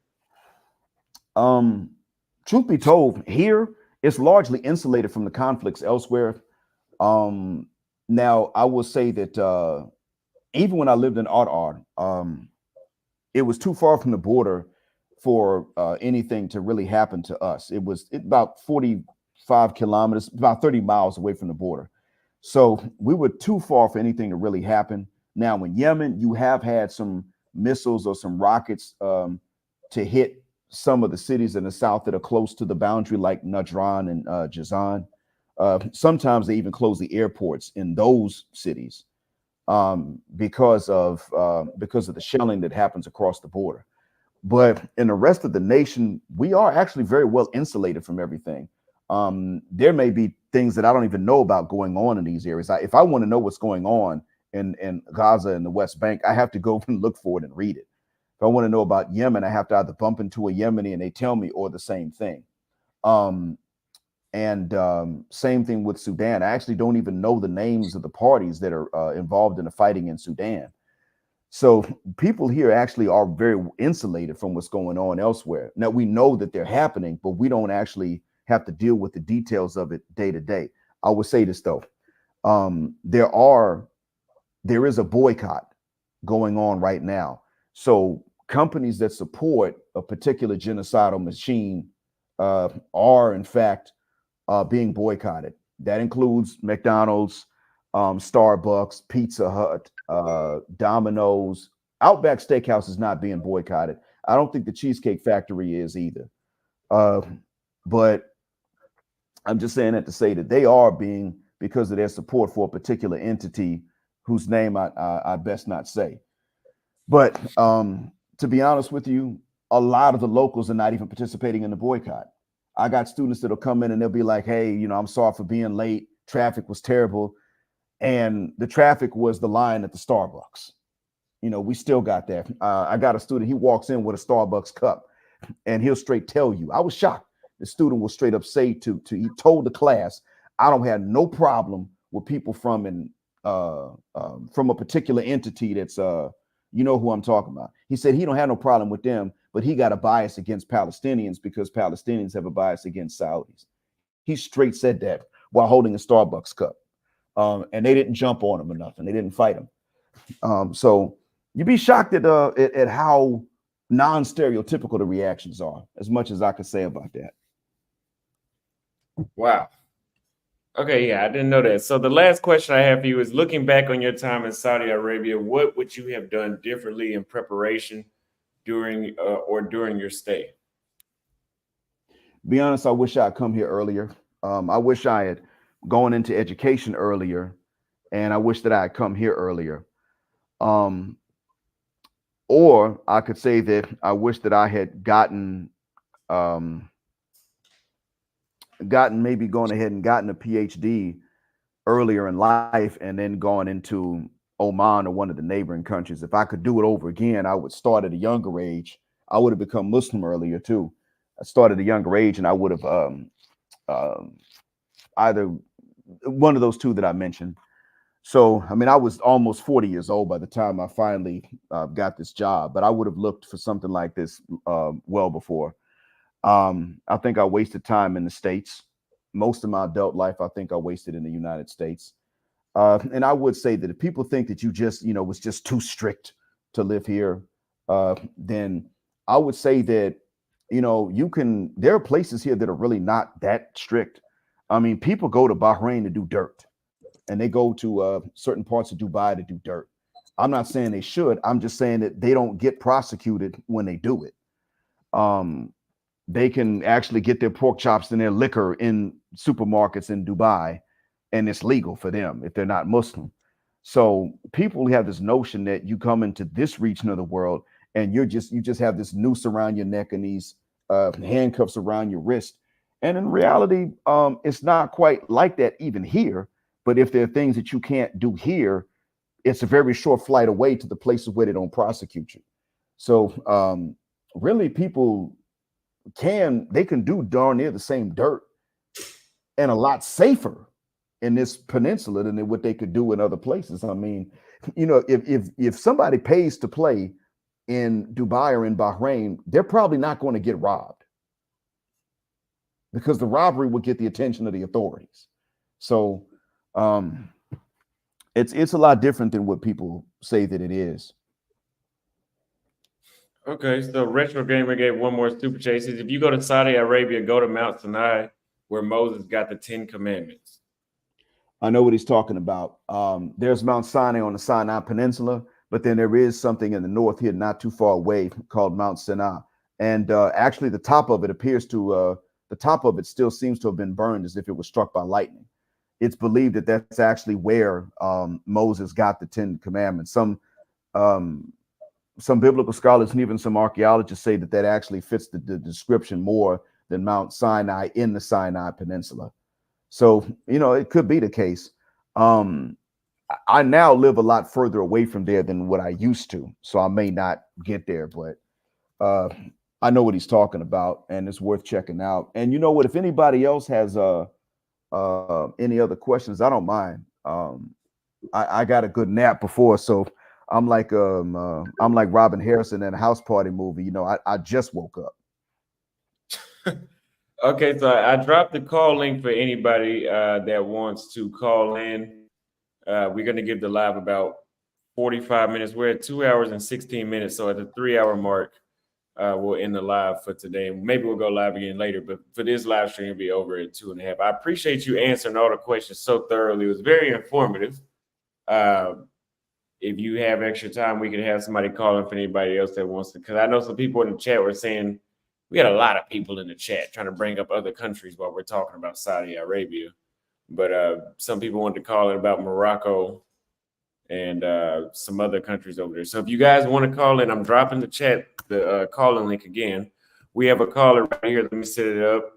Truth be told, here it's largely insulated from the conflicts elsewhere. Um, Now, I will say that even when I lived in Art, it was too far from the border for anything to really happen to us. About 45 kilometers, about 30 miles away from the border. So we were too far for anything to really happen. Now, in Yemen, you have had some missiles or some rockets to hit some of the cities in the south that are close to the boundary, like Najran and Jazan. Sometimes they even close the airports in those cities because of the shelling that happens across the border. But in the rest of the nation, we are actually very well insulated from everything. There may be things that I don't even know about going on in these areas. If I want to know what's going on in Gaza and the West Bank, I have to go and look for it and read it. If I want to know about Yemen, I have to either bump into a Yemeni and they tell me, or the same thing. Um, and Same thing with Sudan. I actually don't even know the names of the parties that are involved in the fighting in Sudan. So people here actually are very insulated from what's going on elsewhere. Now we know that they're happening, but we don't actually have to deal with the details of it day to day. I would say this though: there is a boycott going on right now. So companies that support a particular genocidal machine are in fact being boycotted. That includes McDonald's, Starbucks, Pizza Hut, Domino's. Outback Steakhouse is not being boycotted. I don't think the Cheesecake Factory is either. Uh, but I'm just saying that to say that they are being, because of their support for a particular entity whose name I best not say. But to be honest with you, a lot of the locals are not even participating in the boycott. I got students that'll come in and they'll be like, "Hey, I'm sorry for being late. Traffic was terrible." And the traffic was the line at the Starbucks. We still got that. I got a student, he walks in with a Starbucks cup and he'll straight tell you. I was shocked. The student will straight up say he told the class, "I don't have no problem with people from a particular entity that's you know who I'm talking about." He said he don't have no problem with them, but he got a bias against Palestinians because Palestinians have a bias against Saudis. He straight said that while holding a Starbucks cup. And they didn't jump on him or nothing. They didn't fight him. So you'd be shocked at how non-stereotypical the reactions are, as much as I could say about that. Wow. Okay, yeah, I didn't know that. So the last question I have for you is, looking back on your time in Saudi Arabia, what would you have done differently in preparation during your stay? Be honest, I wish I'd come here earlier. I wish I had gone into education earlier, and I wish that I had come here earlier. Um, or I could say that I wish that I had um, gotten maybe gone ahead and gotten a PhD earlier in life and then gone into Oman or one of the neighboring countries. If I could do it over again, I would start at a younger age. I would have become Muslim earlier too. I started at a younger age and I would have um, either one of those two that I mentioned. So, I mean, I was almost 40 years old by the time I finally got this job, but I would have looked for something like this well before. I think I wasted time in the States. Most of my adult life, I think I wasted in the United States. And I would say that if people think that you just, was just too strict to live here, then I would say that, there are places here that are really not that strict. I mean, people go to Bahrain to do dirt and they go to certain parts of Dubai to do dirt. I'm not saying they should. I'm just saying that they don't get prosecuted when they do it. Um, they can actually get their pork chops and their liquor in supermarkets in Dubai, and it's legal for them if they're not Muslim. So people have this notion that you come into this region of the world and you just have this noose around your neck and these handcuffs around your wrist. And in reality, it's not quite like that even here. But if there are things that you can't do here, it's a very short flight away to the places where they don't prosecute you. So really, people can do darn near the same dirt and a lot safer in this peninsula than what they could do in other places. I mean, if somebody pays to play in Dubai or in Bahrain, they're probably not going to get robbed because the robbery would get the attention of the authorities. So um, it's a lot different than what people say that it is. Okay, so Retro Gamer gave one more super chat. He says, if you go to Saudi Arabia, go to Mount Sinai, where Moses got the Ten Commandments. I know what he's talking about. There's Mount Sinai on the Sinai Peninsula, but then there is something in the north here, not too far away, called Mount Sinai. And actually, the top of it appears to the top of it still seems to have been burned as if it was struck by lightning. It's believed that that's actually where Moses got the Ten Commandments. Um, some biblical scholars and even some archaeologists say that that actually fits the description more than Mount Sinai in the Sinai Peninsula. So, it could be the case. Um, I now live a lot further away from there than what I used to, so I may not get there, but uh, I know what he's talking about, and it's worth checking out. And you know what? If anybody else has any other questions, I don't mind. I got a good nap before, so I'm like Robin Harrison in a house party movie. I just woke up. Okay, so I dropped the call link for anybody that wants to call in. We're going to give the live about 45 minutes. We're at 2 hours and 16 minutes. So at the 3 hour mark, we'll end the live for today. Maybe we'll go live again later, but for this live stream, it'll be over at 2.5. I appreciate you answering all the questions so thoroughly. It was very informative. If you have extra time, we could have somebody call in for anybody else that wants to, because I know some people in the chat were saying, we had a lot of people in the chat trying to bring up other countries while we're talking about Saudi Arabia. But some people wanted to call in about Morocco and some other countries over there. So if you guys want to call in, I'm dropping the call-in link again. We have a caller right here. Let me set it up.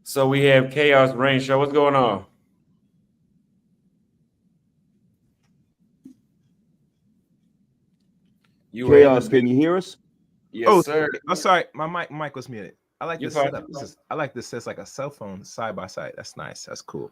So we have Chaos Rain Show. What's going on? Chaos, can you hear us? Yes, sir. Oh, sorry. My mic was muted. I like You're this fine. setup. I like this. It's like a cell phone side by side. That's nice. That's cool.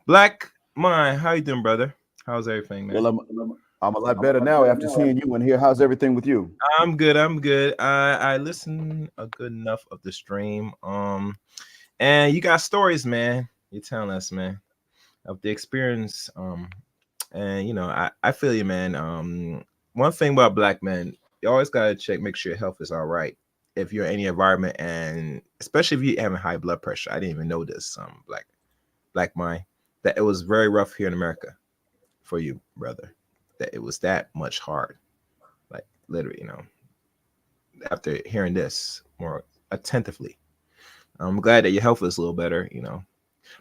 BlackMind, how you doing, brother? How's everything, man? Well, I'm a lot better now after seeing you in here. How's everything with you? I'm good. I'm good. I listen a good enough of the stream. And you got stories, man. You're telling us, man, of the experience. And I feel you, man. One thing about black men, you always gotta make sure your health is all right. If you're in any environment, and especially if you're having high blood pressure. I didn't even know this. BlackMind, that it was very rough here in America for you, brother. That it was that much hard. Like literally, after hearing this more attentively. I'm glad that your health is a little better,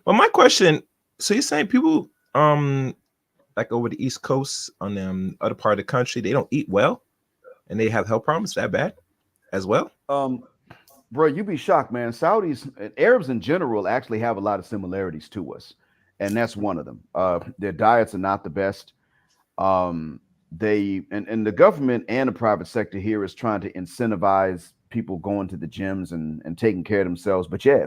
But my question, so you're saying people like over the East Coast on the other part of the country, they don't eat well and they have health problems that bad as well? Bro, you'd be shocked, man. Saudis and Arabs in general actually have a lot of similarities to us, and that's one of them. Their diets are not the best. And the government and the private sector here is trying to incentivize people going to the gyms and taking care of themselves. But yeah,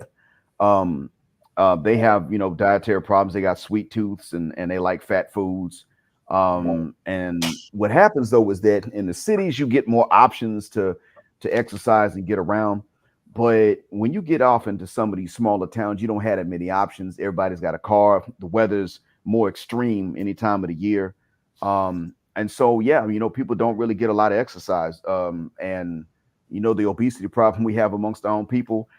they have dietary problems. They got sweet tooths and they like fat foods. And what happens though is that in the cities you get more options to exercise and get around. But when you get off into some of these smaller towns, you don't have that many options. Everybody's got a car. The weather's more extreme any time of the year. And so, yeah, people don't really get a lot of exercise. And the obesity problem we have amongst our own people.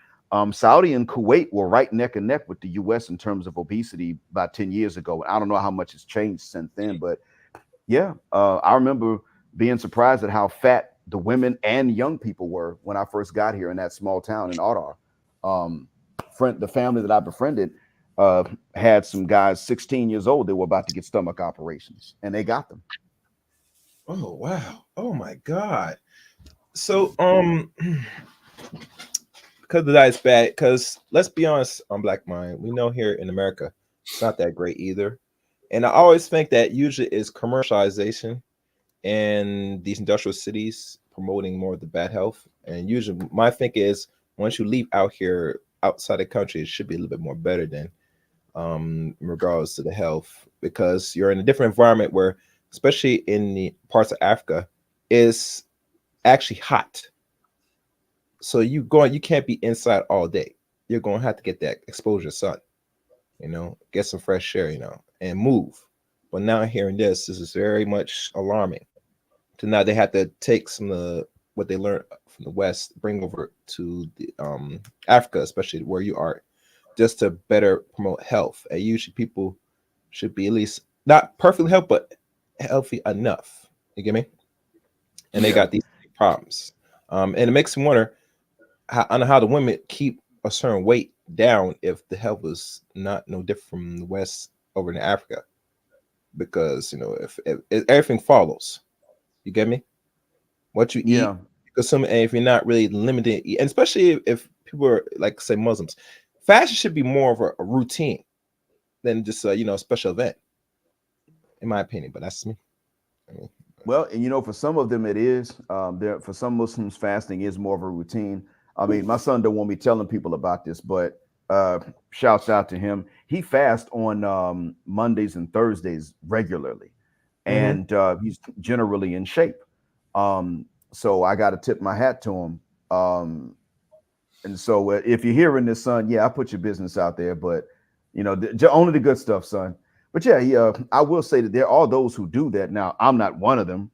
Saudi and Kuwait were right neck and neck with the U.S. in terms of obesity about 10 years ago. I don't know how much has changed since then, but yeah, I remember being surprised at how fat the women and young people were when I first got here in that small town in Adar. The family that I befriended had some guys 16 years old that were about to get stomach operations, and they got them. Oh wow! Oh my God! So because the diet's bad. Because let's be honest, on BlackMind, we know here in America it's not that great either. And I always think that usually is commercialization in these industrial cities promoting more of the bad health. And usually my thinking is once you leave out here outside the country, it should be a little bit more better than in regards to the health, because you're in a different environment where, especially in the parts of Africa, is actually hot. So you can't be inside all day. You're going to have to get that exposure sun, get some fresh air, and move. But now hearing this is very much alarming. To now they have to take some of what they learned from the West, bring over to the Africa, especially where you are, just to better promote health. And usually people should be at least not perfectly healthy, but healthy enough. You get me? And they Yeah. got these problems. And it makes me wonder how the women keep a certain weight down if the health is not no different from the West over in Africa. Because if everything follows, you get me? What you eat, Yeah. consume, and if you're not really limited, and especially if people are like say Muslims, fasting should be more of a routine than just a special event, in my opinion. But that's me. I mean, Well, and for some of them it is. There for some Muslims, fasting is more of a routine. I mean, my son don't want me telling people about this, but shouts out to him. He fasts on Mondays and Thursdays regularly, mm-hmm. and he's generally in shape. So I got to tip my hat to him. And so if you're hearing this, son, yeah, I put your business out there, but only the good stuff, son. But yeah, I will say that there are those who do that. Now, I'm not one of them.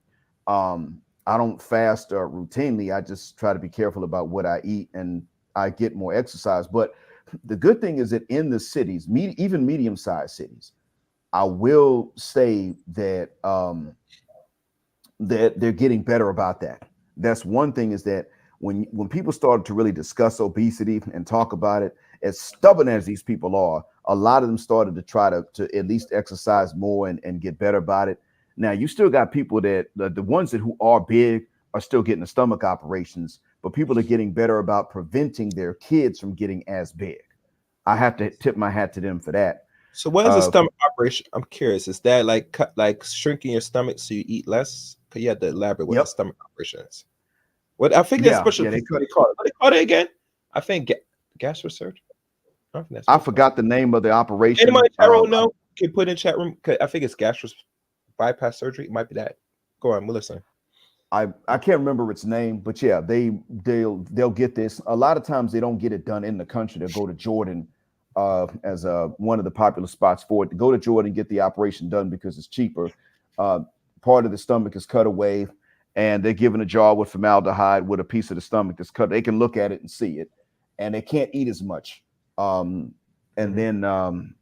I don't fast routinely. I just try to be careful about what I eat, and I get more exercise. But the good thing is that in the cities, even medium-sized cities, I will say that that they're getting better about that. That's one thing, is that when people started to really discuss obesity and talk about it, as stubborn as these people are, a lot of them started to try to at least exercise more and get better about it. Now you still got people that the ones who are big are still getting the stomach operations, but people are getting better about preventing their kids from getting as big. I have to tip my hat to them for that. So what is a Uh, stomach operation? I'm curious. Is that like like shrinking your stomach so you eat less? Cause you had to elaborate what a yep. stomach operation is. What I think that's Yeah. what Yeah. they call it. What they call it again? I think gastrosurgery. I think that's what I it's called. forgot the name of the Anybody operation. in chat room know? Can put in chat room. 'Cause I think it's gastro bypass surgery. It might be that. Go on, we'll listen. I can't remember its name, but yeah, they'll get this. A lot of times they don't get it done in the country. They'll go to Jordan as one of the popular spots for it. To go to Jordan, get the operation done because it's cheaper. Uh, Part of the stomach is cut away, and they're given a jar with formaldehyde with a piece of the stomach that's cut. They can look at it and see it, and they can't eat as much. And Mhm.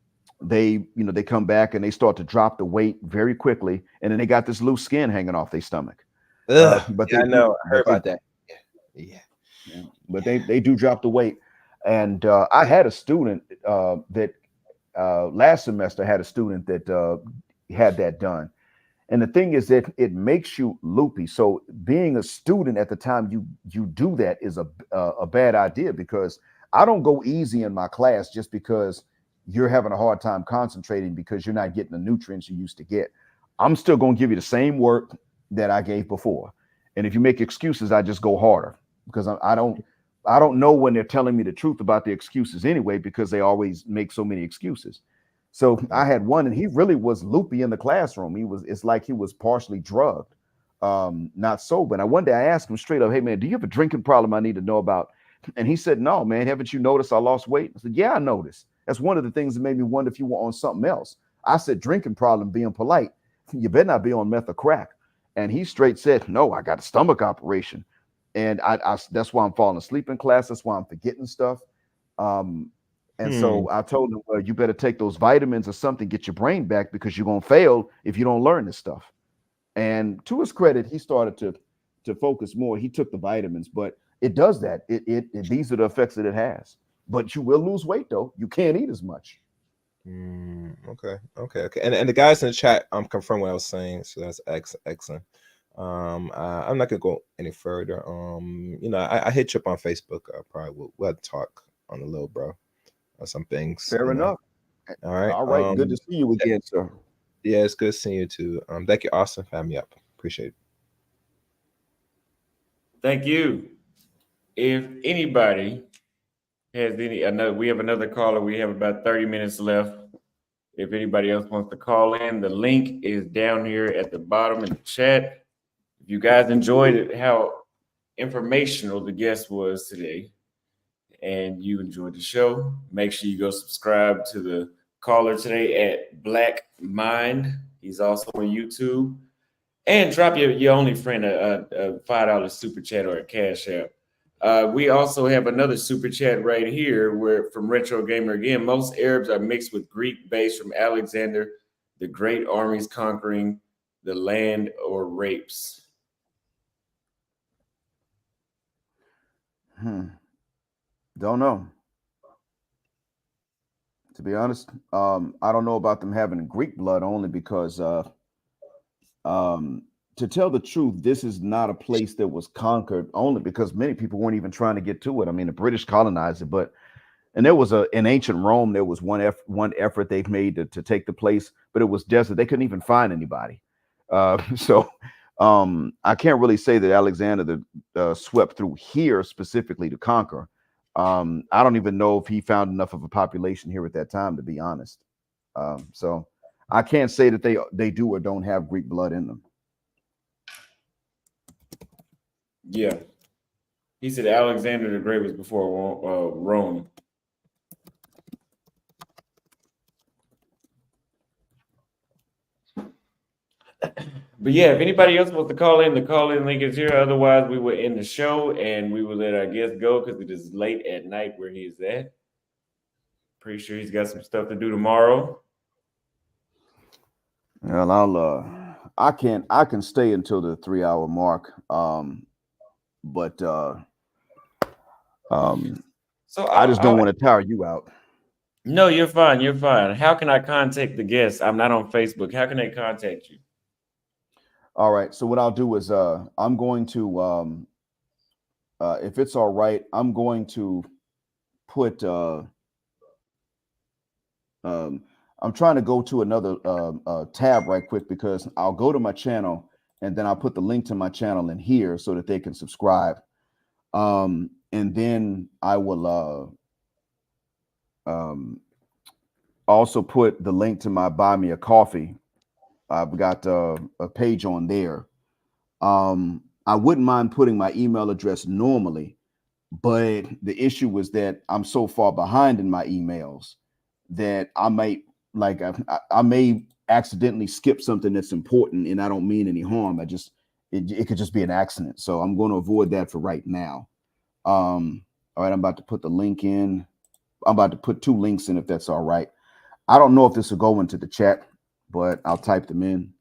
then they come back and they start to drop the weight very quickly, and then they got this loose skin hanging off their stomach. But Yeah, they I do, know. I heard about that. Yeah. yeah, but Yeah. they do drop the weight. And I had a student that last semester had a student that had that done. And the thing is that it makes you loopy. So being a student at the time you do that is a bad idea, because I don't go easy in my class just because you're having a hard time concentrating because you're not getting the nutrients you used to get. I'm still going to give you the same work that I gave before. And if you make excuses, I just go harder, because I don't know when they're telling me the truth about the excuses anyway, because they always make so many excuses. So Mm. I had one, and he really was loopy in the classroom. It's like he was partially drugged, not sober. And one day I asked him straight up, "Hey man, do you have a drinking problem I need to know about?" And he said, "No, man. Haven't you noticed I lost weight?" I said, "Yeah, I noticed. That's one of the things that made me wonder if you were on something else." I said, "Drinking problem, being polite. You better not be on meth or crack." And he straight said, "No, I got a stomach operation." And I that's why I'm falling asleep in class. That's why I'm forgetting stuff. Um, and Hmm. so I told him, well, you better take those vitamins or something, get your brain back, because you're gonna fail if you don't learn this stuff. And to his credit, he started to focus more. He took the vitamins, but it does that. These are the effects that it has. But you will lose weight though. You can't eat as much. Okay. And the guys in the chat confirm what I was saying, so that's excellent. I'm not gonna go any further. I hit you up on Facebook. Probably we'll have to talk on the low, bro, on some things. Fair enough. All right. All right. Good to see you again, sir. Yeah, it's good seeing you too. Thank you, Austin, for having me up. Appreciate it. Thank you. If anybody has we have another caller. We have about 30 minutes left. If anybody else wants to call in, the link is down here at the bottom in the chat. If you guys enjoyed it, how informational the guest was today, and you enjoyed the show, make sure you go subscribe to the caller today at BlackMind. He's also on YouTube. And drop your only friend a $5 super chat or a cash app. We also have another super chat right here where from Retro Gamer again. Most Arabs are mixed with Greek based from Alexander the Great armies conquering the land or rapes. Don't know. To be honest, I don't know about them having Greek blood only because, to tell the truth, this is not a place that was conquered only because many people weren't even trying to get to it. I mean, the British colonized it, but and there was in ancient Rome, there was one effort they've made to take the place, but it was desert. They couldn't even find anybody. So I can't really say that Alexander swept through here specifically to conquer. I don't even know if he found enough of a population here at that time, to be honest. So I can't say that they do or don't have Greek blood in them. Yeah. He said Alexander the Great was before Rome. But yeah, if anybody else wants to call in, the call-in link is here. Otherwise, we will end the show and we will let our guest go because it is late at night where he is at. Pretty sure he's got some stuff to do tomorrow. Well, I can stay until the 3-hour mark. But So I just don't want to tire you out. No, you're fine. You're fine. How can I contact the guest? I'm not on Facebook. How can they contact you? All right. So what I'll do is I'm going to if it's all right, I'm going to put I'm trying to go to another tab right quick because I'll go to my channel and then I'll put the link to my channel in here so that they can subscribe. And then I will also put the link to my Buy Me a Coffee. I've got a page on there. I wouldn't mind putting my email address normally, but the issue was that I'm so far behind in my emails that I might I may accidentally skip something that's important, and I don't mean any harm. It could just be an accident. So I'm going to avoid that for right now. All right, I'm about to put the link in. I'm about to put 2 links in if that's all right. I don't know if this will go into the chat, but I'll type them in.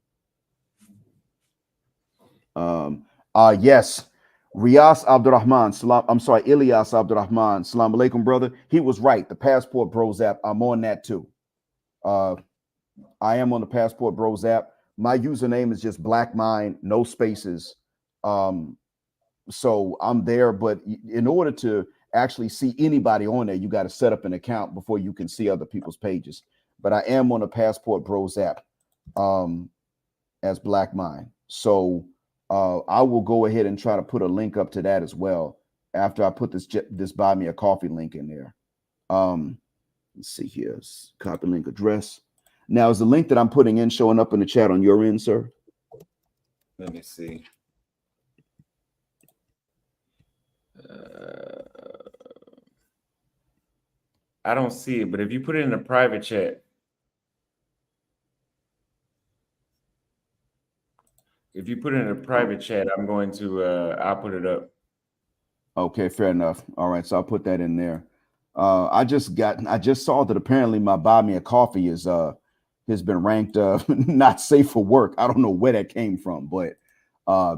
Yes, Riyas Abdurrahman. Ilyas Abdurrahman. Salam alaikum, brother. He was right. The Passport Bros app. I'm on that too. I am on the Passport Bros app. My username is just BlackMind, no spaces. So I'm there, but in order to actually see anybody on there, you got to set up an account before you can see other people's pages. But I am on the Passport Bros app as BlackMind. So I will go ahead and try to put a link up to that as well after I put this Buy Me a Coffee link in there. Let's see here. Copy link address. Now, is the link that I'm putting in showing up in the chat on your end, sir? Let me see. I don't see it, but if you put it in a private chat, I'm going to I'll put it up. Okay, fair enough. All right, so I'll put that in there. I just saw that apparently my Buy Me a Coffee has been ranked not safe for work. I don't know where that came from, but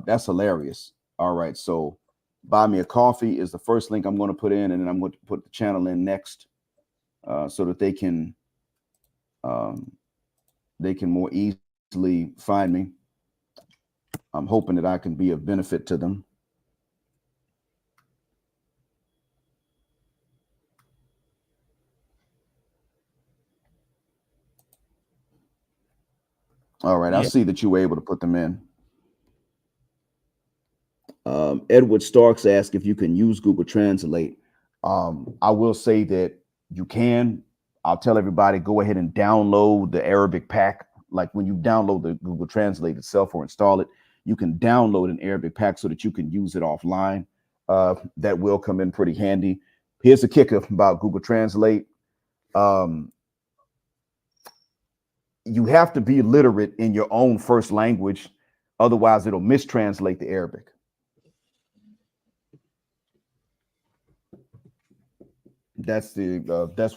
that's hilarious. All right, so Buy Me a Coffee is the first link I'm going to put in, and then I'm going to put the channel in next, so that they can more easily find me. I'm hoping that I can be of benefit to them. All right, yeah. I see that you were able to put them in. Edward Starks asked if you can use Google Translate. I will say that you can. I'll tell everybody, go ahead and download the Arabic pack. Like when you download the Google Translate itself or install it, you can download an Arabic pack so that you can use it offline. That will come in pretty handy. Here's the kicker about Google Translate. Um, you have to be literate in your own first language, otherwise it'll mistranslate the Arabic. That's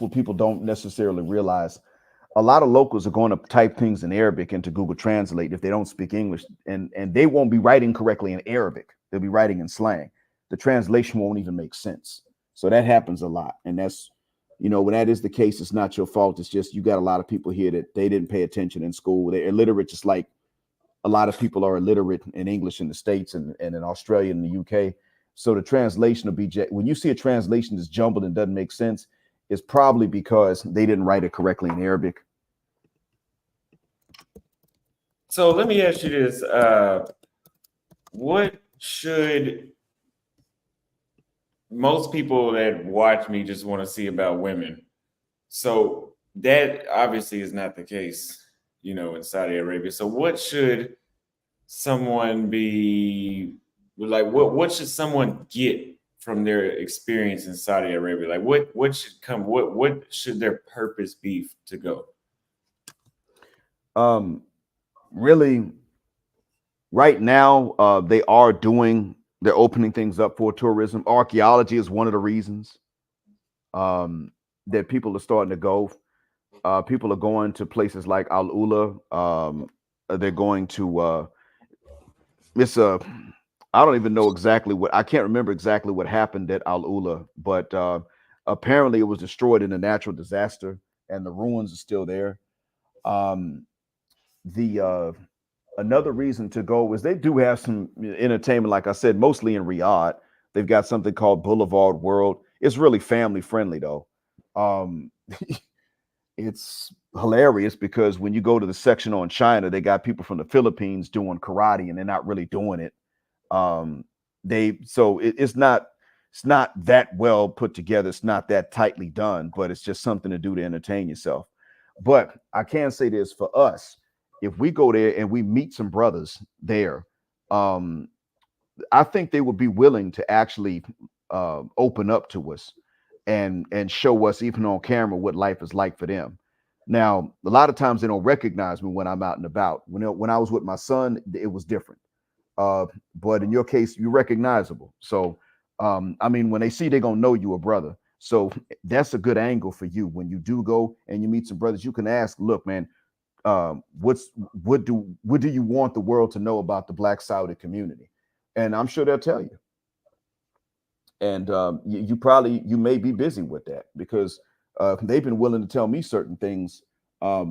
what people don't necessarily realize. A lot of locals are going to type things in Arabic into Google Translate if they don't speak English, and they won't be writing correctly in Arabic. They'll be writing in slang. The translation won't even make sense. So that happens a lot, and that's, when that is the case, it's not your fault. It's just you got a lot of people here that they didn't pay attention in school. They're illiterate, just like a lot of people are illiterate in English in the States and in Australia and the UK. So the translation will be, when you see a translation that's jumbled and doesn't make sense, it's probably because they didn't write it correctly in Arabic. So let me ask you this. What should most people that watch me just want to see about women? So that obviously is not the case, in Saudi Arabia. So what should someone be like? What should someone get from their experience in Saudi Arabia? Like what should come? What should their purpose be to go? Really, right now, they're opening things up for tourism. Archaeology is one of the reasons that people are starting to go. People are going to places like Al Ula. They're going to I don't even know exactly I can't remember exactly what happened at Al Ula, but apparently it was destroyed in a natural disaster, and the ruins are still there. Another reason to go is they do have some entertainment, like I said, mostly in Riyadh. They've got something called Boulevard World. It's really family friendly though. It's hilarious because when you go to the section on China, they got people from the Philippines doing karate, and they're not really doing it. It's not that well put together. It's not that tightly done, but it's just something to do to entertain yourself. But I can say this for us: if we go there and we meet some brothers there, I think they would be willing to actually open up to us and show us, even on camera, what life is like for them. Now, a lot of times they don't recognize me when I'm out and about. When I was with my son, it was different. But in your case, you're recognizable. So, when they see, they're gonna know you a brother. So that's a good angle for you. When you do go and you meet some brothers, you can ask, look, man, what do you want the world to know about the Black Saudi community? And I'm sure they'll tell you. And you may be busy with that because they've been willing to tell me certain things. I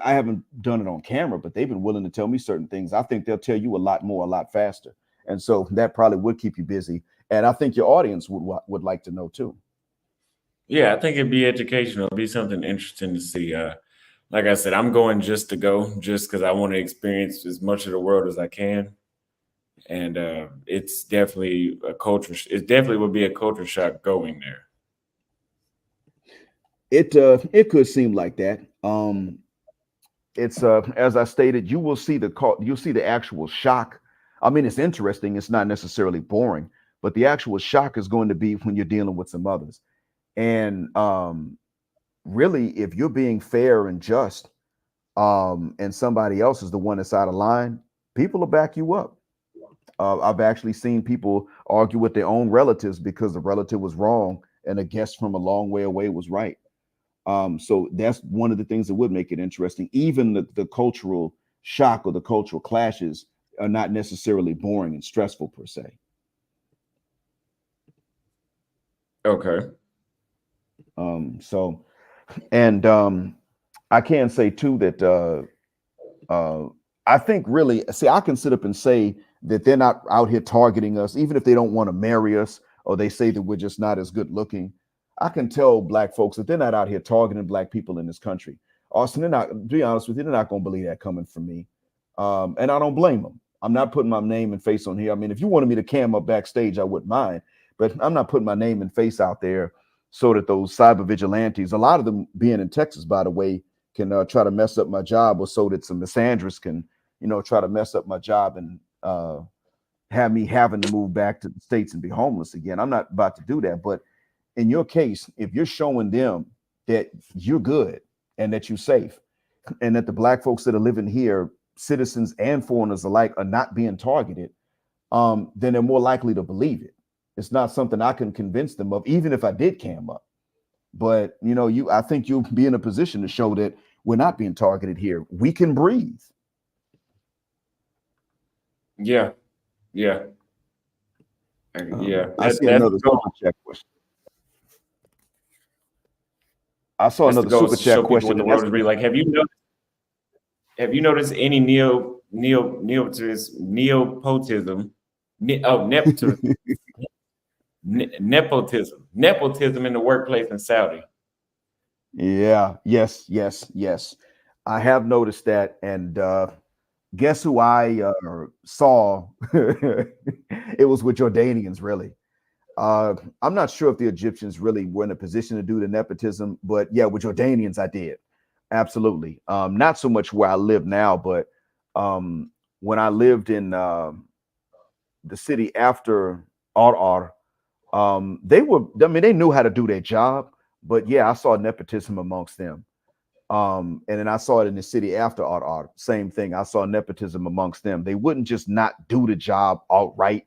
haven't done it on camera, but they've been willing to tell me certain things. I think they'll tell you a lot more, a lot faster. And so that probably would keep you busy. And I think your audience would like to know too. Yeah, I think it'd be educational. It'd be something interesting to see. Like I said, I'm going just to go, just because I want to experience as much of the world as I can. And it's definitely a culture. It definitely would be a culture shock going there. It could seem like that. It's as I stated, you'll see the actual shock. I mean, it's interesting. It's not necessarily boring, but the actual shock is going to be when you're dealing with some others. And really, if you're being fair and just, and somebody else is the one that's out of line, people will back you up. I've actually seen people argue with their own relatives because the relative was wrong and a guest from a long way away was right. So that's one of the things that would make it interesting. Even the cultural shock or the cultural clashes are not necessarily boring and stressful per se. Okay. I can say too that I think really, see, I can sit up and say that they're not out here targeting us, even if they don't want to marry us or they say that we're just not as good looking. I can tell Black folks that they're not out here targeting Black people in this country. Austin, they're not, to be honest with you, they're not going to believe that coming from me. And I don't blame them. I'm not putting my name and face on here. I mean, if you wanted me to cam up backstage, I wouldn't mind, but I'm not putting my name and face out there so that those cyber vigilantes, a lot of them being in Texas, by the way, can try to mess up my job, or so that some misandrists can, try to mess up my job uh, have me having to move back to the States and be homeless again. I'm not about to do that. But in your case, if you're showing them that you're good and that you're safe, and that the black folks that are living here, citizens and foreigners alike, are not being targeted, then they're more likely to believe it. It's not something I can convince them of, even if I did cam up. But I think you'll be in a position to show that we're not being targeted here. We can breathe. Yeah, yeah, yeah. I see That's another the goal. super chat question. I saw That's the another goal, super is to chat show people what question. the world is really like. Have you noticed any nepotism? Nepotism in the workplace in Saudi? Yeah, yes. I have noticed that, and guess who I saw? It was with Jordanians, really. I'm not sure if the Egyptians really were in a position to do the nepotism, but yeah, with Jordanians, I did. Absolutely. Not so much where I live now, but when I lived in the city after Ar, they knew how to do their job, but yeah, I saw nepotism amongst them. And then I saw it in the city after Ar. Same thing. I saw nepotism amongst them. They wouldn't just not do the job outright,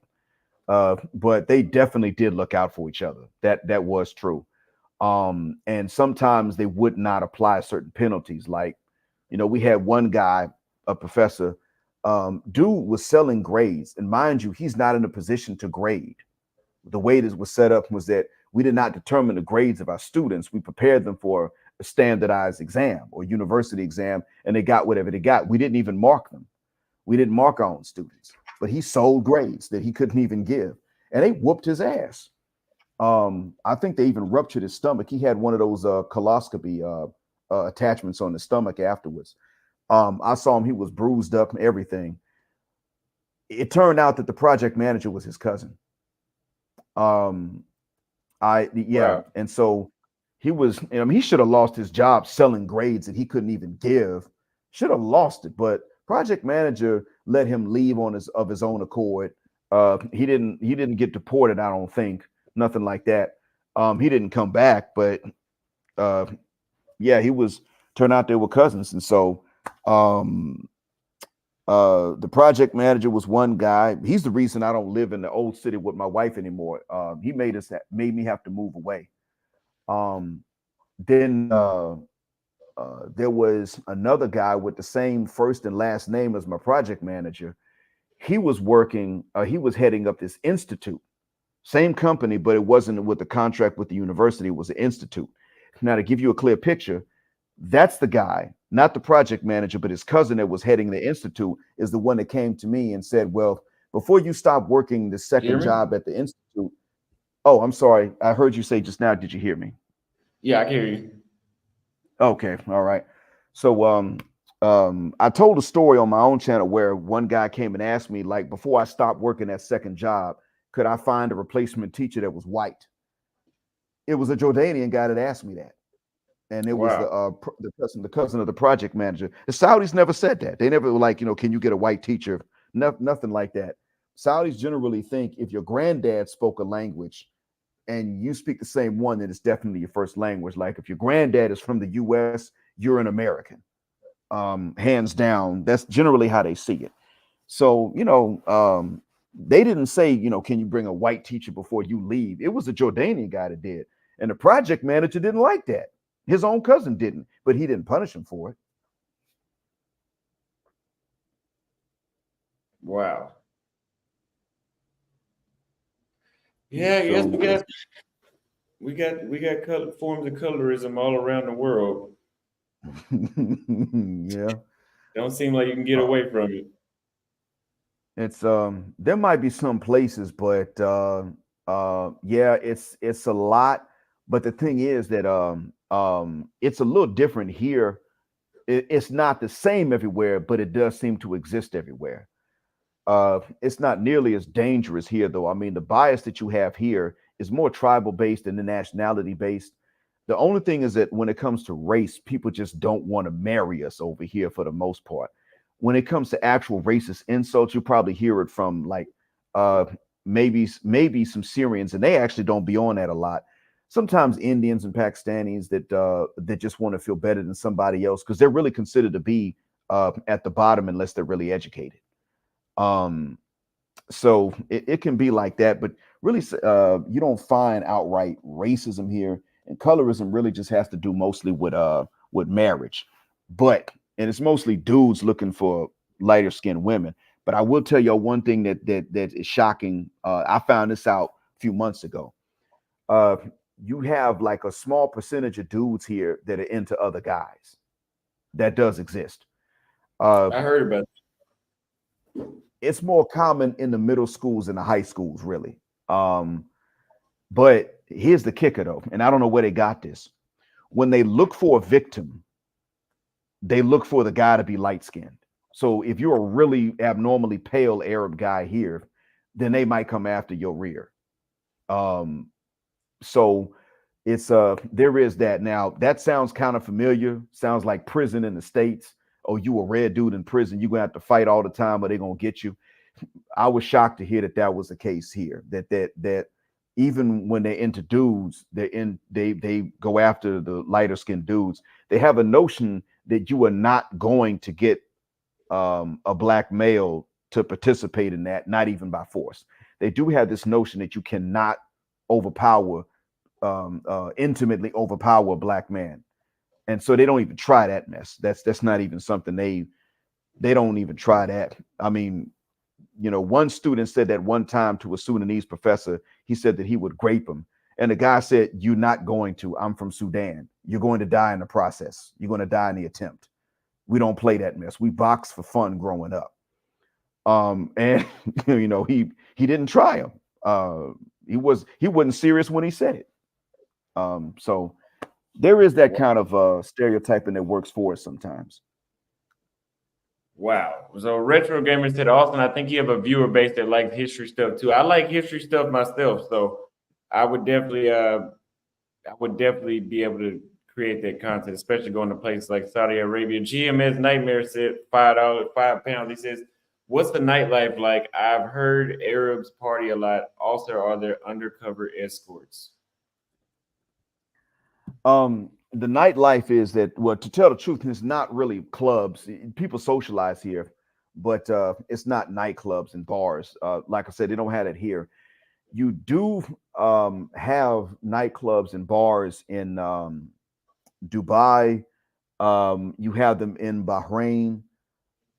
but they definitely did look out for each other. That was true. And sometimes they would not apply certain penalties. Like, we had one guy, a professor, dude was selling grades, and mind you, he's not in a position to grade. The way this was set up was that we did not determine the grades of our students. We prepared them for a standardized exam or university exam, and they got whatever they got. We didn't even mark them. We didn't mark our own students, but he sold grades that he couldn't even give, and they whooped his ass. I think they even ruptured his stomach. He had one of those coloscopy attachments on his stomach afterwards. I saw him; he was bruised up and everything. It turned out that the project manager was his cousin. Um, Wow. and so he was. He should have lost his job selling grades that he couldn't even give. Should have lost it, but project manager let him leave on his own accord. He didn't get deported. I don't think, nothing like that. He didn't come back, but uh, yeah, he was turned out they were cousins, and so um, the project manager was one guy. He's the reason I don't live in the old city with my wife anymore. He made me have to move away. Um, then there was another guy with the same first and last name as my project manager. He was working. He was heading up this institute, same company, but it wasn't with the contract with the university. It was an institute. Now, to give you a clear picture, that's the guy, not the project manager, but his cousin that was heading the institute is the one that came to me and said, "Well, before you stop working the You hear second me? job at the institute." Oh, I'm sorry. I heard you say just now. Did you hear me? Yeah, I can hear you. Okay, all right. So I told a story on my own channel where one guy came and asked me, like, before I stopped working that second job, could I find a replacement teacher that was white? It was a Jordanian guy that asked me that. And it was Wow. the cousin of the project manager. The Saudis never said that. They never were like, can you get a white teacher? No, nothing like that. Saudis generally think if your granddad spoke a language and you speak the same one, then it's definitely your first language. Like if your granddad is from the U.S., you're an American. Hands down. That's generally how they see it. So, they didn't say, can you bring a white teacher before you leave? It was a Jordanian guy that did. And the project manager didn't like that. His own cousin didn't, but he didn't punish him for it. Wow. Yeah, yes, So, we got forms of colorism all around the world. yeah. Don't seem like you can get Uh, away from it. It's there might be some places, but yeah, it's a lot. But the thing is that it's a little different here. It's not the same everywhere, but it does seem to exist everywhere. It's not nearly as dangerous here, though. I mean, the bias that you have here is more tribal based than the nationality based. The only thing is that when it comes to race, people just don't want to marry us over here for the most part. when it comes to actual racist insults, you probably hear it from like uh maybe some Syrians, and they actually don't be on that a lot. Sometimes Indians and Pakistanis that just want to feel better than somebody else because they're really considered to be at the bottom unless they're really educated. Um, so it can be like that, but really, you don't find outright racism here, and colorism really just has to do mostly with marriage, but and it's mostly dudes looking for lighter skinned women. But I will tell y'all one thing that is shocking. I found this out a few months ago. Uh, you have like a small percentage of dudes here that are into other guys. That does exist. Uh, I heard about it's more common in the middle schools and the high schools, really. Um, but here's the kicker, though, and I don't know where they got this. When they look for a victim, they look for the guy to be light skinned. So if you're a really abnormally pale Arab guy here, then they might come after your rear. Um, so it's there is that. Now that sounds kind of familiar. Sounds like prison in the States. Oh, you a red dude in prison, you're gonna have to fight all the time, or they're gonna get you. I was shocked to hear that that was the case here. That even when they're into dudes, they go after the lighter skinned dudes. They have a notion that you are not going to get a black male to participate in that, not even by force. They do have this notion that you cannot overpower, intimately overpower a black man, and so they don't even try that mess. That's not even something they don't even try that. I mean, one student said that one time to a Sudanese professor, he said that he would grape him. And the guy said, "You're not going to. I'm from Sudan. You're going to die in the process. You're going to die in the attempt. We don't play that mess. We box for fun growing up." And he didn't try him. He wasn't serious when he said it. So there is that kind of stereotyping that works for us sometimes. Wow. So Retro Gamer said, Austin, I think you have a viewer base that likes history stuff too. I like history stuff myself, so I would definitely be able to create that content, especially going to places like Saudi Arabia. GMS Nightmare said $5, £5. He says, what's the nightlife like? I've heard Arabs party a lot. Also, are there undercover escorts? The nightlife is that, well, to tell the truth, it's not really clubs. People socialize here, but it's not nightclubs and bars. Like I said, they don't have it here. You do have nightclubs and bars in Dubai. You have them in Bahrain.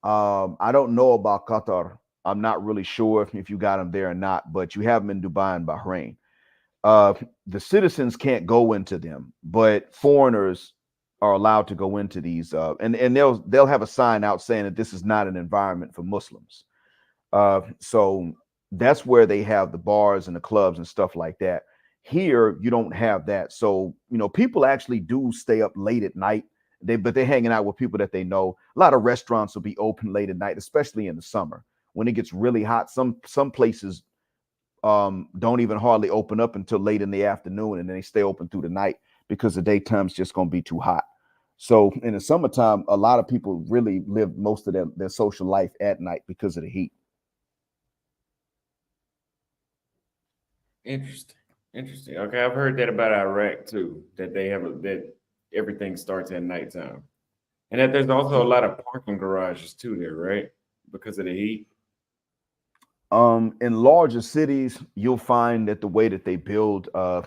I don't know about Qatar. I'm not really sure if you got them there or not, but you have them in Dubai and Bahrain. uh the citizens can't go into them, but foreigners are allowed to go into these, and they'll have a sign out saying that this is not an environment for Muslims. So that's where they have the bars and the clubs and stuff like that. Here you don't have that. So people actually do stay up late at night. But they're hanging out with people that they know. A lot of restaurants will be open late at night, especially in the summer when it gets really hot. Some places don't even hardly open up until late in the afternoon, and then they stay open through the night because the daytime's just going to be too hot. So in the summertime, a lot of people really live most of their social life at night because of the heat. Interesting. Interesting. Okay, I've heard that about Iraq too, that that everything starts at nighttime. And that there's also a lot of parking garages too there, right? Because of the heat. In larger cities, you'll find that the way that they build a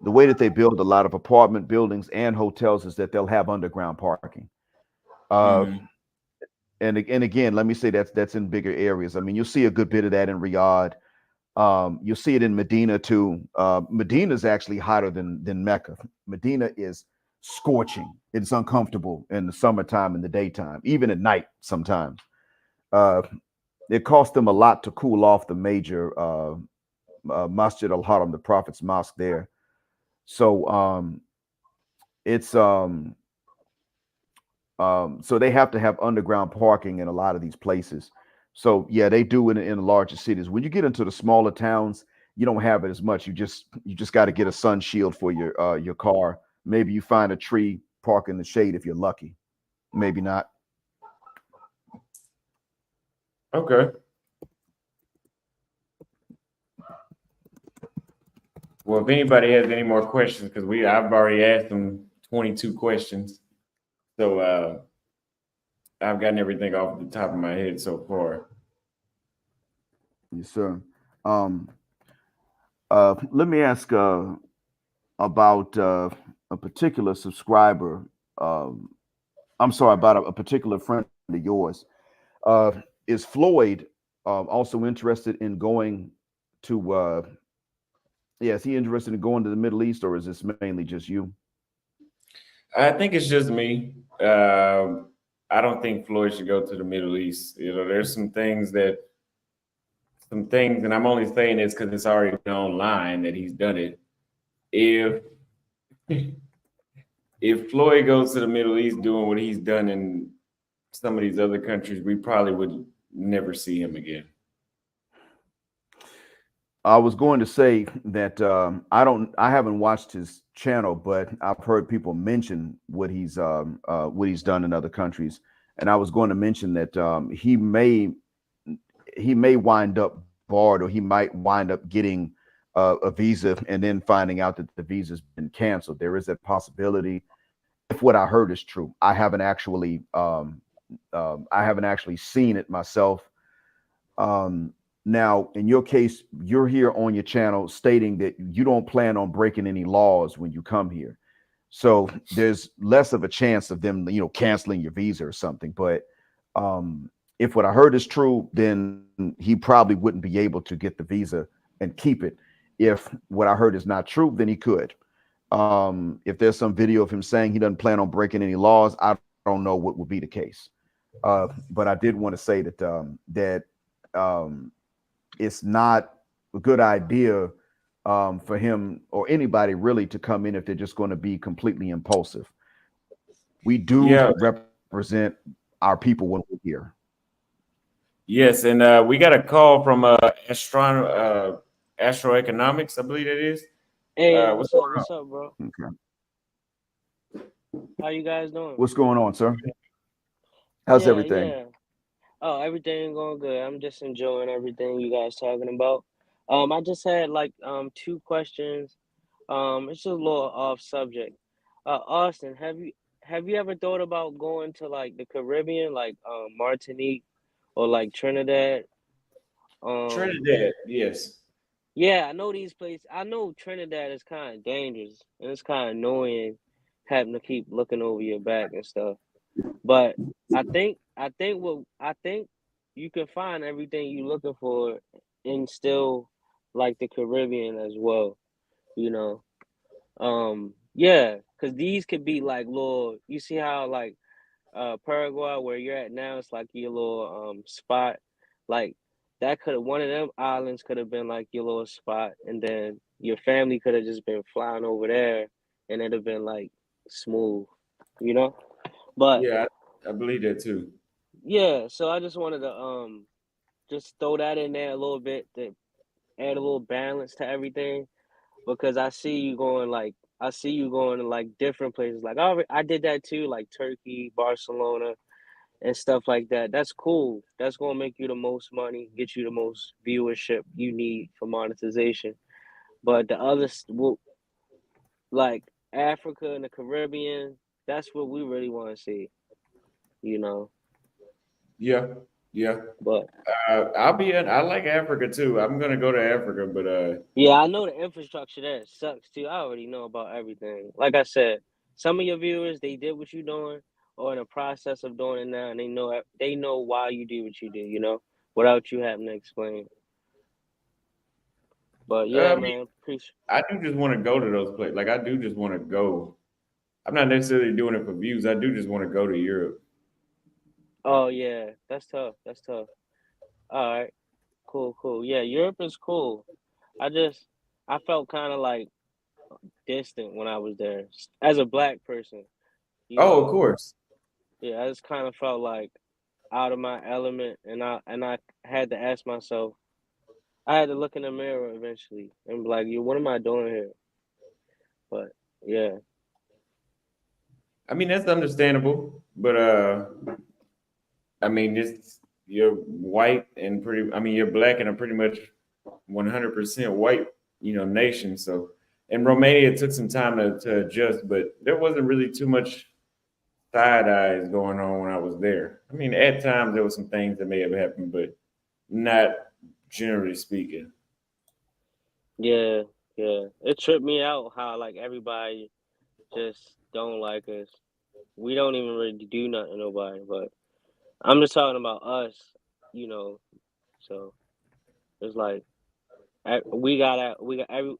lot of apartment buildings and hotels is that they'll have underground parking. Uh, Hmm. and again, let me say that's in bigger areas. I mean, you'll see a good bit of that in Riyadh. You'll see it in Medina too. Medina is actually hotter than Mecca. Medina is scorching. It's uncomfortable in the summertime and the daytime, even at night sometimes. Uh, it cost them a lot to cool off the major Masjid al Haram, the Prophet's mosque there. So it's so they have to have underground parking in a lot of these places. So yeah, they do it in the larger cities. When you get into the smaller towns, you don't have it as much. You just got to get a sun shield for your car. Maybe you find a tree, park in the shade if you're lucky. Maybe not. Okay. Well, if anybody has any more questions, because I've already asked them 22 questions, so I've gotten everything off the top of my head so far. Yes, sir. Um, Let me ask about a particular subscriber. Um, I'm sorry, about a particular friend of yours. Uh, is Floyd also interested in going to? Yeah, is he interested in going to the Middle East, or is this mainly just you? I think it's just me. I don't think Floyd should go to the Middle East. There's some things, and I'm only saying this because it's already been online that he's done it. If if Floyd goes to the Middle East doing what he's done in some of these other countries, we probably would never see him again. I was going to say that I haven't watched his channel, but I've heard people mention what he's done in other countries, and I was going to mention that he may wind up barred, or he might wind up getting a visa and then finding out that the visa's been canceled. There is that possibility. If what I heard is true, I haven't actually seen it myself. Now, in your case, you're here on your channel stating that you don't plan on breaking any laws when you come here. So there's less of a chance of them, canceling your visa or something. But if what I heard is true, then he probably wouldn't be able to get the visa and keep it. If what I heard is not true, then he could. If there's some video of him saying he doesn't plan on breaking any laws, I don't know what would be the case. But I did want to say that um, it's not a good idea for him or anybody really to come in if they're just going to be completely impulsive. We do Yeah. represent our people when we're here. Yes, and we got a call from Astroeconomics, I believe it is. Hey, yo, What's what's going up? on? What's up, bro? Okay. How you guys doing? What's going on, sir? How's Yeah, everything? yeah. Oh, everything going good. I'm just enjoying everything you guys talking about. I just had like two questions. It's just a little off subject. Austin, have you ever thought about going to like the Caribbean, like Martinique or like Trinidad? Um, Trinidad, yes. yeah, I know these places. I know Trinidad is kind of dangerous and it's kind of annoying having to keep looking over your back and stuff. But I think you can find everything you're looking for and still like the Caribbean as well, you know. Yeah, because these could be like little, you see how like Paraguay where you're at now, it's like your little spot. Like that could have one of them islands could have been like your little spot, and then your family could have just been flying over there and it'd have been like smooth, you know? But Yeah, I believe that too. yeah, so I just wanted to just throw that in there a little bit to add a little balance to everything because I see you going to like different places. Like I did that too, like Turkey, Barcelona, and stuff like that. That's cool. That's gonna make you the most money, get you the most viewership you need for monetization. But the others, like Africa and the Caribbean, that's what we really want to see, you know. Yeah, yeah. But I like Africa too. I'm gonna go to Africa, but yeah, I know the infrastructure there sucks too. I already know about everything. Like I said, some of your viewers they did what you're doing or in the process of doing it now, and they know why you do what you do. You know, without you having to explain. But yeah, I mean, man, appreciate. I do just want to go to those places. Like I do just want to go. I'm not necessarily doing it for views. I do just want to go to Europe. Oh yeah, that's tough. That's tough. All right, cool, cool. Yeah, Europe is cool. I just I felt kind of like distant when I was there as a black person. You Oh, of know, course. yeah, I just kind of felt like out of my element, and I had to ask myself. I had to look in the mirror eventually and be like, "You, what am I doing here?" But yeah, I mean, that's understandable, but I mean, you're white and pretty. I mean, you're black and a pretty much 100% white, nation. So, in Romania, it took some time to adjust, but there wasn't really too much side eyes going on when I was there. I mean, at times there were some things that may have happened, but not generally speaking. Yeah, yeah. It tripped me out how like everybody just don't like us. We don't even really do nothing to nobody, but I'm just talking about us, you know. So it's like we got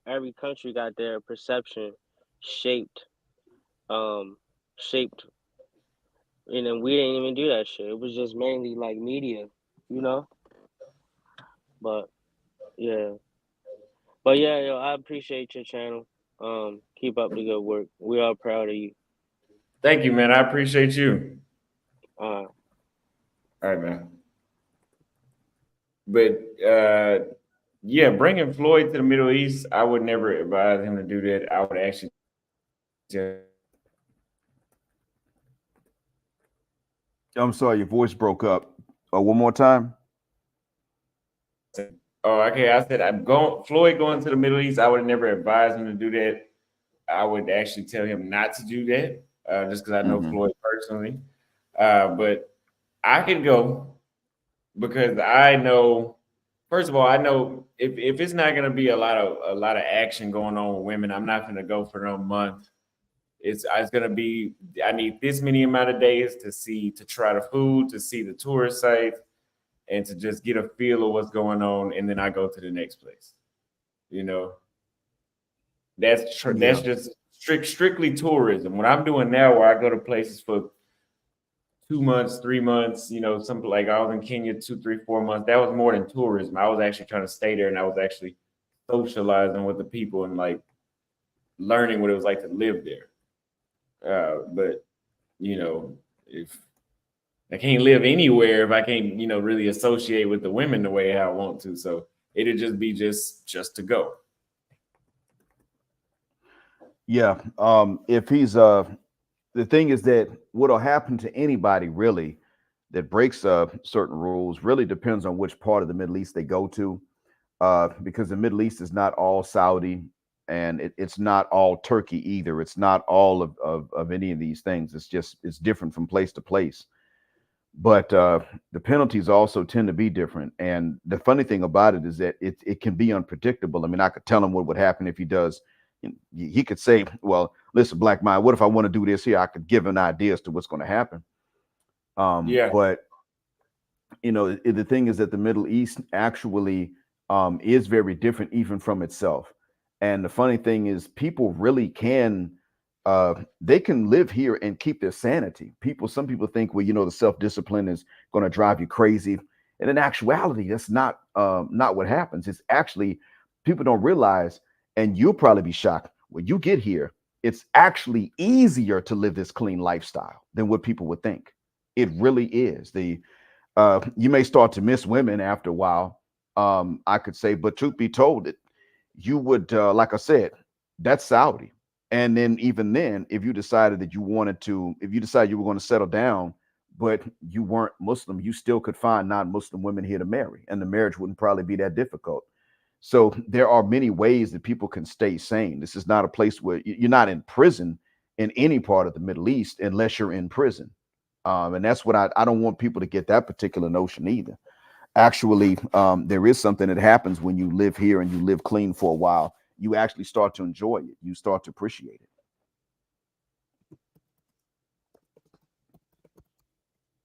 every country got their perception shaped, um, shaped, and then we didn't even do that shit. It was just mainly like media, you know. But yeah, but yeah, yo, I appreciate your channel. Keep up the good work. We are proud of you. Thank you, man. I appreciate you. Uh, All right, man. But yeah, bringing Floyd to the Middle East, I would never advise him to do that. I would actually tell. I'm sorry, your voice broke up. One more time. Oh, okay. I said I'm going Floyd going to the Middle East. I would never advise him to do that. I would actually tell him not to do that, just because I know Mm-hmm. Floyd personally. But I can go because I know. First of all, I know if it's not going to be a lot of action going on with women, I'm not going to go for no month. It's going to be. I need this many amount of days to try the food, to see the tourist sites, and to just get a feel of what's going on, and then I go to the next place. You know, that's Yeah. just strictly tourism. What I'm doing now, where I go to places for 2 months, 3 months, something like I was in Kenya 2, 3, 4 months. That was more than tourism. I was actually trying to stay there, and I was actually socializing with the people and like learning what it was like to live there. But if I can't live anywhere, if I can't, really associate with the women the way I want to, so it'd just be just to go. Yeah. If he's the thing is that what'll happen to anybody really that breaks certain rules really depends on which part of the Middle East they go to. Because the Middle East is not all Saudi and it's not all Turkey either. It's not all of any of these things. It's different from place to place. But the penalties also tend to be different. And the funny thing about it is that it can be unpredictable. I mean, I could tell him what would happen if he does. He could say, well, listen, BlackMind, what if I want to do this here? I could give an idea as to what's going to happen. Yeah, But the thing is that the Middle East actually is very different even from itself. And the funny thing is, people really can they can live here and keep their sanity. Some people think, well, the self-discipline is going to drive you crazy, and in actuality, that's not what happens. It's actually people don't realize, and you'll probably be shocked when you get here. It's actually easier to live this clean lifestyle than what people would think. It really is. You may start to miss women after a while. I could say, but truth be told, it you would, like I said, that's Saudi. And then even then, if you decided that you wanted to, if you decided you were going to settle down, but you weren't Muslim, you still could find non-Muslim women here to marry, and the marriage wouldn't probably be that difficult. So there are many ways that people can stay sane. This is not a place where you're not in prison in any part of the Middle East unless you're in prison. And that's what I don't want people to get that particular notion either. Actually, there is something that happens when you live here and you live clean for a while. You actually start to enjoy it. You start to appreciate it.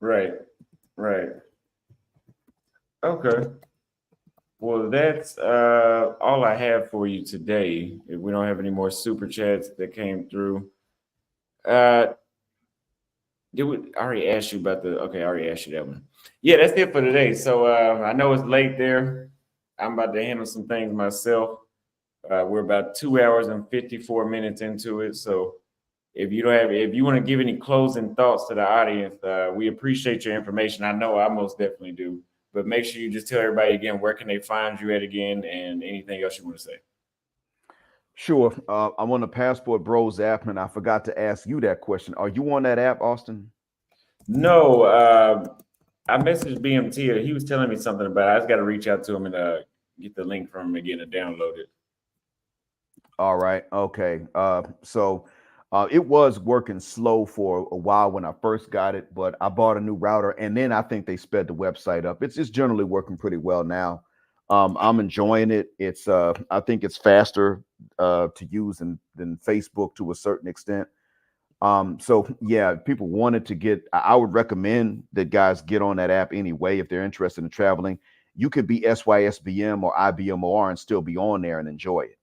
right, right. Okay. Well, that's all I have for you today. If we don't have any more super chats that came through, uh, I already asked you about the? Okay, I already asked you that one. Yeah, that's it for today. So I know it's late there. I'm about to handle some things myself. We're about 2 hours and 54 minutes into it. So if you want to give any closing thoughts to the audience, we appreciate your information. I know I most definitely do. But make sure you just tell everybody again where can they find you at again, and anything else you want to say. Sure. I'm on the Passport Bros app, and I forgot to ask you that question. Are you on that app, Austin? No, I messaged BMT. He was telling me something about it. I just got to reach out to him and get the link from him again to download it. All right. Okay. It was working slow for a while when I first got it, but I bought a new router and then I think they sped the website up. It's generally working pretty well now. I'm enjoying it. I think it's faster to use than Facebook to a certain extent. So yeah, people wanted to get, I would recommend that guys get on that app anyway if they're interested in traveling. You could be SYSBM or IBMOR and still be on there and enjoy it.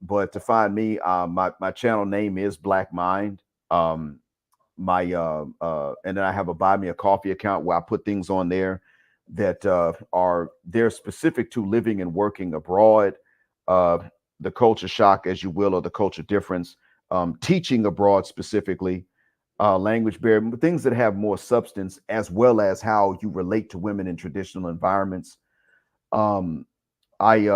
But to find me, my channel name is BlackMind. And then I have a Buy Me a Coffee account where I put things on there that are they're specific to living and working abroad, uh, the culture shock, as you will, or the culture difference, teaching abroad specifically, language barrier, things that have more substance, as well as how you relate to women in traditional environments. Um, I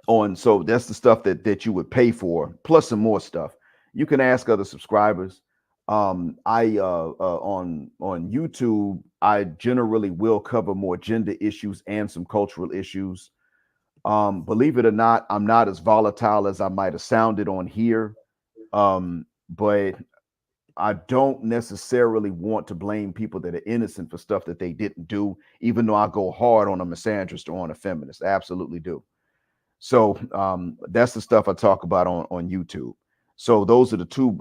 on So that's the stuff that you would pay for plus some more stuff you can ask other subscribers. I On YouTube I generally will cover more gender issues and some cultural issues. Believe it or not, I'm not as volatile as I might have sounded on here. But I don't necessarily want to blame people that are innocent for stuff that they didn't do, even though I go hard on a misandrist or on a feminist. I absolutely do. So that's the stuff I talk about on YouTube. So those are the two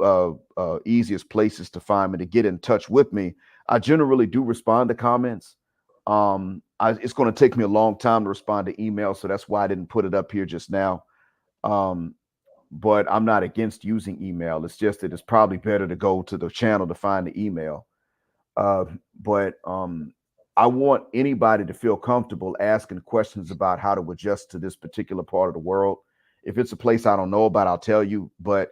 easiest places to find me, to get in touch with me. I generally do respond to comments. It's going to take me a long time to respond to emails, so that's why I didn't put it up here just now. Um, but I'm not against using email. It's just that it's probably better to go to the channel to find the email. Uh, but I want anybody to feel comfortable asking questions about how to adjust to this particular part of the world. If it's a place I don't know about, I'll tell you. But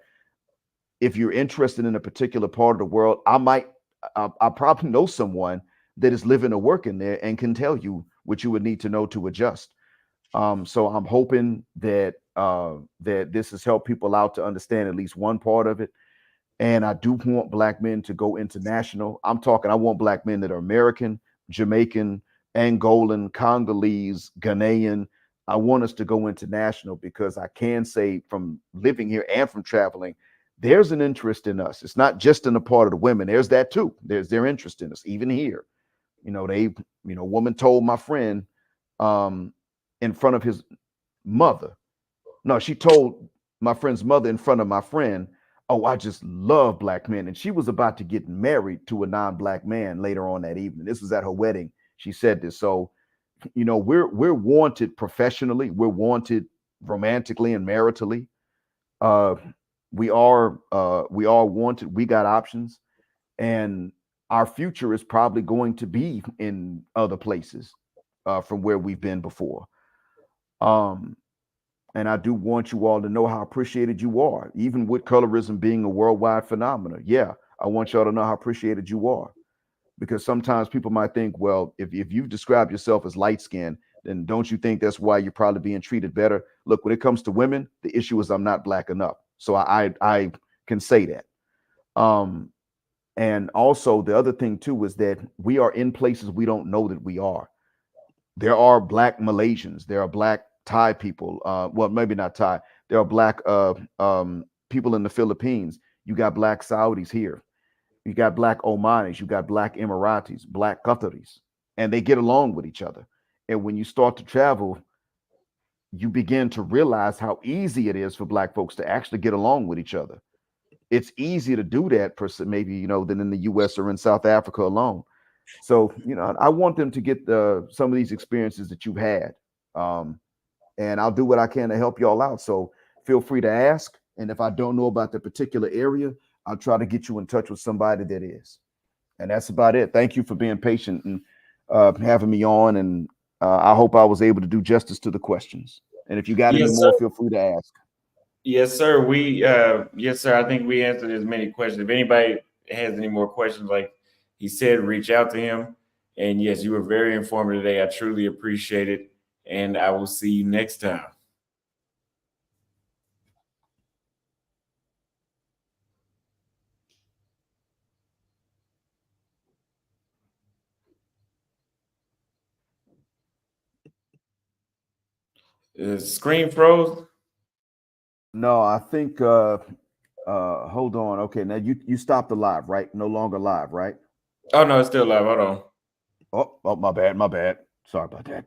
if you're interested in a particular part of the world, I probably know someone that is living or working there and can tell you what you would need to know to adjust. So I'm hoping that this has helped people out to understand at least one part of it. And I do want black men to go international. I want black men that are American, Jamaican, Angolan, Congolese, Ghanaian. I want us to go international because I can say from living here and from traveling, there's an interest in us. It's not just in the part of the women. There's that too. There's their interest in us, even here. Woman told my friend in front of his mother. No, she told my friend's mother in front of my friend, "Oh, I just love black men." And she was about to get married to a non-black man later on that evening. This was at her wedding. She said this. So, we're wanted professionally, we're wanted romantically and maritally. Uh, we are wanted. We got options, and our future is probably going to be in other places from where we've been before. Um, and I do want you all to know how appreciated you are, even with colorism being a worldwide phenomenon. Yeah, I want y'all to know how appreciated you are. Because sometimes people might think, well, if you've described yourself as light skinned, then don't you think that's why you're probably being treated better? Look, when it comes to women, the issue is I'm not black enough. So I can say that. Um, and also the other thing too is that we are in places we don't know that we are. There are black Malaysians, there are black Thai people, well, maybe not Thai, there are black people in the Philippines, you got black Saudis here, you got black Omanis, you got black Emiratis, black Qataris, and they get along with each other. And when you start to travel, you begin to realize how easy it is for black folks to actually get along with each other. It's easier to do that maybe than in the US or in South Africa alone. So, I want them to get some of these experiences that you've had. And I'll do what I can to help y'all out. So feel free to ask. And if I don't know about the particular area, I'll try to get you in touch with somebody that is. And that's about it. Thank you for being patient and having me on. And I hope I was able to do justice to the questions. And if you got any Yes, more, sir. feel free to ask. Yes, sir. Yes, sir. I think we answered as many questions. If anybody has any more questions, like he said, reach out to him. And yes, you were very informative today. I truly appreciate it. And I will see you next time. Screen froze. No, I think hold on. Okay, now you stopped the live, right? No longer live, right? Oh no, it's still live. Hold on. Oh, my bad. Sorry about that.